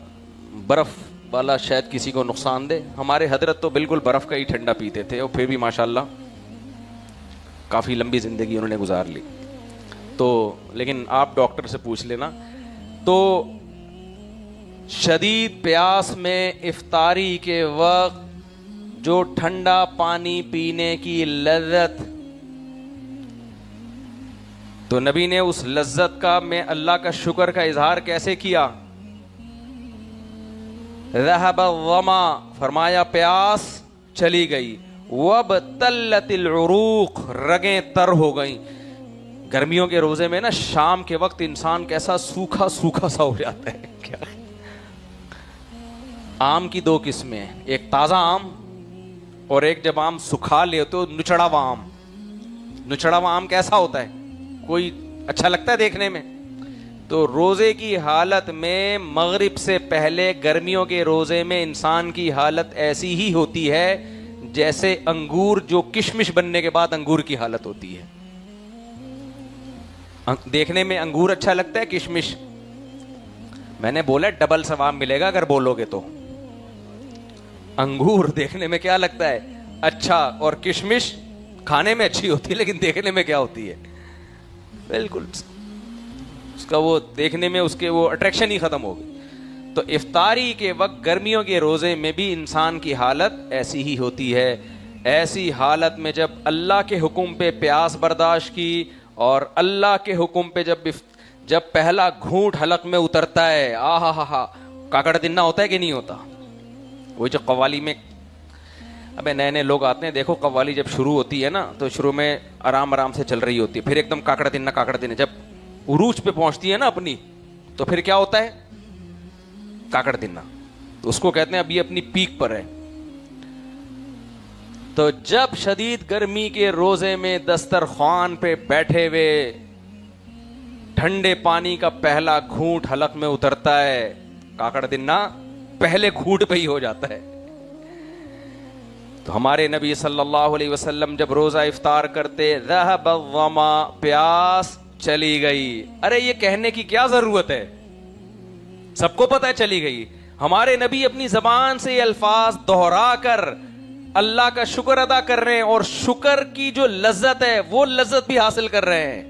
برف والا شاید کسی کو نقصان دے. ہمارے حضرت تو بالکل برف کا ہی ٹھنڈا پیتے تھے، اور پھر بھی ماشاءاللہ کافی لمبی زندگی انہوں نے گزار لی. تو لیکن آپ ڈاکٹر سے پوچھ لینا. تو شدید پیاس میں افطاری کے وقت جو ٹھنڈا پانی پینے کی لذت، تو نبی نے اس لذت کا میں اللہ کا شکر کا اظہار کیسے کیا؟ ذهب الظما، فرمایا پیاس چلی گئی. وابتلت العروق، رگیں تر ہو گئیں. گرمیوں کے روزے میں نا شام کے وقت انسان کیسا سوکھا سوکھا سا ہو جاتا ہے. کیا آم کی دو قسمیں ہیں، ایک تازہ آم اور ایک جب آم سکھا لے تو نچڑا ہوا آم. نچڑا ہوا آم کیسا ہوتا ہے؟ کوئی اچھا لگتا ہے دیکھنے میں؟ تو روزے کی حالت میں مغرب سے پہلے گرمیوں کے روزے میں انسان کی حالت ایسی ہی ہوتی ہے جیسے انگور جو کشمش بننے کے بعد انگور کی حالت ہوتی ہے. دیکھنے میں انگور اچھا لگتا ہے، کشمش میں نے بولا ڈبل ثواب ملے گا اگر بولو گے تو. انگور دیکھنے میں کیا لگتا ہے؟ اچھا، اور کشمش کھانے میں اچھی ہوتی ہے لیکن دیکھنے میں کیا ہوتی ہے؟ بالکل اس کا وہ دیکھنے میں اس کے وہ اٹریکشن ہی ختم ہو گئی. تو افطاری کے وقت گرمیوں کے روزے میں بھی انسان کی حالت ایسی ہی ہوتی ہے. ایسی حالت میں جب اللہ کے حکم پہ پیاس برداشت کی اور اللہ کے حکم پہ جب پہلا گھونٹ حلق میں اترتا ہے، آہا ہا ہا، کاکڑ دنہ ہوتا ہے کہ نہیں ہوتا؟ وہی جو قوالی میں ابے نئے نئے لوگ آتے ہیں، دیکھو قوالی جب شروع ہوتی ہے نا تو شروع میں آرام آرام سے چل رہی ہوتی ہے، پھر ایک دم کاکڑ دنہ جب عروج پہ پہنچتی ہے نا اپنی، تو پھر کیا ہوتا ہے؟ کاکڑ دنہ. تو اس کو کہتے ہیں اب یہ اپنی پیک پر ہے. تو جب شدید گرمی کے روزے میں دسترخوان پہ بیٹھے ہوئے ٹھنڈے پانی کا پہلا گھونٹ حلق میں اترتا ہے، کاکڑ دنہ پہلے گھونٹ پہ ہی ہو جاتا ہے. تو ہمارے نبی صلی اللہ علیہ وسلم جب روزہ افطار کرتے، ذهب الظما، پیاس چلی گئی. ارے یہ کہنے کی کیا ضرورت ہے، سب کو پتہ ہے چلی گئی. ہمارے نبی اپنی زبان سے یہ الفاظ دہرا کر اللہ کا شکر ادا کر رہے ہیں، اور شکر کی جو لذت ہے وہ لذت بھی حاصل کر رہے ہیں.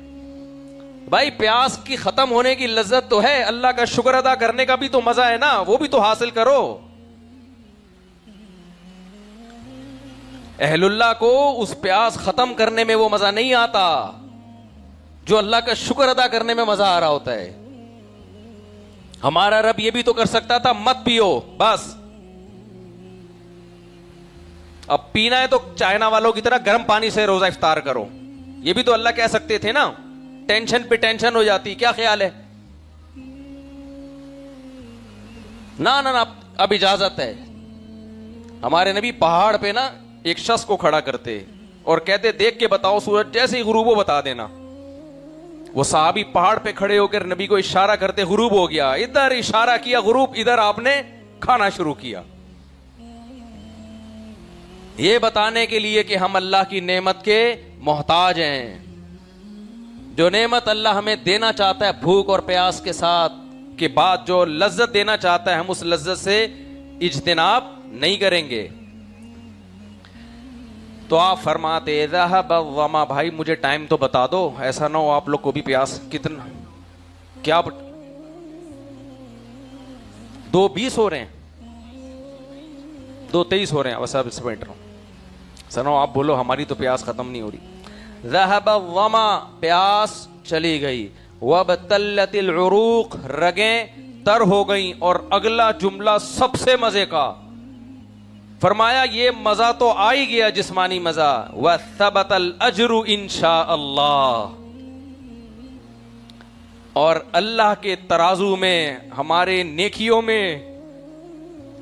بھائی پیاس کی ختم ہونے کی لذت تو ہے، اللہ کا شکر ادا کرنے کا بھی تو مزہ ہے نا، وہ بھی تو حاصل کرو. اہل اللہ کو اس پیاس ختم کرنے میں وہ مزہ نہیں آتا جو اللہ کا شکر ادا کرنے میں مزہ آ رہا ہوتا ہے. ہمارا رب یہ بھی تو کر سکتا تھا مت پیو بس. اب پینا ہے تو چائنا والوں کی طرح گرم پانی سے روزہ افطار کرو. یہ بھی تو اللہ کہہ سکتے تھے نا. ٹینشن پہ ٹینشن ہو جاتی. کیا خیال ہے؟ نا نا نا اب اجازت ہے. ہمارے نبی پہاڑ پہ نا ایک شخص کو کھڑا کرتے اور کہتے دیکھ کے بتاؤ سورج جیسے ہی غروب ہو بتا دینا. وہ صحابی پہاڑ پہ کھڑے ہو کر نبی کو اشارہ کرتے غروب ہو گیا. ادھر اشارہ کیا غروب, ادھر آپ نے کھانا شروع کیا. یہ بتانے کے لیے کہ ہم اللہ کی نعمت کے محتاج ہیں. جو نعمت اللہ ہمیں دینا چاہتا ہے بھوک اور پیاس کے ساتھ کے بعد, جو لذت دینا چاہتا ہے, ہم اس لذت سے اجتناب نہیں کریں گے. تو آپ فرماتے ذهب الظما, بھائی مجھے ٹائم تو بتا دو, ایسا نہ ہو آپ لوگ کو بھی پیاس. کتنا کیا 2:20 ہو رہے ہیں, 2:23 ہو رہے ہیں. بس اب اس پہ سنو آپ بولو ہماری تو پیاس ختم نہیں ہو رہی. ذهب الظما, پیاس چلی گئی. وابتلت العروق, رگیں تر ہو گئیں. اور اگلا جملہ سب سے مزے کا فرمایا, یہ مزہ تو آ ہی گیا جسمانی مزہ. وثبت الاجر انشاء اللہ, اور اللہ کے ترازو میں ہمارے نیکیوں میں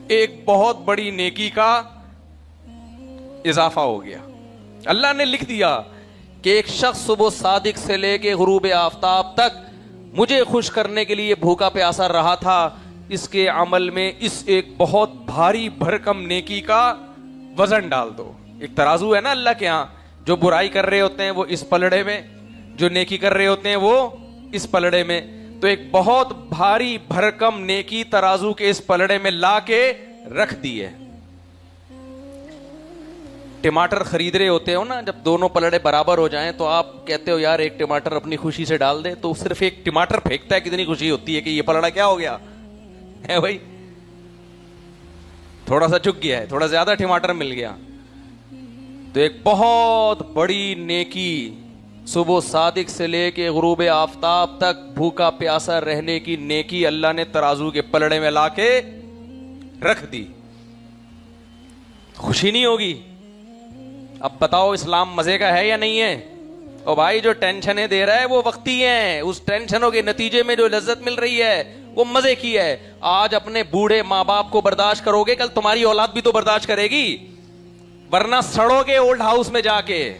ایک بہت بڑی نیکی کا اضافہ ہو گیا. اللہ نے لکھ دیا کہ ایک شخص صبح صادق سے لے کے غروب آفتاب تک مجھے خوش کرنے کے لیے بھوکا پیاسا رہا تھا. اس کے عمل میں اس ایک بہت بھاری بھرکم نیکی کا وزن ڈال دو. ایک ترازو ہے نا اللہ کے ہاں, جو برائی کر رہے ہوتے ہیں وہ اس پلڑے میں, جو نیکی کر رہے ہوتے ہیں وہ اس پلڑے میں. تو ایک بہت بھاری بھرکم نیکی ترازو کے اس پلڑے میں لا کے رکھ دی ہے. ٹماٹر خرید رہے ہوتے ہو نا, جب دونوں پلڑے برابر ہو جائیں تو آپ کہتے ہو یار ایک ٹماٹر اپنی خوشی سے ڈال دے, تو صرف ایک ٹماٹر پھینکتا ہے کتنی خوشی ہوتی ہے کہ یہ پلڑا کیا ہو گیا ہے بھائی, تھوڑا سا چک گیا ہے, تھوڑا زیادہ ٹماٹر مل گیا. تو ایک بہت بڑی نیکی صبح صادق سے لے کے غروب آفتاب تک بھوکا پیاسا رہنے کی نیکی اللہ نے ترازو کے پلڑے میں لا کے رکھ دی. خوشی نہیں ہوگی؟ اب بتاؤ اسلام مزے کا ہے یا نہیں ہے؟ اور بھائی جو ٹینشنیں دے رہا ہے وہ وقتی ہیں, اس ٹینشنوں کے نتیجے میں جو لذت مل رہی ہے وہ مزے کی ہے. آج اپنے بوڑھے ماں باپ کو برداشت کرو گے, کل تمہاری اولاد بھی تو برداشت کرے گی, ورنہ سڑو گے اولڈ ہاؤس میں جا کے.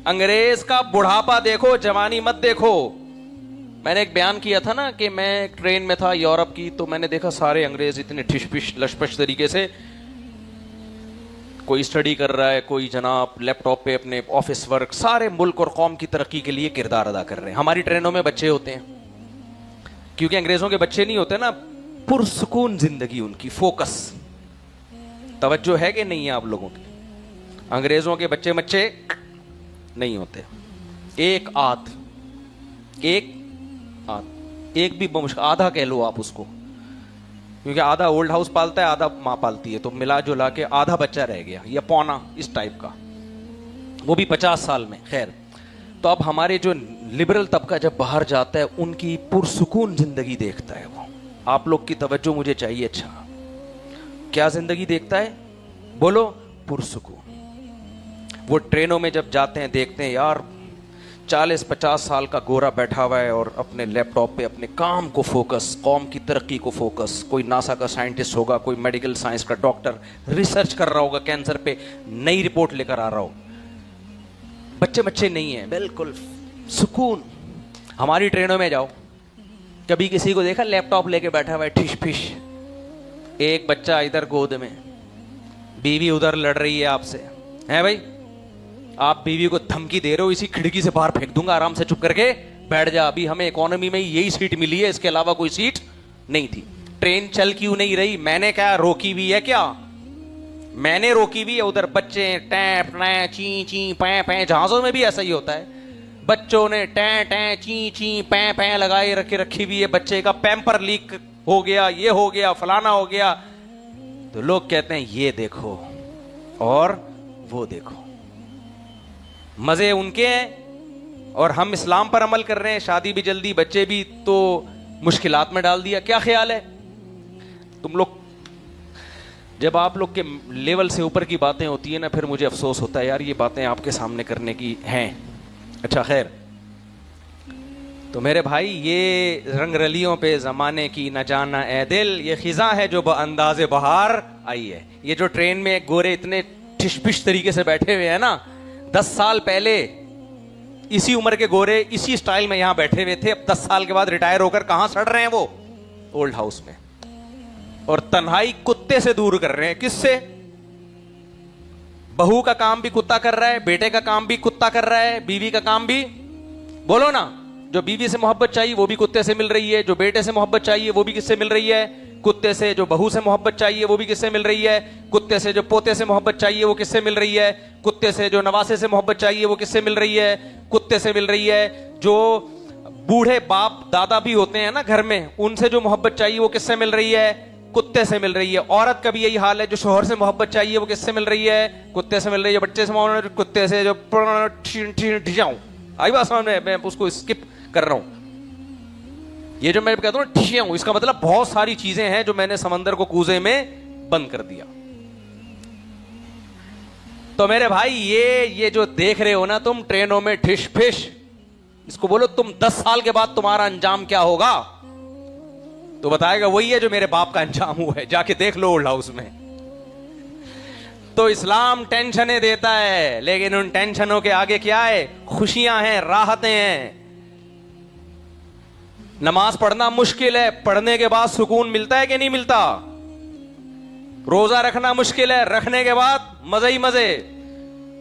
انگریز کا بڑھاپا دیکھو, جوانی مت دیکھو. میں نے ایک بیان کیا تھا نا کہ میں ٹرین میں تھا یورپ کی, تو میں نے دیکھا سارے انگریز اتنے ٹھش پش لش پش طریقے سے, کوئی اسٹڈی کر رہا ہے, کوئی جناب لیپ ٹاپ پہ اپنے آفس ورک, سارے ملک اور قوم کی ترقی کے لیے کردار ادا کر رہے ہیں. ہماری ٹرینوں میں بچے ہوتے ہیں, کیونکہ انگریزوں کے بچے نہیں ہوتے نا, پرسکون زندگی ان کی, فوکس. توجہ ہے کہ نہیں ہے آپ لوگوں کی؟ انگریزوں کے بچے نہیں ہوتے. ایک بھی آدھا کہہ لو آپ اس کو, کیونکہ آدھا اولڈ ہاؤس پالتا ہے, آدھا ماں پالتی ہے, تو ملا جلا کے آدھا بچہ رہ گیا یا پونا اس ٹائپ کا, وہ بھی 50 سال میں. خیر, تو اب ہمارے جو لبرل طبقہ جب باہر جاتا ہے ان کی پرسکون زندگی دیکھتا ہے وہ. آپ لوگ کی توجہ مجھے چاہیے. اچھا کیا زندگی دیکھتا ہے بولو؟ پرسکون. وہ ٹرینوں میں جب جاتے ہیں دیکھتے ہیں یار 40-50 سال کا گورا بیٹھا ہوا ہے اور اپنے لیپ ٹاپ پہ اپنے کام کو فوکس, قوم کی ترقی کو فوکس. کوئی ناسا کا سائنٹسٹ ہوگا, کوئی میڈیکل سائنس کا ڈاکٹر, ریسرچ کر رہا ہوگا کینسر پہ, نئی رپورٹ لے کر آ رہا ہو. بچے نہیں ہیں, بالکل سکون. ہماری ٹرینوں میں جاؤ, کبھی کسی کو دیکھا لیپ ٹاپ لے کے بیٹھا ہوا ہے ٹھش پھش, ایک بچہ ادھر گود میں, بیوی ادھر لڑ رہی ہے آپ سے, ہے بھائی؟ آپ بیوی کو دھمکی دے رہے ہو, اسی کھڑکی سے باہر پھینک دوں گا, آرام سے چپ کر کے بیٹھ جا, ابھی ہمیں اکانومی میں یہی سیٹ ملی ہے, اس کے علاوہ کوئی سیٹ نہیں تھی. ٹرین چل کیوں نہیں رہی؟ میں نے کیا روکی بھی ہے کیا؟ میں نے روکی بھی ہے. ادھر بچے ٹیں ٹیں چیں چیں پیں پیں, جہازوں میں بھی ایسا ہی ہوتا ہے, بچوں نے ٹیں ٹیں چیں چیں پیں پیں لگائے رکھی بھی ہے. بچے کا پیمپر لیک ہو گیا, یہ ہو گیا, فلانا ہو گیا, تو لوگ کہتے ہیں یہ دیکھو, اور وہ دیکھو. مزے ان کے ہیں اور ہم اسلام پر عمل کر رہے ہیں, شادی بھی جلدی, بچے بھی, تو مشکلات میں ڈال دیا. کیا خیال ہے تم لوگ؟ جب آپ لوگ کے لیول سے اوپر کی باتیں ہوتی ہیں نا, پھر مجھے افسوس ہوتا ہے یار یہ باتیں آپ کے سامنے کرنے کی ہیں. اچھا خیر, تو میرے بھائی یہ رنگ رلیوں پہ زمانے کی نہ جانا اے دل, یہ خزاں ہے جو انداز بہار آئی ہے. یہ جو ٹرین میں گورے اتنے ٹھش پش طریقے سے بیٹھے ہوئے ہیں نا, 10 سال پہلے اسی عمر کے گورے اسی سٹائل میں یہاں بیٹھے ہوئے تھے. اب 10 سال کے بعد ریٹائر ہو کر کہاں سڑ رہے ہیں وہ؟ اولڈ ہاؤس میں. اور تنہائی کتے سے دور کر رہے ہیں. کس سے؟ بہو کا کام بھی کتا کر رہا ہے, بیٹے کا کام بھی کتا کر رہا ہے, بیوی کا کام بھی. بولو نا, جو بیوی سے محبت چاہیے وہ بھی کتے سے مل رہی ہے, جو بیٹے سے محبت چاہیے وہ بھی کس سے مل رہی ہے؟ کتے سے. جو بہو سے محبت چاہیے وہ بھی کس سے مل رہی ہے؟ کتے سے. جو پوتے سے محبت چاہیے وہ کس سے مل رہی ہے؟ کتے سے. جو نواسے سے محبت چاہیے وہ کس سے مل رہی ہے؟ کتے سے مل رہی ہے. جو بوڑھے باپ دادا بھی ہوتے ہیں نا گھر میں, ان سے جو محبت چاہیے وہ کس سے مل رہی ہے؟ کتے سے مل رہی ہے. عورت کا بھی یہی حال ہے, جو شوہر سے محبت چاہیے وہ کس سے مل رہی ہے؟ کتے سے مل رہی ہے. بچے سے کتے سے. جو آئی بات سامنے, میں اس کو اسکپ کر رہا ہوں. یہ جو میں کہتا ہوں ٹھشیاں ہوں, اس کا مطلب بہت ساری چیزیں ہیں جو میں نے سمندر کو کوزے میں بند کر دیا. تو میرے بھائی یہ جو دیکھ رہے ہو نا تم ٹرینوں میں ٹھش پھش, اس کو بولو تم 10 سال کے بعد تمہارا انجام کیا ہوگا, تو بتائے گا وہی ہے جو میرے باپ کا انجام ہوا ہے. جا کے دیکھ لو اولڈ ہاؤس میں. تو اسلام ٹینشنیں دیتا ہے, لیکن ان ٹینشنوں کے آگے کیا ہے؟ خوشیاں ہیں, راحتیں ہیں. نماز پڑھنا مشکل ہے, پڑھنے کے بعد سکون ملتا ہے کہ نہیں ملتا؟ روزہ رکھنا مشکل ہے, رکھنے کے بعد مزے ہی مزے.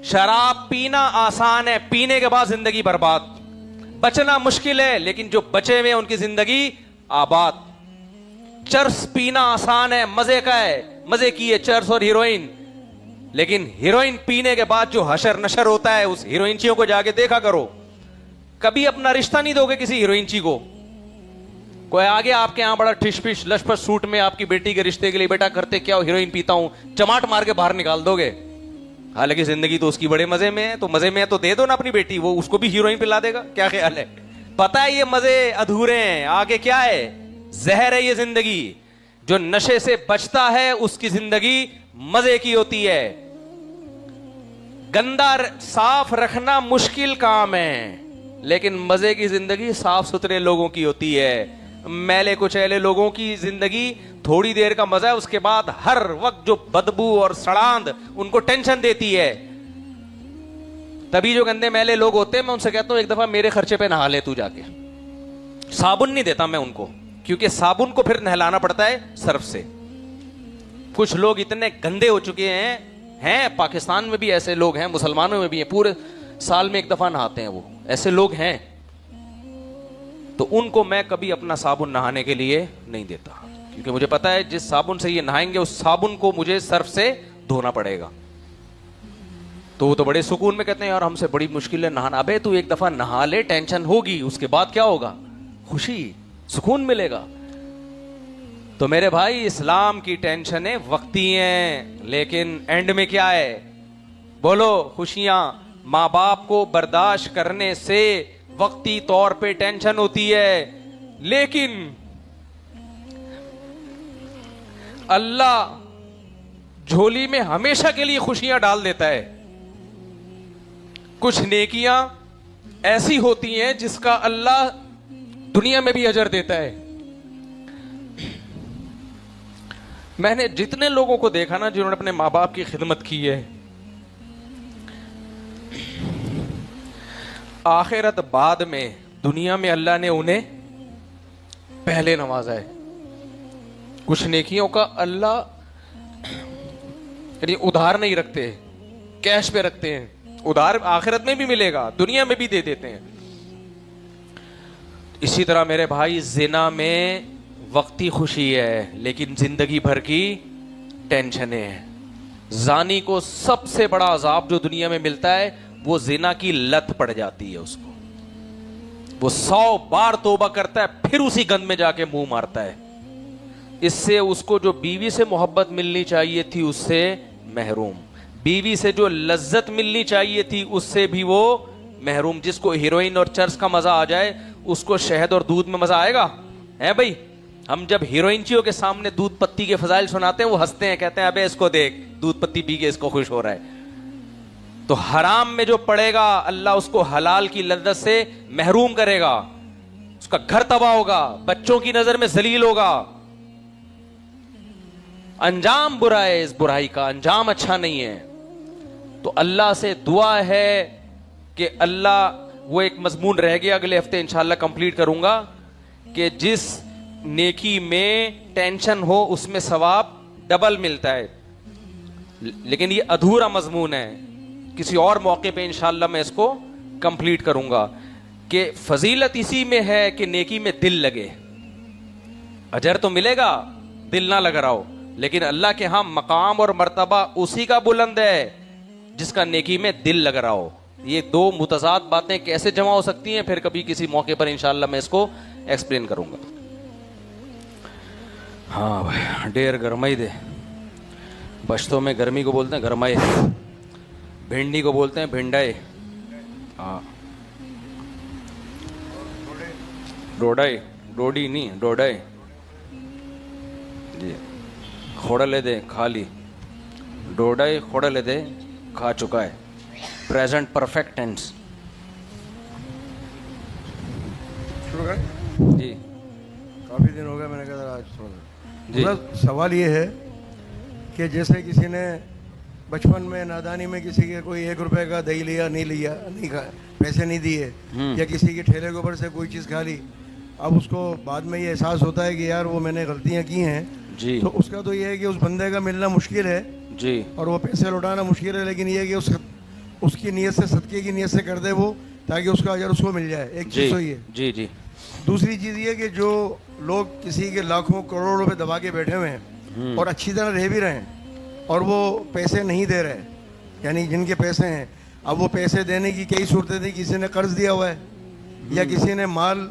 شراب پینا آسان ہے, پینے کے بعد زندگی برباد. بچنا مشکل ہے, لیکن جو بچے ہوئے ان کی زندگی آباد. چرس پینا آسان ہے, مزے کا ہے, مزے کی ہے چرس اور ہیروئن, لیکن ہیروئن پینے کے بعد جو حشر نشر ہوتا ہے, اس ہیروئنچیوں کو جا کے دیکھا کرو. کبھی اپنا رشتہ نہیں دو گے کسی ہیروئنچی کو. کوئی آگے آپ کے یہاں بڑا ٹھش پش لشپش سوٹ میں آپ کی بیٹی کے رشتے کے لیے, بیٹا کرتے کیا ہو؟ ہیروئن پیتا ہوں, چماٹ مار کے باہر نکال دو گے. حالانکہ زندگی تو اس کی بڑے مزے میں ہے, تو مزے میں ہے تو دے دو نا اپنی بیٹی, وہ اس کو بھی ہیروئن پلا دے گا. کیا خیال ہے؟ پتہ ہے یہ مزے ادھورے ہیں, آگے کیا ہے؟ زہر ہے یہ زندگی. جو نشے سے بچتا ہے اس کی زندگی مزے کی ہوتی ہے. گندا صاف رکھنا مشکل کام ہے, لیکن مزے کی زندگی صاف ستھرے لوگوں کی ہوتی ہے. میلے کچیلے لوگوں کی زندگی تھوڑی دیر کا مزہ ہے, اس کے بعد ہر وقت جو بدبو اور سڑاند ان کو ٹینشن دیتی ہے. تبھی جو گندے میلے لوگ ہوتے ہیں, میں ان سے کہتا ہوں ایک دفعہ میرے خرچے پہ نہا لے تو جا کے. صابن نہیں دیتا میں ان کو, کیونکہ صابن کو پھر نہلانا پڑتا ہے صرف سے. کچھ لوگ اتنے گندے ہو چکے ہیں پاکستان میں بھی ایسے لوگ ہیں, مسلمانوں میں بھی ہیں, پورے سال میں ایک دفعہ نہاتے ہیں وہ, ایسے لوگ ہیں. تو ان کو میں کبھی اپنا صابن نہانے کے لیے نہیں دیتا, کیونکہ مجھے پتا ہے جس صابن سے یہ نہائیں گے اس صابن کو مجھے صرف سے دھونا پڑے گا. تو وہ تو بڑے سکون میں کہتے ہیں یار ہم سے بڑی مشکل ہے نہانا. ابے تو ایک دفعہ نہا لے, ٹینشن ہوگی, اس کے بعد کیا ہوگا؟ خوشی, سکون ملے گا. تو میرے بھائی اسلام کی ٹینشنیں وقتی ہیں, لیکن اینڈ میں کیا ہے؟ بولو خوشیاں. ماں باپ کو برداشت کرنے سے وقتی طور پہ ٹینشن ہوتی ہے, لیکن اللہ جھولی میں ہمیشہ کے لیے خوشیاں ڈال دیتا ہے. کچھ نیکیاں ایسی ہوتی ہیں جس کا اللہ دنیا میں بھی اجر دیتا ہے. میں نے جتنے لوگوں کو دیکھا نا جنہوں نے اپنے ماں باپ کی خدمت کی ہے, آخرت بعد میں, دنیا میں اللہ نے انہیں پہلے نوازا ہے. کچھ نیکیوں کا اللہ یعنی ادھار نہیں رکھتے, کیش پہ رکھتے ہیں. ادھار آخرت میں بھی ملے گا, دنیا میں بھی دے دیتے ہیں. اسی طرح میرے بھائی زنا میں وقتی خوشی ہے, لیکن زندگی بھر کی ٹینشنیں ہیں. زانی کو سب سے بڑا عذاب جو دنیا میں ملتا ہے وہ زنا کی لت پڑ جاتی ہے اس کو. وہ 100 بار توبہ کرتا ہے, پھر اسی گند میں جا کے منہ مارتا ہے. اس سے اس کو جو بیوی سے محبت ملنی چاہیے تھی اس سے محروم, بیوی سے جو لذت ملنی چاہیے تھی اس سے بھی وہ محروم. جس کو ہیروئن اور چرس کا مزہ آ جائے اس کو شہد اور دودھ میں مزہ آئے گا؟ ہے بھائی. ہم جب ہیروئنچیوں کے سامنے دودھ پتی کے فضائل سناتے ہیں وہ ہنستے ہیں, کہتے ہیں ابے اس کو دیکھ دودھ پتی پی کے اس کو خوش ہو رہا ہے. تو حرام میں جو پڑے گا اللہ اس کو حلال کی لذت سے محروم کرے گا, اس کا گھر تباہ ہوگا, بچوں کی نظر میں ذلیل ہوگا. انجام برا ہے, اس برائی کا انجام اچھا نہیں ہے. تو اللہ سے دعا ہے کہ اللہ, وہ ایک مضمون رہ گیا اگلے ہفتے انشاءاللہ کمپلیٹ کروں گا, کہ جس نیکی میں ٹینشن ہو اس میں ثواب ڈبل ملتا ہے. لیکن یہ ادھورا مضمون ہے, کسی اور موقع پہ انشاءاللہ میں اس کو کمپلیٹ کروں گا کہ فضیلت اسی میں ہے کہ نیکی میں دل لگے. اجر تو ملے گا, دل نہ لگ رہا ہو, لیکن اللہ کے ہاں مقام اور مرتبہ اسی کا بلند ہے جس کا نیکی میں دل لگ رہا ہو. یہ دو متضاد باتیں کیسے جمع ہو سکتی ہیں پھر کبھی کسی موقع پر انشاءاللہ میں اس کو ایکسپلین کروں گا. ہاں بھائی, ڈیر گرمائی دے. پشتوں میں گرمی کو بولتے ہیں گرمائی, بھنڈی کو بولتے ہیں بھنڈائی. ہاں, ڈوڈائی, ڈوڈی نہیں ڈوڈائی جی. خوڑا لے دے کھا لی, ڈوڈائی خوڑا لے دے کھا چکا ہے. Present perfect tense. جی کافی دن ہو گیا, میں نے کہا آج تھوڑا جی. سوال یہ ہے کہ جیسے کسی نے بچپن میں نادانی میں کسی کے کوئی 1 روپے کا دہی لیا, نہیں کھایا, پیسے نہیں دیے, یا کسی کے ٹھیلے کے اوپر سے کوئی چیز کھا لی, اب اس کو بعد میں یہ احساس ہوتا ہے کہ یار وہ میں نے غلطیاں کی ہیں جی تو اس کا تو یہ ہے کہ اس بندے کا ملنا مشکل ہے جی اور وہ پیسے لوٹانا مشکل ہے, لیکن یہ ہے کہ اس کی نیت سے, صدقے کی نیت سے کر دے وہ, تاکہ اس کا اجر اس کو مل جائے. ایک چیز تو یہ. جی جی. دوسری چیز یہ کہ جو لوگ کسی کے لاکھوں کروڑوں روپے دبا کے بیٹھے ہوئے ہیں اور اچھی طرح رہ بھی رہے ہیں اور وہ پیسے نہیں دے رہے, یعنی جن کے پیسے ہیں, اب وہ پیسے دینے کی کئی صورتیں تھیں. کسی نے قرض دیا ہوا ہے یا کسی نے مال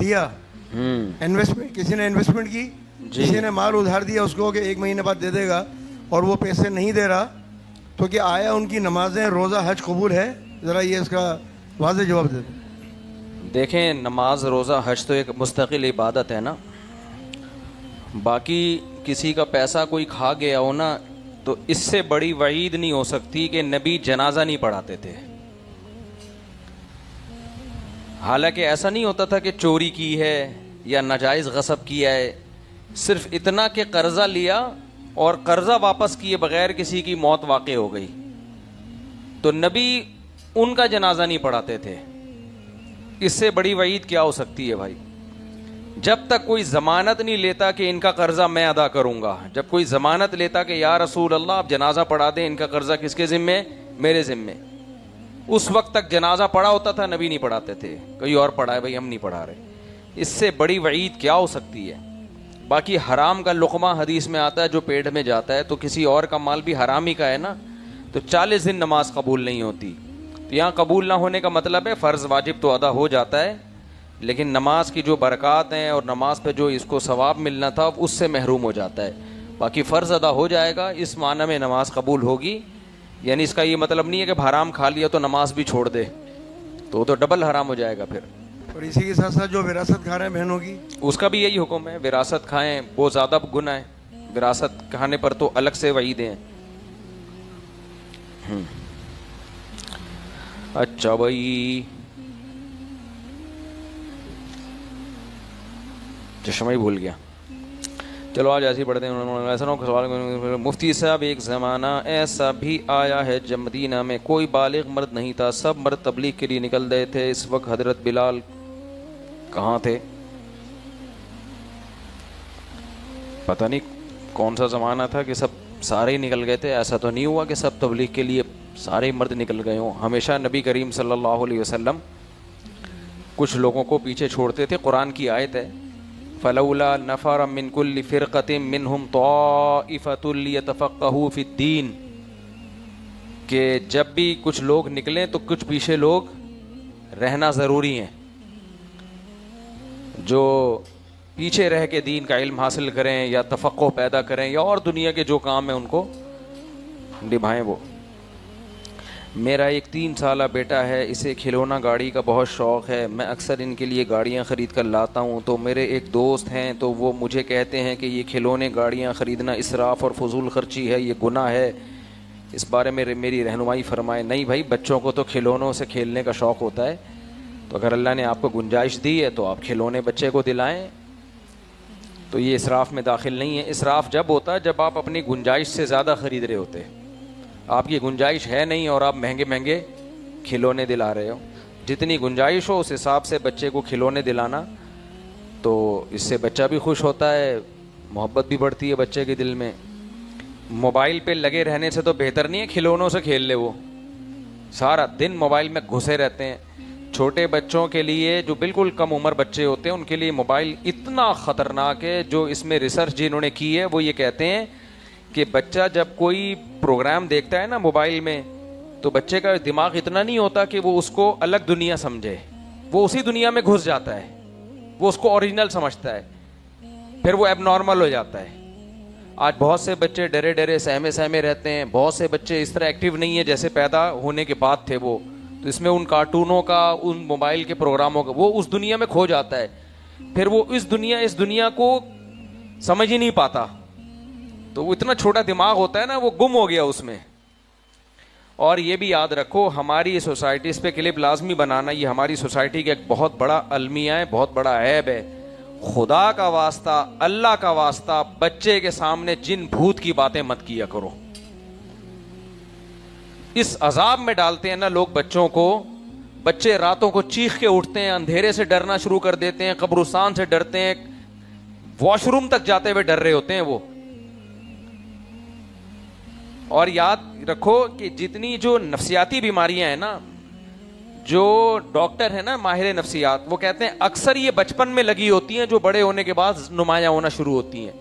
دیا انویسٹمنٹ, کسی نے انویسٹمنٹ کی, کسی نے مال ادھار دیا اس کو کہ 1 مہینے بعد دے دے گا, اور وہ پیسے نہیں دے رہا, تو کہ آیا ان کی نمازیں, روزہ, حج قبول ہے؟ ذرا یہ اس کا واضح جواب دے دیں. دیکھیں, نماز روزہ حج تو ایک مستقل عبادت ہے نا. باقی کسی کا پیسہ کوئی کھا گیا ہو نا, تو اس سے بڑی وعید نہیں ہو سکتی کہ نبی جنازہ نہیں پڑھاتے تھے. حالانکہ ایسا نہیں ہوتا تھا کہ چوری کی ہے یا ناجائز غصب کیا ہے, صرف اتنا کہ قرضہ لیا اور قرضہ واپس کیے بغیر کسی کی موت واقع ہو گئی تو نبی ان کا جنازہ نہیں پڑھاتے تھے. اس سے بڑی وعید کیا ہو سکتی ہے بھائی؟ جب تک کوئی ضمانت نہیں لیتا کہ ان کا قرضہ میں ادا کروں گا, جب کوئی ضمانت لیتا کہ یا رسول اللہ آپ جنازہ پڑھا دیں, ان کا قرضہ کس کے ذمے؟ میرے ذمے, اس وقت تک جنازہ پڑھا ہوتا تھا, نبی نہیں پڑھاتے تھے. کوئی اور پڑھائے بھائی, ہم نہیں پڑھا رہے. اس سے بڑی وعید کیا ہو سکتی ہے؟ باقی حرام کا لقمہ حدیث میں آتا ہے جو پیٹ میں جاتا ہے, تو کسی اور کا مال بھی حرام ہی کا ہے نا, تو 40 دن نماز قبول نہیں ہوتی. تو یہاں قبول نہ ہونے کا مطلب ہے فرض واجب تو ادا ہو جاتا ہے, لیکن نماز کی جو برکات ہیں اور نماز پہ جو اس کو ثواب ملنا تھا اس سے محروم ہو جاتا ہے. باقی فرض ادا ہو جائے گا, اس معنی میں نماز قبول ہوگی. یعنی اس کا یہ مطلب نہیں ہے کہ حرام کھا لیا تو نماز بھی چھوڑ دے, تو وہ تو ڈبل حرام ہو جائے گا پھر. اور اسی کے ساتھ ساتھ جو وراثت کھا رہے ہیں بہنوں کی, اس کا بھی یہی حکم ہے, وراثت کھائیں, بہت زیادہ گناہ ہے. وراثت کھانے پر تو الگ سے وعیدیں ہیں. اچھا بھائی, چشمہ ہی بھول گیا. چلو آج ایسے ہی پڑھتے ہیں. مفتی صاحب, ایک زمانہ ایسا بھی آیا ہے جب مدینہ میں کوئی بالغ مرد نہیں تھا, سب مرد تبلیغ کے لیے نکل گئے تھے. اس وقت حضرت بلال کہاں تھے؟ پتہ نہیں کون سا زمانہ تھا کہ سب سارے ہی نکل گئے تھے. ایسا تو نہیں ہوا کہ سب تبلیغ کے لیے سارے مرد نکل گئے ہوں. ہمیشہ نبی کریم صلی اللہ علیہ وسلم کچھ لوگوں کو پیچھے چھوڑتے تھے. قرآن کی آیت ہے, فلولا نفر من كل فرقة منهم طائفة ليتفقهوا في الدين, کہ جب بھی کچھ لوگ نکلیں تو کچھ پیچھے لوگ رہنا ضروری ہیں, جو پیچھے رہ کے دین کا علم حاصل کریں یا تفقہ پیدا کریں یا اور دنیا کے جو کام ہیں ان کو نبھائیں. وہ میرا ایک 3 سالہ بیٹا ہے, اسے کھلونا گاڑی کا بہت شوق ہے. میں اکثر ان کے لیے گاڑیاں خرید کر لاتا ہوں, تو میرے ایک دوست ہیں تو وہ مجھے کہتے ہیں کہ یہ کھلونے گاڑیاں خریدنا اسراف اور فضول خرچی ہے, یہ گناہ ہے. اس بارے میں میری رہنمائی فرمائے. نہیں بھائی, بچوں کو تو کھلونوں سے کھیلنے کا شوق ہوتا ہے, تو اگر اللہ نے آپ کو گنجائش دی ہے تو آپ کھلونے بچے کو دلائیں, تو یہ اسراف میں داخل نہیں ہے. اسراف جب ہوتا ہے جب آپ اپنی گنجائش سے زیادہ خرید رہے ہوتے, آپ کی گنجائش ہے نہیں اور آپ مہنگے مہنگے کھلونے دلا رہے ہو. جتنی گنجائش ہو اس حساب سے بچے کو کھلونے دلانا, تو اس سے بچہ بھی خوش ہوتا ہے, محبت بھی بڑھتی ہے بچے کے دل میں. موبائل پہ لگے رہنے سے تو بہتر نہیں ہے کھلونوں سے کھیل لے, وہ سارا دن موبائل میں گھسے رہتے ہیں. چھوٹے بچوں کے لیے, جو بالکل کم عمر بچے ہوتے ہیں, ان کے لیے موبائل اتنا خطرناک ہے. جو اس میں ریسرچ جنہوں نے کی ہے وہ یہ کہتے ہیں کہ بچہ جب کوئی پروگرام دیکھتا ہے نا موبائل میں, تو بچے کا دماغ اتنا نہیں ہوتا کہ وہ اس کو الگ دنیا سمجھے, وہ اسی دنیا میں گھس جاتا ہے, وہ اس کو اوریجنل سمجھتا ہے, پھر وہ ایب نارمل ہو جاتا ہے. آج بہت سے بچے ڈرے ڈرے سہمے سہمے رہتے ہیں, بہت سے بچے اس طرح ایکٹیو نہیں ہیں جیسے پیدا ہونے کے بعد تھے وہ. تو اس میں ان کارٹونوں کا, ان موبائل کے پروگراموں کا, وہ اس دنیا میں کھو جاتا ہے, پھر وہ اس دنیا کو سمجھ ہی نہیں پاتا. تو وہ اتنا چھوٹا دماغ ہوتا ہے نا, وہ گم ہو گیا اس میں. اور یہ بھی یاد رکھو, ہماری سوسائٹی, اس پہ کلپ لازمی بنانا, یہ ہماری سوسائٹی کا ایک بہت بڑا المیہ ہے, بہت بڑا عیب ہے. خدا کا واسطہ, اللہ کا واسطہ, بچے کے سامنے جن بھوت کی باتیں مت کیا کرو. اس عذاب میں ڈالتے ہیں نا لوگ بچوں کو. بچے راتوں کو چیخ کے اٹھتے ہیں, اندھیرے سے ڈرنا شروع کر دیتے ہیں, قبرستان سے ڈرتے ہیں, واش روم تک جاتے ہوئے ڈر رہے ہوتے ہیں وہ. اور یاد رکھو کہ جتنی جو نفسیاتی بیماریاں ہیں نا, جو ڈاکٹر ہیں نا ماہر نفسیات, وہ کہتے ہیں اکثر یہ بچپن میں لگی ہوتی ہیں, جو بڑے ہونے کے بعد نمایاں ہونا شروع ہوتی ہیں.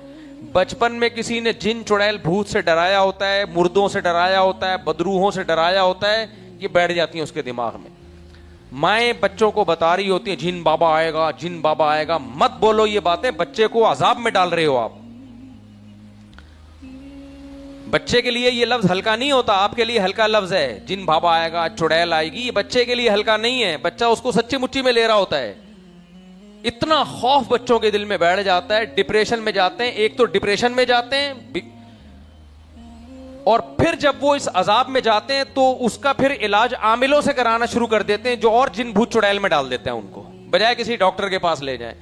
بچپن میں کسی نے جن چڑیل بھوت سے ڈرایا ہوتا ہے, مردوں سے ڈرایا ہوتا ہے, بدروحوں سے ڈرایا ہوتا ہے, یہ بیٹھ جاتی ہیں اس کے دماغ میں. مائیں بچوں کو بتا رہی ہوتی ہیں جن بابا آئے گا, جن بابا آئے گا. مت بولو یہ باتیں, بچے کو عذاب میں ڈال رہے ہو آپ. بچے کے لیے یہ لفظ ہلکا نہیں ہوتا, آپ کے لیے ہلکا لفظ ہے. جن بابا آئے گا, چڑیل آئے گی, یہ بچے کے لیے ہلکا نہیں ہے. بچہ اس کو سچی مچی میں لے رہا ہوتا ہے. اتنا خوف بچوں کے دل میں بیٹھ جاتا ہے, ڈپریشن میں جاتے ہیں. ایک تو ڈپریشن میں جاتے ہیں, اور پھر جب وہ اس عذاب میں جاتے ہیں تو اس کا پھر علاج عاملوں سے کرانا شروع کر دیتے ہیں, جو اور جن بھوت چڑیل میں ڈال دیتے ہیں ان کو, بجائے کسی ڈاکٹر کے پاس لے جائیں.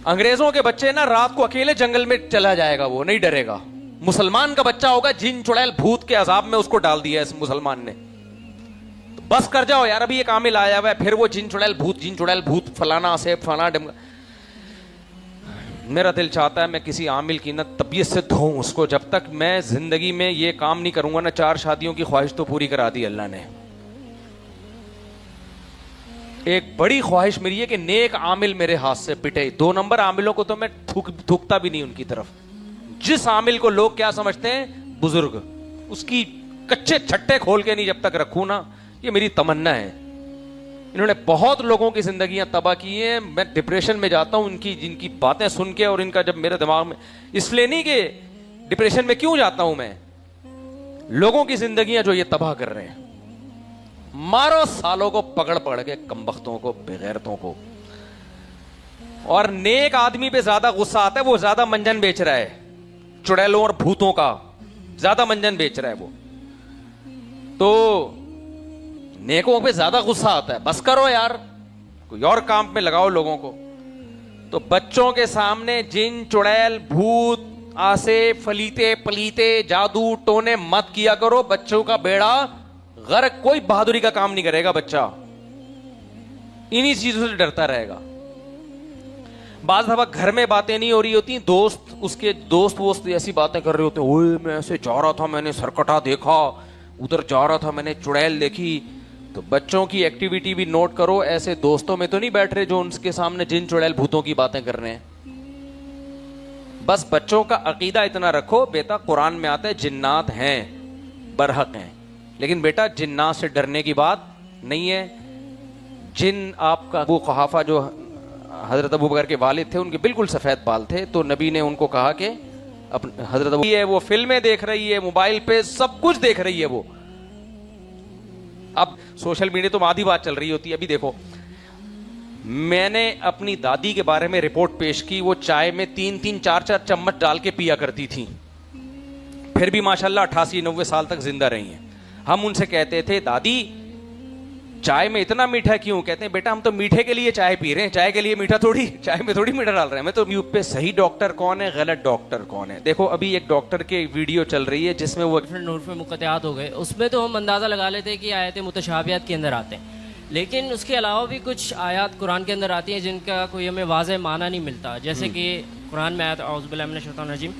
انگریزوں کے بچے نا رات کو اکیلے جنگل میں چلا جائے گا, وہ نہیں ڈرے گا. مسلمان کا بچہ ہوگا, جن چڑیل بھوت کے عذاب میں اس کو ڈال دیا اس مسلمان نے. بس کر جاؤ یار, ابھی ایک عامل آیا ہوا ہے, پھر وہ جن چڑیل بھوت فلانا سے فلانا ڈمگا. میرا دل چاہتا ہے میں کسی عامل کی نہ طبیعت سے دھوؤں اس کو. جب تک میں زندگی میں یہ کام نہیں کروں گا نا, 4 شادیوں کی خواہش تو پوری کرا دی اللہ نے. ایک بڑی خواہش میری ہے کہ نیک عامل میرے ہاتھ سے پٹے. 2 نمبر عاملوں کو تو میں تھوکتا بھی نہیں ان کی طرف. جس عامل کو لوگ کیا سمجھتے ہیں بزرگ, اس کی کچے چھٹے کھول کے نہیں جب تک رکھوں نا, یہ میری تمنا ہے. انہوں نے بہت لوگوں کی زندگیاں تباہ کی ہیں. میں ڈپریشن میں جاتا ہوں جن کی باتیں سن کے, اور ان کا جب میرے دماغ میں, اس لیے نہیں کہ ڈپریشن میں کیوں جاتا ہوں میں, لوگوں کی زندگیاں جو یہ تباہ کر رہے ہیں. مارو سالوں کو پکڑ پکڑ کے, کمبختوں کو, بغیرتوں کو. اور نیک آدمی پہ زیادہ غصہ آتا ہے, وہ زیادہ منجن بیچ رہا ہے, چڑیلوں اور بھوتوں کا زیادہ منجن بیچ رہا ہے وہ. تو نیکوں پہ زیادہ غصہ آتا ہے. بس کرو یار, کوئی اور کام میں لگاؤ لوگوں کو. تو بچوں کے سامنے جن چڑیل بھوت آسے فلیتے پلیتے جادو ٹونے مت کیا کرو. بچوں کا بیڑا غرق, کوئی بہادری کا کام نہیں کرے گا بچہ, انہی چیزوں سے ڈرتا رہے گا. بعض دفعہ گھر میں باتیں نہیں ہو رہی ہوتی, اس کے دوست ایسی باتیں کر رہے ہوتے ہیں, اوئے میں ایسے جا رہا تھا, میں نے سرکٹا دیکھا, ادھر جا رہا تھا, میں نے چڑیل دیکھی. تو بچوں کی ایکٹیویٹی بھی نوٹ کرو. ایسے دوستوں میں تو نہیں بیٹھ رہے جو ان کے سامنے جن چڑیل بھوتوں کی باتیں کر رہے ہیں. بس بچوں کا عقیدہ اتنا رکھو, بیٹا قرآن میں آتا ہے جنات ہیں, برحق ہیں, لیکن بیٹا جنات سے ڈرنے کی بات نہیں ہے. جن, آپ کا ابو قحافہ جو حضرت ابو بکر کے والد تھے, ان کے بالکل سفید بال تھے, تو نبی نے ان کو کہا کہ حضرت ابو, وہ فلمیں دیکھ رہی ہے, موبائل پہ سب کچھ دیکھ رہی ہے, وہ اب سوشل میڈیا تو آدھی بات چل رہی ہوتی ہے. ابھی دیکھو, میں نے اپنی دادی کے بارے میں رپورٹ پیش کی, وہ چائے میں 3-3 4-4 چمچ ڈال کے پیا کرتی تھی, پھر بھی ماشاءاللہ 88-90 سال تک زندہ رہی ہیں. ہم ان سے کہتے تھے دادی چائے میں اتنا میٹھا کیوں؟ کہتے ہیں بیٹا ہم تو میٹھے کے لیے چائے پی رہے ہیں, چائے کے لیے میٹھا تھوڑی, چائے میں تھوڑی میٹھا ڈال رہے ہیں. میں تو یوٹیوب پہ صحیح ڈاکٹر کون ہے, غلط ڈاکٹر کون ہے. دیکھو ابھی ایک ڈاکٹر کی ویڈیو چل رہی ہے جس میں وہ نور میں مقطعات ہو گئے, اس میں تو ہم اندازہ لگا لیتے ہیں کہ آیت متشابہات کے اندر آتے ہیں, لیکن اس کے علاوہ بھی کچھ آیات قرآن کے اندر آتی ہیں جن کا کوئی ہمیں واضح معنی نہیں ملتا. جیسے کہ قرآن میں آیت اعوذ باللہ من الشیطان الرجیم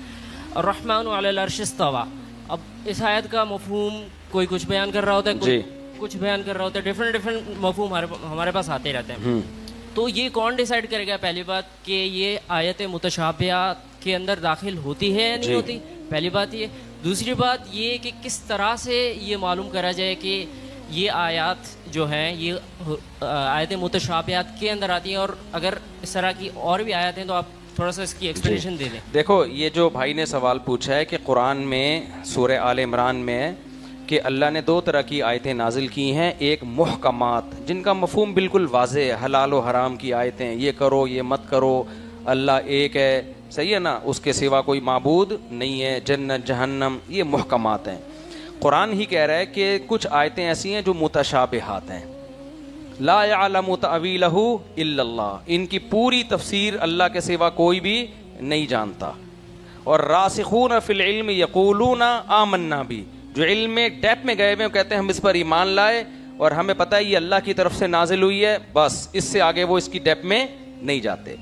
الرحمن علی العرش استویٰ. اب اس آیت کا مفہوم کوئی کچھ بیان کر رہا ہوتا ہے, کچھ بیان کر رہا ہوتا ہے, ڈفرینٹ مفہوم ہمارے پاس آتے رہتے ہیں. تو یہ کون ڈیسائیڈ کرے گا پہلی بات کہ یہ آیت متشابہات کے اندر داخل ہوتی ہے یا نہیں ہوتی؟ پہلی بات یہ. دوسری بات یہ کہ کس طرح سے یہ معلوم کرا جائے کہ یہ آیات جو ہیں یہ آیت متشابہات کے اندر آتی ہیں, اور اگر اس طرح کی اور بھی آیات ہیں تو آپ تھوڑا سا اس کی ایکسپلینیشن دے دیں. دیکھو یہ جو بھائی نے سوال پوچھا ہے کہ قرآن میں سورہ آل عمران میں کہ اللہ نے 2 طرح کی آیتیں نازل کی ہیں, ایک محکمات جن کا مفہوم بالکل واضح ہے, حلال و حرام کی آیتیں, یہ کرو یہ مت کرو, اللہ ایک ہے, صحیح ہے نا, اس کے سوا کوئی معبود نہیں ہے, جنت جہنم, یہ محکمات ہیں. قرآن ہی کہہ رہا ہے کہ کچھ آیتیں ایسی ہیں جو متشابہات ہیں, لا یعلم تأویلہ الا اللہ, ان کی پوری تفسیر اللہ کے سوا کوئی بھی نہیں جانتا. اور راسخون فی العلم یقولون آمنا بھی, جو علم میں ڈیپ میں گئے ہوئے کہتے ہیں ہم اس پر ایمان لائے اور ہمیں پتہ ہے یہ اللہ کی طرف سے نازل ہوئی ہے, بس اس سے آگے وہ اس کی ڈیپ میں نہیں جاتے.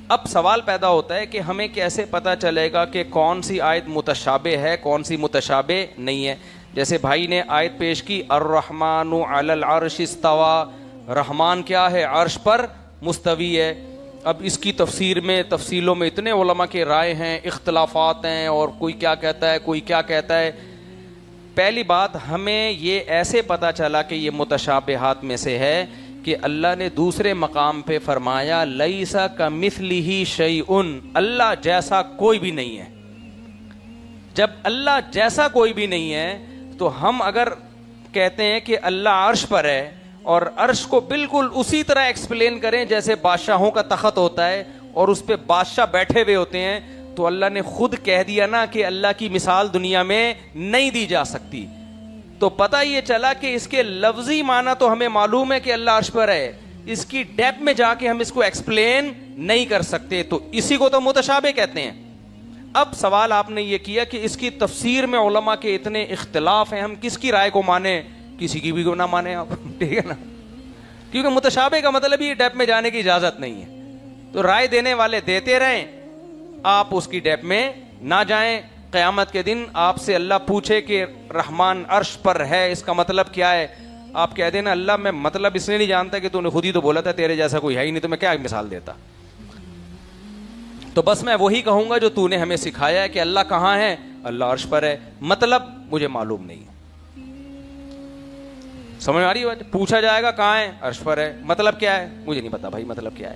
اب سوال پیدا ہوتا ہے کہ ہمیں کیسے پتہ چلے گا کہ کون سی آیت متشابہ ہے کون سی متشابہ نہیں ہے. جیسے بھائی نے آیت پیش کی الرحمن علی العرش استویٰ, رحمان کیا ہے, عرش پر مستوی ہے. اب اس کی تفسیر میں تفصیلوں میں اتنے علماء کے رائے ہیں, اختلافات ہیں, اور کوئی کیا کہتا ہے کوئی کیا کہتا ہے. پہلی بات ہمیں یہ ایسے پتہ چلا کہ یہ متشابہات میں سے ہے کہ اللہ نے دوسرے مقام پہ فرمایا لیس کمثلہ شیء, اللہ جیسا کوئی بھی نہیں ہے. جب اللہ جیسا کوئی بھی نہیں ہے تو ہم اگر کہتے ہیں کہ اللہ عرش پر ہے اور عرش کو بالکل اسی طرح ایکسپلین کریں جیسے بادشاہوں کا تخت ہوتا ہے اور اس پہ بادشاہ بیٹھے ہوئے ہوتے ہیں, تو اللہ نے خود کہہ دیا نا کہ اللہ کی مثال دنیا میں نہیں دی جا سکتی. تو پتہ یہ چلا کہ اس کے لفظی معنی تو ہمیں معلوم ہے کہ اللہ عرش پر ہے, اس کی ڈیپ میں جا کے ہم اس کو ایکسپلین نہیں کر سکتے, تو اسی کو تو متشابہ کہتے ہیں. اب سوال آپ نے یہ کیا کہ اس کی تفسیر میں علماء کے اتنے اختلاف ہیں, ہم کس کی رائے کو مانیں, کسی کی بھی نہ مانیں آپ, ٹھیک ہے نا, کیونکہ متشابہ کا مطلب یہ ڈیپ میں جانے کی اجازت نہیں ہے. تو رائے دینے والے دیتے رہیں, آپ اس کی ڈیپ میں نہ جائیں. قیامت کے دن آپ سے اللہ پوچھے کہ رحمان عرش پر ہے اس کا مطلب کیا ہے, آپ کہہ دینا اللہ میں مطلب اس لیے نہیں جانتا کہ تو نے خود ہی تو بولا تھا تیرے جیسا کوئی ہے ہی نہیں, تو میں کیا مثال دیتا. تو بس میں وہی کہوں گا جو تو نے ہمیں سکھایا ہے کہ اللہ کہاں ہے, اللہ عرش پر ہے, مطلب مجھے معلوم نہیں ہے. سمجھ آ رہی ہے؟ پوچھا جائے گا کہاں ہے, عرش پر ہے, مطلب کیا ہے, مجھے نہیں پتا بھائی مطلب کیا ہے.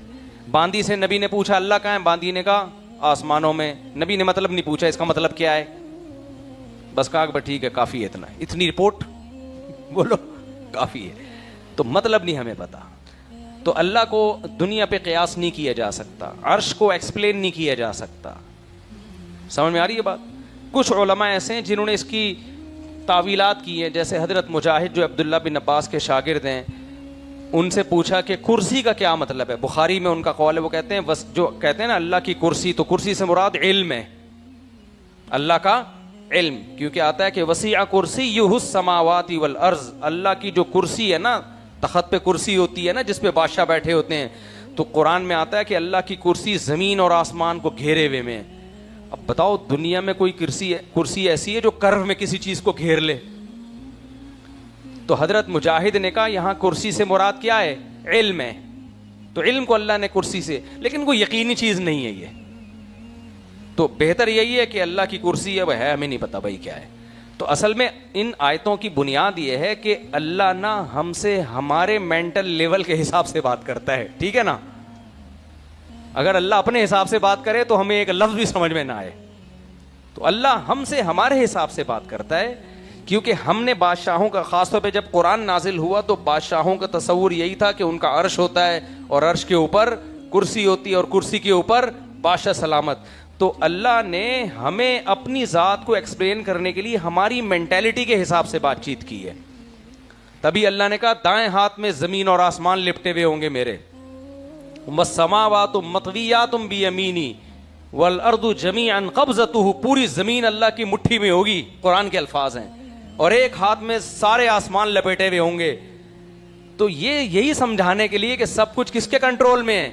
باندی سے نبی نے پوچھا اللہ کہاں ہے, باندی نے کہا آسمانوں میں, نبی نے مطلب نہیں پوچھا اس کا مطلب کیا ہے, بس کہا کہ ٹھیک ہے کافی ہے, اتنا اتنی رپورٹ بولو کافی ہے. تو مطلب نہیں ہمیں پتا. تو اللہ کو دنیا پہ قیاس نہیں کیا جا سکتا, عرش کو ایکسپلین نہیں کیا جا سکتا. سمجھ میں آ رہی ہے بات؟ کچھ علماء ایسے ہیں جنہوں نے اس کی تعویلات کی ہیں, جیسے حضرت مجاہد جو عبداللہ بن عباس کے شاگرد ہیں, ان سے پوچھا کہ کرسی کا کیا مطلب ہے. بخاری میں ان کا قول ہے, وہ کہتے ہیں بس جو کہتے ہیں نا اللہ کی کرسی, تو کرسی سے مراد علم ہے, اللہ کا علم, کیونکہ آتا ہے کہ وسیع کرسیہ السماوات والارض, اللہ کی جو کرسی ہے نا, تخت پہ کرسی ہوتی ہے نا جس پہ بادشاہ بیٹھے ہوتے ہیں, تو قرآن میں آتا ہے کہ اللہ کی کرسی زمین اور آسمان کو گھیرے ہوئے میں. اب بتاؤ دنیا میں کوئی کرسی ایسی ہے جو کرو میں کسی چیز کو گھیر لے؟ تو حضرت مجاہد نے کہا یہاں کرسی سے مراد کیا ہے, علم ہے. تو علم کو اللہ نے کرسی سے, لیکن کوئی یقینی چیز نہیں ہے یہ. تو بہتر یہی ہے کہ اللہ کی کرسی ہے, وہ ہے ہمیں نہیں پتا بھائی کیا ہے. تو اصل میں ان آیتوں کی بنیاد یہ ہے کہ اللہ نہ ہم سے ہمارے مینٹل لیول کے حساب سے بات کرتا ہے, ٹھیک ہے نا. اگر اللہ اپنے حساب سے بات کرے تو ہمیں ایک لفظ بھی سمجھ میں نہ آئے. تو اللہ ہم سے ہمارے حساب سے بات کرتا ہے کیونکہ ہم نے بادشاہوں کا، خاص طور پہ جب قرآن نازل ہوا تو بادشاہوں کا تصور یہی تھا کہ ان کا عرش ہوتا ہے اور عرش کے اوپر کرسی ہوتی ہے اور کرسی کے اوپر بادشاہ سلامت. تو اللہ نے ہمیں اپنی ذات کو ایکسپلین کرنے کے لیے ہماری مینٹیلٹی کے حساب سے بات چیت کی ہے. تبھی اللہ نے کہا دائیں ہاتھ میں زمین اور آسمان لپٹے ہوئے ہوں گے میرے. وَالسَّمَاوَاتُ مَطْوِيَّاتٌ بِيَمِينِي وَالْأَرْضُ جَمِيعًا قَبْضَتُهُ، پوری زمین اللہ کی مٹھی میں ہوگی، قرآن کے الفاظ ہیں، اور ایک ہاتھ میں سارے آسمان لپیٹے ہوئے ہوں گے. تو یہی سمجھانے کے لیے کہ سب کچھ کس کے کنٹرول میں ہے؟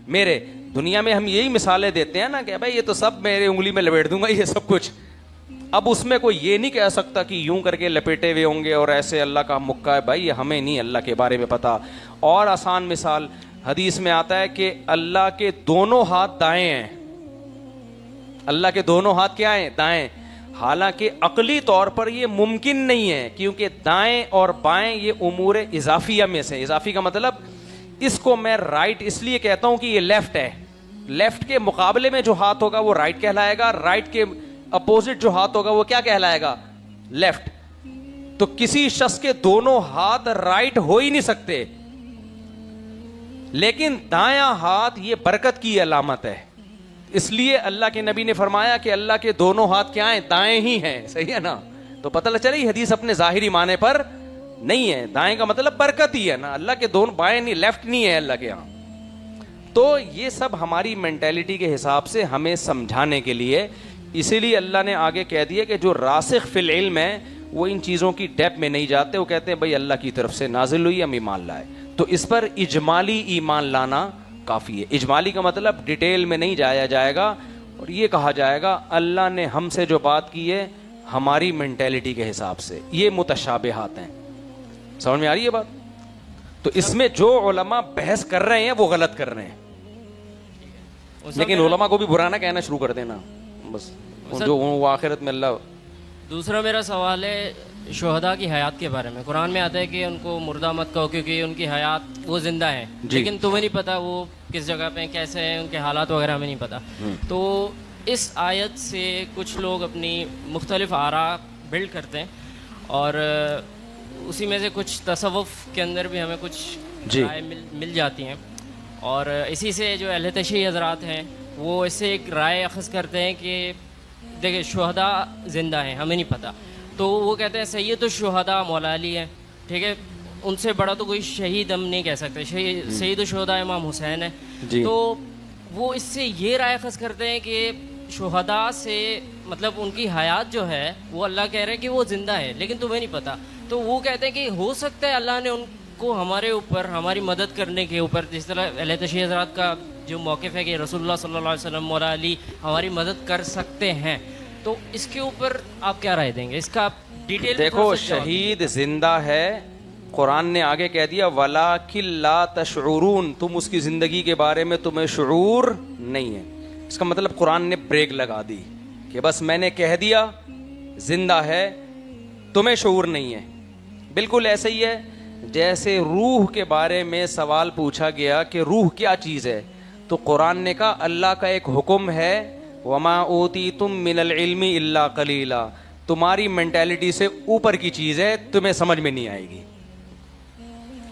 میرے. دنیا میں ہم یہی مثالیں دیتے ہیں نا کہ بھائی یہ تو سب میرے انگلی میں لپیٹ دوں گا یہ سب کچھ. اب اس میں کوئی یہ نہیں کہہ سکتا کہ یوں کر کے لپیٹے ہوئے ہوں گے اور ایسے اللہ کا مکہ ہے. بھائی ہمیں نہیں اللہ کے بارے میں پتا. اور آسان مثال حدیث میں آتا ہے کہ اللہ کے دونوں ہاتھ دائیں ہیں. اللہ کے دونوں ہاتھ کیا ہیں؟ دائیں. حالانکہ عقلی طور پر یہ ممکن نہیں ہے، کیونکہ دائیں اور بائیں یہ امور اضافیہ میں سے. اضافی کا مطلب اس کو میں رائٹ اس لیے کہتا ہوں کہ یہ لیفٹ ہے. لیفٹ کے مقابلے میں جو ہاتھ ہوگا وہ رائٹ کہلائے گا، رائٹ کے اپوزٹ جو ہاتھ ہوگا وہ کیا کہلائے گا؟ لیفٹ. تو کسی شخص کے دونوں ہاتھ رائٹ ہو ہی نہیں سکتے، لیکن دایاں ہاتھ یہ برکت کی علامت ہے. اس لیے اللہ کے نبی نے فرمایا کہ اللہ کے دونوں ہاتھ کیا ہیں؟ دائیں ہی ہیں. صحیح ہے نا؟ تو پتہ چلے یہ حدیث اپنے ظاہری معنی پر نہیں ہے. دائیں کا مطلب برکت ہی ہے نا. اللہ کے دونوں بائیں نہیں، لیفٹ نہیں ہے اللہ کے ہاں. تو یہ سب ہماری مینٹیلٹی کے حساب سے ہمیں سمجھانے کے لیے، اسی لیے اللہ نے آگے کہہ دیا کہ جو راسخ فی العلم ہے وہ ان چیزوں کی ڈیپ میں نہیں جاتے. وہ کہتے ہیں بھائی اللہ کی طرف سے نازل ہوئی، ہم ایمان لائے. تو اس پر اجمالی ایمان لانا کافی ہے. اجمالی کا مطلب ڈیٹیل میں نہیں جایا جائے گا اور یہ کہا جائے گا اللہ نے ہم سے جو بات کی ہے ہماری مینٹیلٹی کے حساب سے. یہ متشابہات ہیں. سمجھ میں آ رہی ہے بات؟ تو اس میں جو علماء بحث کر رہے ہیں وہ غلط کر رہے ہیں، لیکن علماء کو بھی برا نہ کہنا شروع کر دینا بس، جو وہ آخرت میں اللہ. دوسرا میرا سوال ہے شہداء کی حیات کے بارے میں. قرآن میں آتا ہے کہ ان کو مردہ مت کہو کیونکہ ان کی حیات وہ زندہ ہیں، لیکن تمہیں نہیں پتا وہ کس جگہ پہ کیسے ہیں، ان کے حالات وغیرہ ہمیں نہیں پتا. تو اس آیت سے کچھ لوگ اپنی مختلف آراء بلڈ کرتے ہیں اور اسی میں سے کچھ تصوف کے اندر بھی ہمیں کچھ رائے مل جاتی ہیں. اور اسی سے جو اہل تشیع حضرات ہیں وہ اس سے ایک رائے اخذ کرتے ہیں کہ دیکھیں شہداء زندہ ہیں، ہمیں نہیں پتہ. تو وہ کہتے ہیں سید الشہداء مولا علی ہیں، ٹھیک ہے، ان سے بڑا تو کوئی شہید ہم نہیں کہہ سکتے. سید الشہداء امام حسین ہے. تو وہ اس سے یہ رائے اخذ کرتے ہیں کہ شہداء سے مطلب ان کی حیات جو ہے وہ اللہ کہہ رہے ہیں کہ وہ زندہ ہے لیکن تمہیں نہیں پتہ. تو وہ کہتے ہیں کہ ہو سکتا ہے اللہ نے ان کو ہمارے اوپر ہماری مدد کرنے کے اوپر، جس طرح اہل تشیع حضرات کا جو موقف ہے کہ رسول اللہ صلی اللہ علیہ وسلم مولا علی ہماری مدد کر سکتے ہیں، تو اس کے اوپر آپ کیا رائے دیں گے؟ اس کا ڈیٹیل دیکھو. شہید زندہ ہے، قرآن نے آگے کہہ دیا وَلَٰكِن لَا تَشْعُرُونَ، تم اس کی زندگی کے بارے میں تمہیں شعور نہیں ہے. اس کا مطلب قرآن نے بریک لگا دی کہ بس میں نے کہہ دیا زندہ ہے، تمہیں شعور نہیں ہے. بالکل ایسے ہی ہے جیسے روح کے بارے میں سوال پوچھا گیا کہ روح کیا چیز ہے، تو قرآن نے کہا اللہ کا ایک حکم ہے وَمَا أُوتِيتُم مِّنَ الْعِلْمِ إِلَّا قَلِيلًا، تمہاری مینٹیلٹی سے اوپر کی چیز ہے، تمہیں سمجھ میں نہیں آئے گی.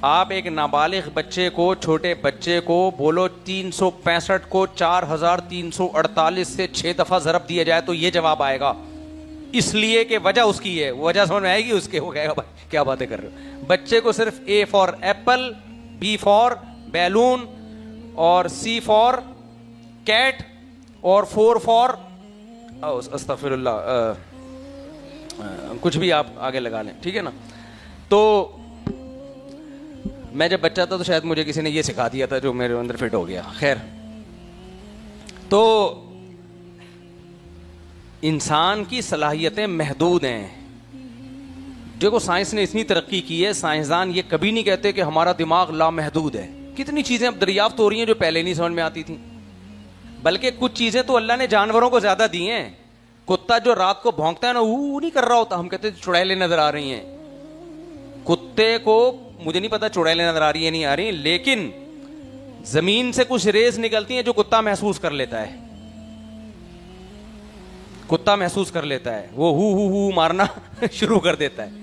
آپ ایک نابالغ بچے کو، چھوٹے بچے کو بولو 365 کو 4348 سے 6 دفعہ ضرب دیا جائے تو یہ جواب آئے گا، اس لیے کہ وجہ اس کی ہے. وجہ سمجھ میں آئے گی اس کے، وہ کہے گا بھائی کیا باتیں کر رہے ہو. بچے کو صرف A for apple, B for balloon, اور C فار کیٹ، اور 4 فار استغفر اللہ کچھ بھی آپ آگے لگا لیں، ٹھیک ہے نا. تو میں جب بچہ تھا تو شاید مجھے کسی نے یہ سکھا دیا تھا جو میرے اندر فٹ ہو گیا. خیر، تو انسان کی صلاحیتیں محدود ہیں. دیکھو سائنس نے اتنی ترقی کی ہے، سائنسدان یہ کبھی نہیں کہتے کہ ہمارا دماغ لامحدود ہے. کتنی چیزیں اب دریافت ہو رہی ہیں جو پہلے نہیں سمجھ میں آتی تھیں. بلکہ کچھ چیزیں تو اللہ نے جانوروں کو زیادہ دی ہیں. کتا جو رات کو بھونکتا ہے نا وہ نہیں کر رہا ہوتا، ہم کہتے ہیں چڑیلیں نظر آ رہی ہیں. کتے کو مجھے نہیں پتا چڑیلیں نظر آ رہی ہیں نہیں آ رہی، لیکن زمین سے کچھ ریز نکلتی ہیں جو کتا محسوس کر لیتا ہے. کتا محسوس کر لیتا ہے, وہ ہو مارنا شروع کر دیتا ہے.